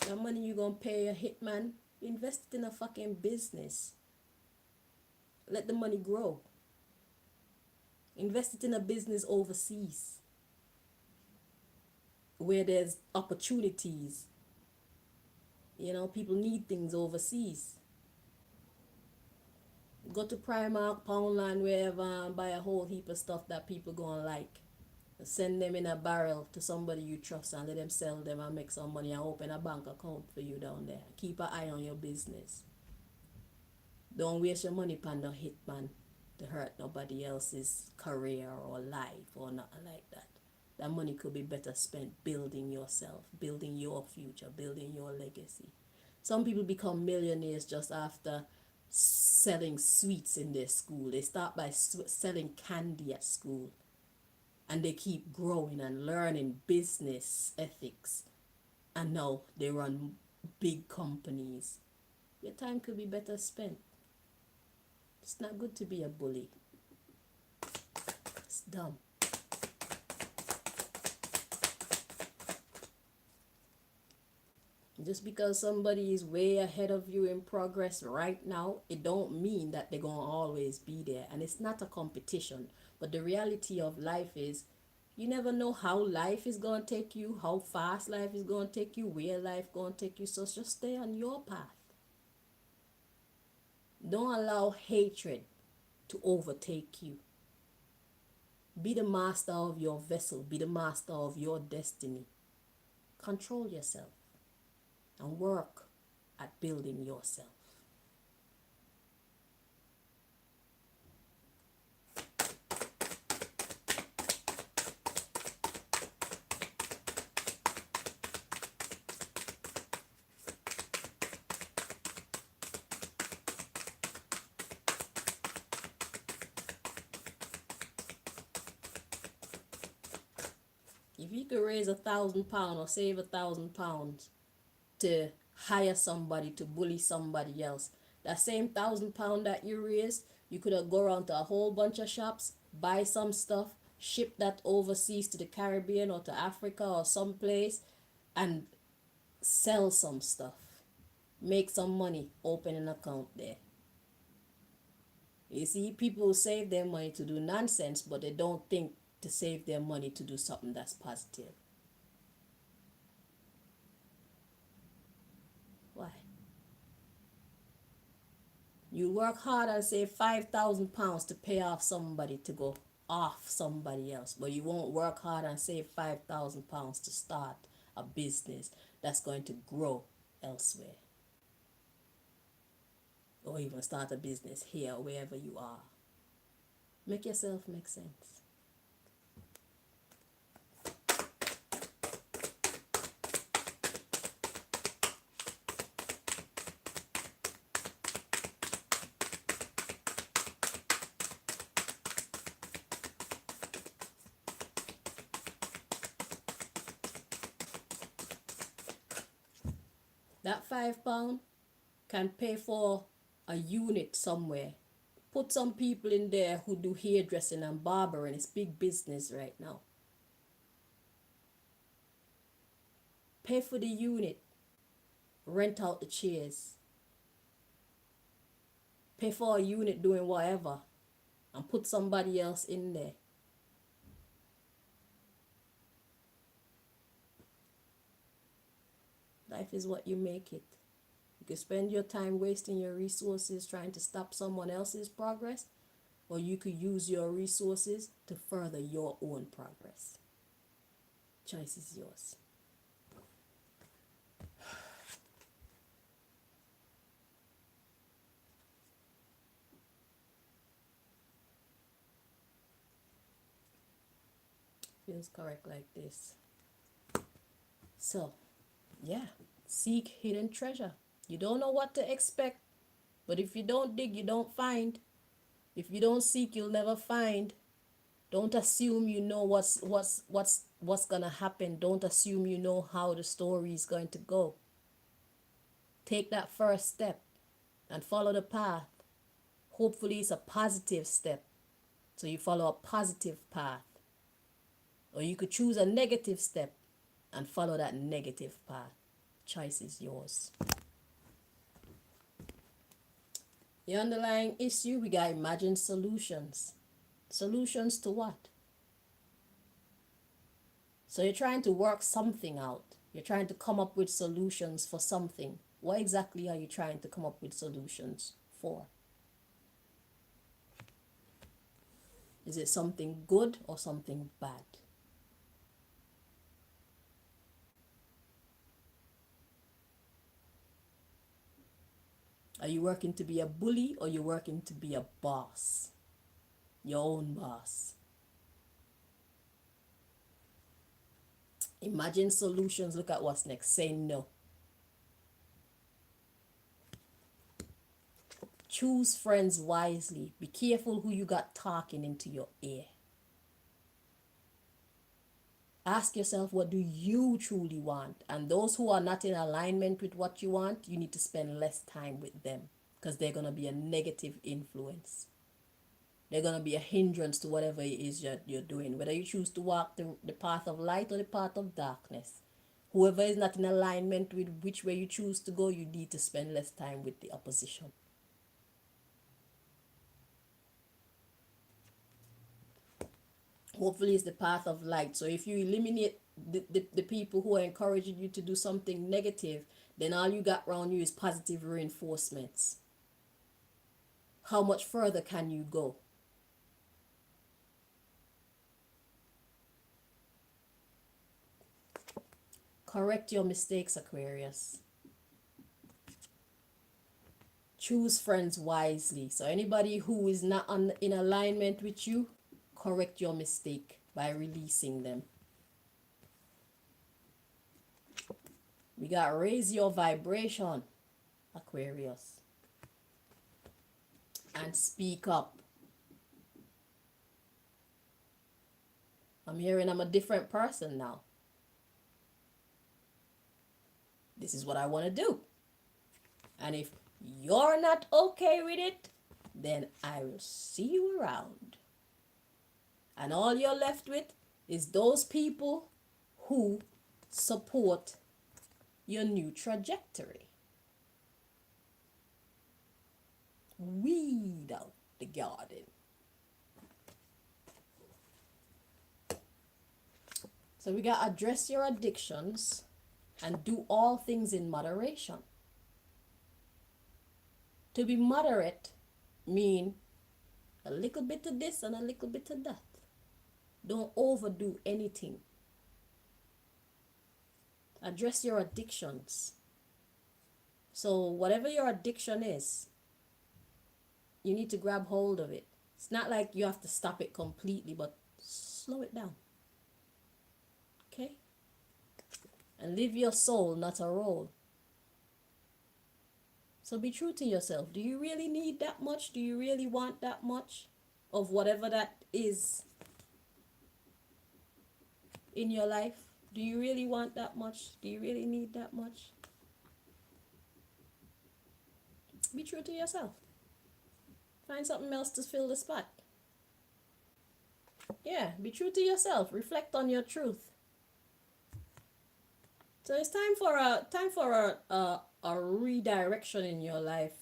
The money you gonna pay a hitman, invest it in a fucking business. Let the money grow. Invest it in a business overseas where there's opportunities. You know, people need things overseas. Go to Primark, Poundland, wherever, and buy a whole heap of stuff that people gonna like. Send them in a barrel to somebody you trust and let them sell them and make some money and open a bank account for you down there. Keep an eye on your business. Don't waste your money on the hitman to hurt nobody else's career or life or nothing like that. That money could be better spent building yourself, building your future, building your legacy. Some people become millionaires just after selling sweets in their school. They start by selling candy at school. And they keep growing and learning business ethics. And now they run big companies. Your time could be better spent. It's not good to be a bully. It's dumb. Just because somebody is way ahead of you in progress right now, it don't mean that they're going to always be there. And it's not a competition. But the reality of life is, you never know how life is going to take you, how fast life is going to take you, where life is going to take you. So just stay on your path. Don't allow hatred to overtake you. Be the master of your vessel. Be the master of your destiny. Control yourself and work at building yourself. If you could raise £1,000 or save £1,000 to hire somebody to bully somebody else, that same £1,000 that you raised, you could have go around to a whole bunch of shops buy some stuff, ship that overseas to the Caribbean or to Africa or someplace, and sell some stuff. Make some money, open an account there. You see, people save their money to do nonsense, but they don't think to save their money to do something that's positive. Why? You work hard and save £5,000 to pay off somebody to go off somebody else, but you won't work hard and save £5,000 to start a business that's going to grow elsewhere, or even start a business here, wherever you are. Make yourself make sense. That £5 can pay for a unit somewhere. Put some people in there who do hairdressing and barbering. It's big business right now. Pay for the unit. Rent out the chairs. Pay for a unit doing whatever. And put somebody else in there. Life is what you make it. You can spend your time wasting your resources trying to stop someone else's progress, or you could use your resources to further your own progress. Choice is yours. Feels correct like this. So, yeah, seek hidden treasure. You don't know what to expect, but if you don't dig, you don't find. If you don't seek, you'll never find. Don't assume you know what's gonna happen. Don't assume you know how the story is going to go. Take that first step and follow the path. Hopefully it's a positive step, so you follow a positive path. Or you could choose a negative step and follow that negative path. Choice is yours. The underlying issue, we got imagined solutions. Solutions to what? So you're trying to work something out. You're trying to come up with solutions for something. What exactly are you trying to come up with solutions for? Is it something good or something bad? Are you working to be a bully, or you're working to be a boss? Your own boss. Imagine solutions. Look at what's next. Say no. Choose friends wisely. Be careful who you got talking into your ear. Ask yourself, what do you truly want? And those who are not in alignment with what you want, you need to spend less time with them, because they're going to be a negative influence. They're going to be a hindrance to whatever it is you're doing, whether you choose to walk the path of light or the path of darkness. Whoever is not in alignment with which way you choose to go, you need to spend less time with the opposition. Hopefully it's the path of light. So if you eliminate the people who are encouraging you to do something negative, then all you got around you is positive reinforcements. How much further can you go? Correct your mistakes, Aquarius. Choose friends wisely. So anybody who is not in alignment with you, correct your mistake by releasing them. We got raise your vibration, Aquarius, and speak up. I'm hearing I'm a different person now. This is what I want to do. And if you're not okay with it, then I will see you around. And all you're left with is those people who support your new trajectory. Weed out the garden. So we got to address your addictions and do all things in moderation. To be moderate mean a little bit of this and a little bit of that. Don't overdo anything. Address your addictions. So whatever your addiction is, you need to grab hold of it. It's not like you have to stop it completely, but slow it down. Okay? And live your soul, not a role. So be true to yourself. Do you really need that much? Do you really want that much of whatever that is in your life? Do you really want that much? Do you really need that much? Be true to yourself. Find something else to fill the spot. Yeah, be true to yourself. Reflect on your truth. So it's time for a redirection in your life,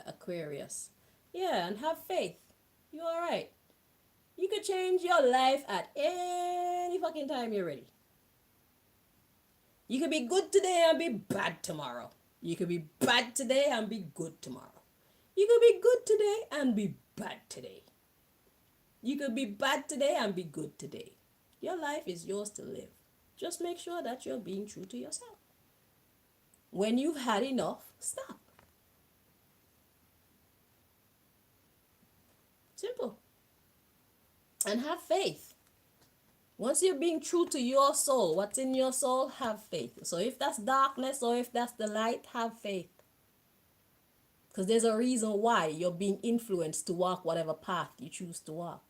Aquarius. Yeah, and have faith. You're alright. You could change your life at any fucking time you're ready. You could be good today and be bad tomorrow. You could be bad today and be good tomorrow. You could be good today and be bad today. You could be bad today and be good today. Your life is yours to live. Just make sure that you're being true to yourself. When you've had enough, stop. Simple. And have faith. Once you're being true to your soul, what's in your soul, have faith. So if that's darkness or if that's the light, have faith. Because there's a reason why you're being influenced to walk whatever path you choose to walk.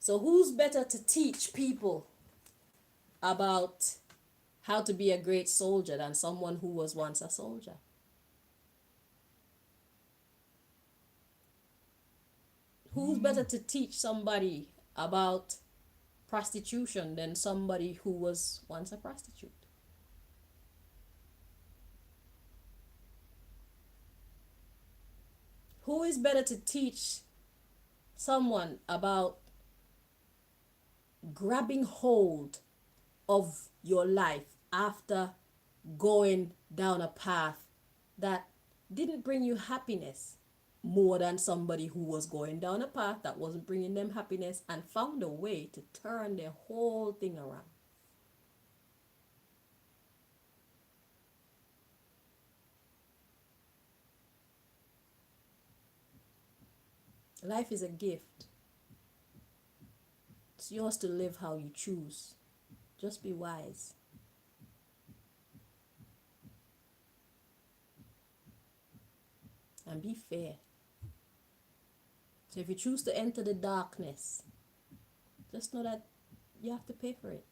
So who's better to teach people about how to be a great soldier than someone who was once a soldier? Who's better to teach somebody about prostitution than somebody who was once a prostitute? Who is better to teach someone about grabbing hold of your life after going down a path that didn't bring you happiness more than somebody who was going down a path that wasn't bringing them happiness and found a way to turn their whole thing around? Life is a gift. It's yours to live how you choose. Just be wise. And be fair. So if you choose to enter the darkness, just know that you have to pay for it.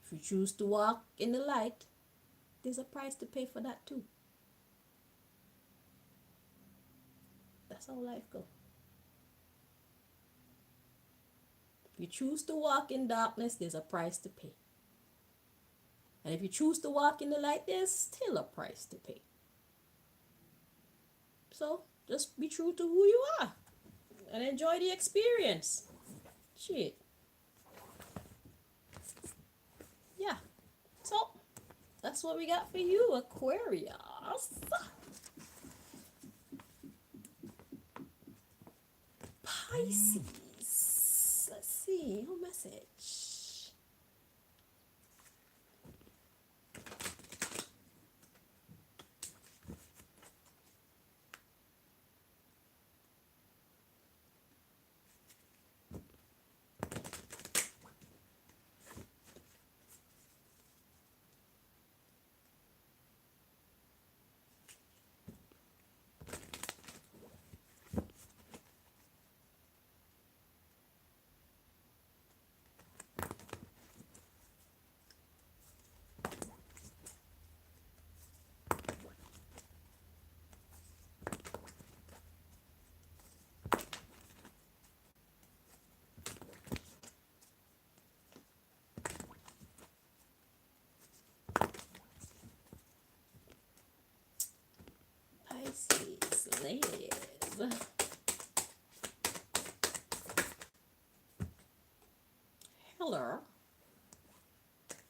If you choose to walk in the light, there's a price to pay for that too. That's how life goes. If you choose to walk in darkness, there's a price to pay. And if you choose to walk in the light, there's still a price to pay. So just be true to who you are and enjoy the experience. Shit. Yeah. So that's what we got for you, Aquarius. Pisces. Let's see your message. says, hello.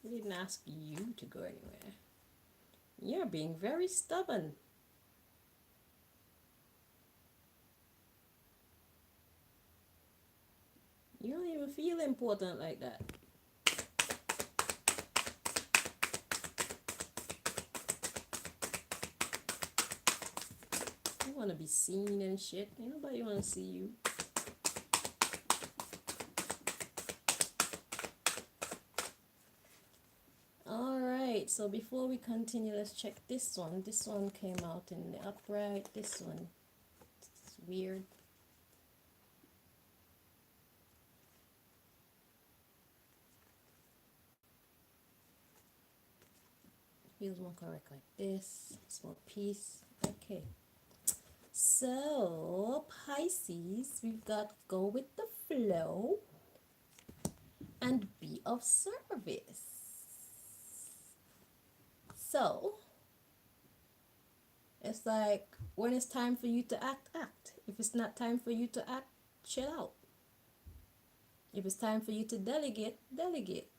We didn't ask you to go anywhere. You're being very stubborn. You don't even feel important like that. You want to be seen and shit. Ain't nobody want to see you. Alright, so before we continue, let's check this one. This one came out in the upright. This one, it's weird. Feels more correct like this. It's more peace. Okay. So, Pisces, we've got go with the flow and be of service. So, it's like when it's time for you to act, act. If it's not time for you to act, chill out. If it's time for you to delegate, delegate.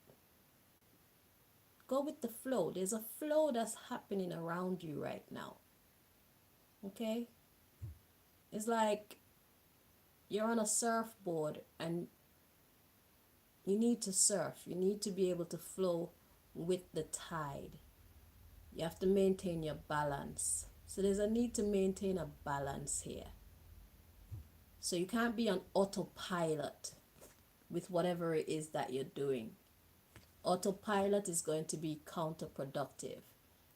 Go with the flow. There's a flow that's happening around you right now. Okay? It's like you're on a surfboard and you need to surf. You need to be able to flow with the tide. You have to maintain your balance. So there's a need to maintain a balance here. So you can't be on autopilot with whatever it is that you're doing. Autopilot is going to be counterproductive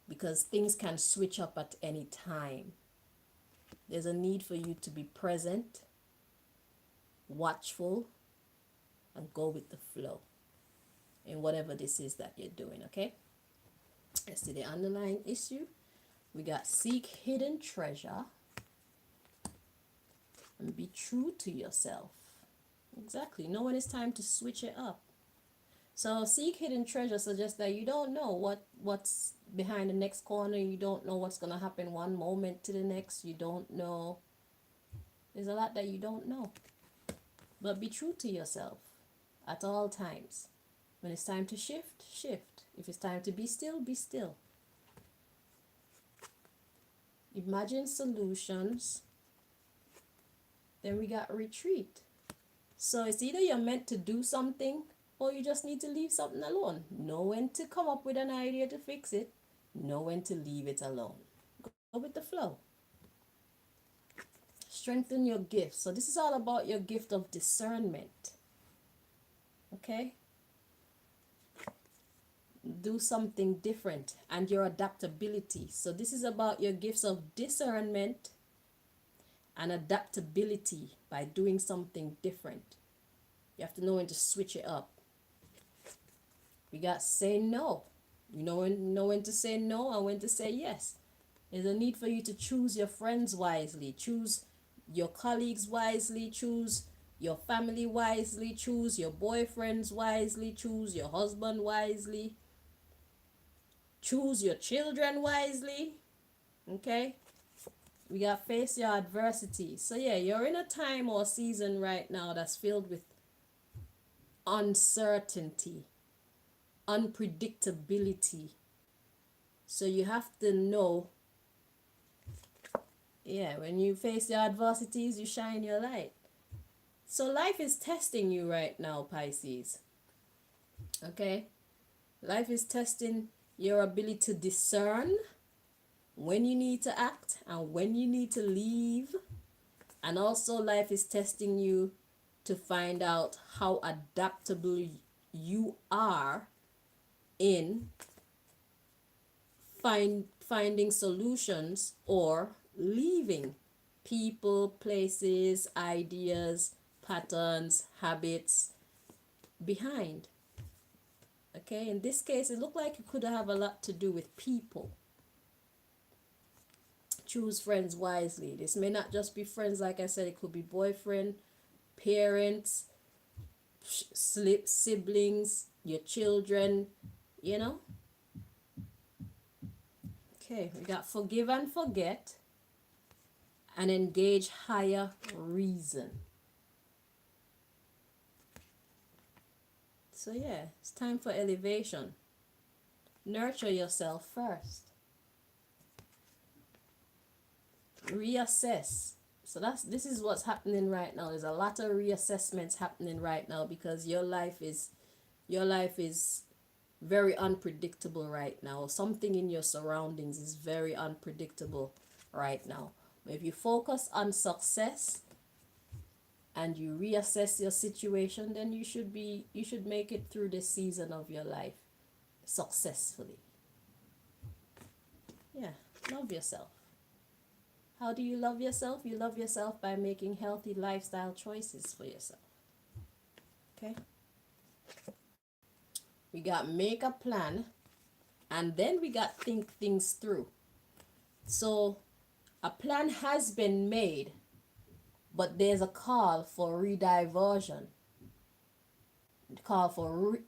because things can switch up at any time. There's a need for you to be present, watchful, and go with the flow in whatever this is that you're doing, okay? Let's see the underlying issue. We got seek hidden treasure and be true to yourself. Exactly. Know when it's time to switch it up. So seek hidden treasure suggests that you don't know what's behind the next corner. You don't know what's going to happen one moment to the next. You don't know. There's a lot that you don't know. But be true to yourself at all times. When it's time to shift, shift. If it's time to be still, be still. Imagine solutions. Then we got retreat. So it's either you're meant to do something or you just need to leave something alone. Know when to come up with an idea to fix it. Know when to leave it alone. Go with the flow. Strengthen your gift. So this is all about your gift of discernment. Okay? Do something different and your adaptability. So this is about your gifts of discernment and adaptability by doing something different. You have to know when to switch it up. We got say no. You know when to say no and when to say yes. There's a need for you to choose your friends wisely, choose your colleagues wisely, choose your family wisely, choose your boyfriends wisely, choose your husband wisely, choose your children wisely. Okay? We got face your adversity. So yeah, you're in a time or season right now that's filled with uncertainty, unpredictability. So you have to know, yeah, when you face your adversities, you shine your light. So life is testing you right now, Pisces. Okay? Life is testing your ability to discern when you need to act and when you need to leave. And also life is testing you to find out how adaptable you are in finding solutions or leaving people, places, ideas, patterns, habits behind. Okay, in this case, it looked like it could have a lot to do with people. Choose friends wisely. This may not just be friends, like I said, it could be boyfriend, parents, siblings, your children, you know. Okay, we got forgive and forget and engage higher reason. So yeah, it's time for elevation. Nurture yourself first. Reassess. So this is what's happening right now. There's a lot of reassessments happening right now because your life is very unpredictable right now. Something in your surroundings is very unpredictable right now. But if you focus on success and you reassess your situation, then you should make it through this season of your life successfully. Yeah, love yourself. How do you love yourself? You love yourself by making healthy lifestyle choices for yourself. Okay? We got make a plan, and then we got think things through. So a plan has been made, but there's a call for rediversion. Call for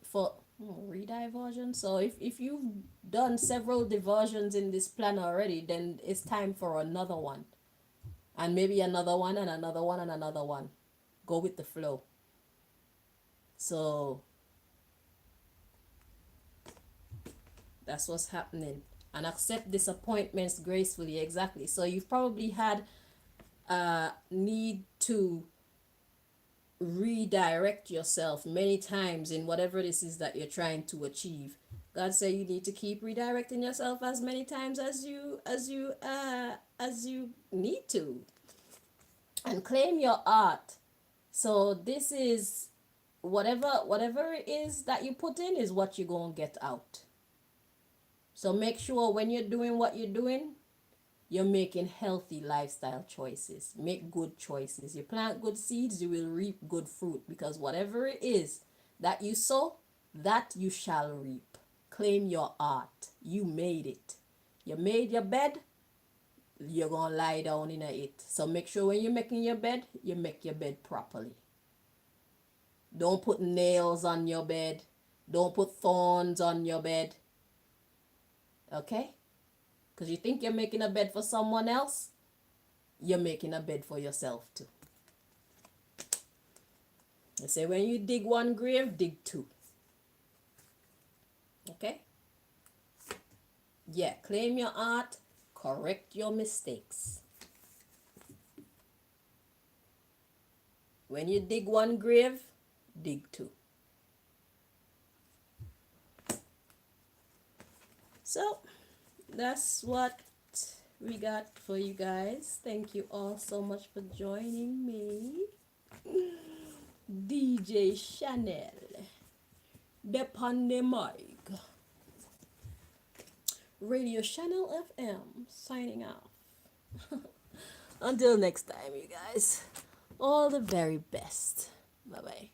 rediversion. So if you've done several diversions in this plan already, then it's time for another one, and maybe another one and another one and another one. Go with the flow. So that's what's happening. And accept disappointments gracefully. Exactly. So you've probably had a need to redirect yourself many times in whatever this is that you're trying to achieve. God said you need to keep redirecting yourself as many times as you need to. And claim your art. So this is whatever it is that you put in is what you're going to get out. So make sure when you're doing what you're doing, you're making healthy lifestyle choices. Make good choices. You plant good seeds, you will reap good fruit, because whatever it is that you sow, that you shall reap. Claim your art. You made it. You made your bed, you're going to lie down in it. So make sure when you're making your bed, you make your bed properly. Don't put nails on your bed. Don't put thorns on your bed. Okay? Because you think you're making a bed for someone else, you're making a bed for yourself too. They say when you dig one grave, dig two. Okay? Yeah, claim your art, correct your mistakes. When you dig one grave, dig two. So, that's what we got for you guys. Thank you all so much for joining me. DJ Chanel, Depon the mic. Radio Channel FM, signing off. Until next time, you guys. All the very best. Bye-bye.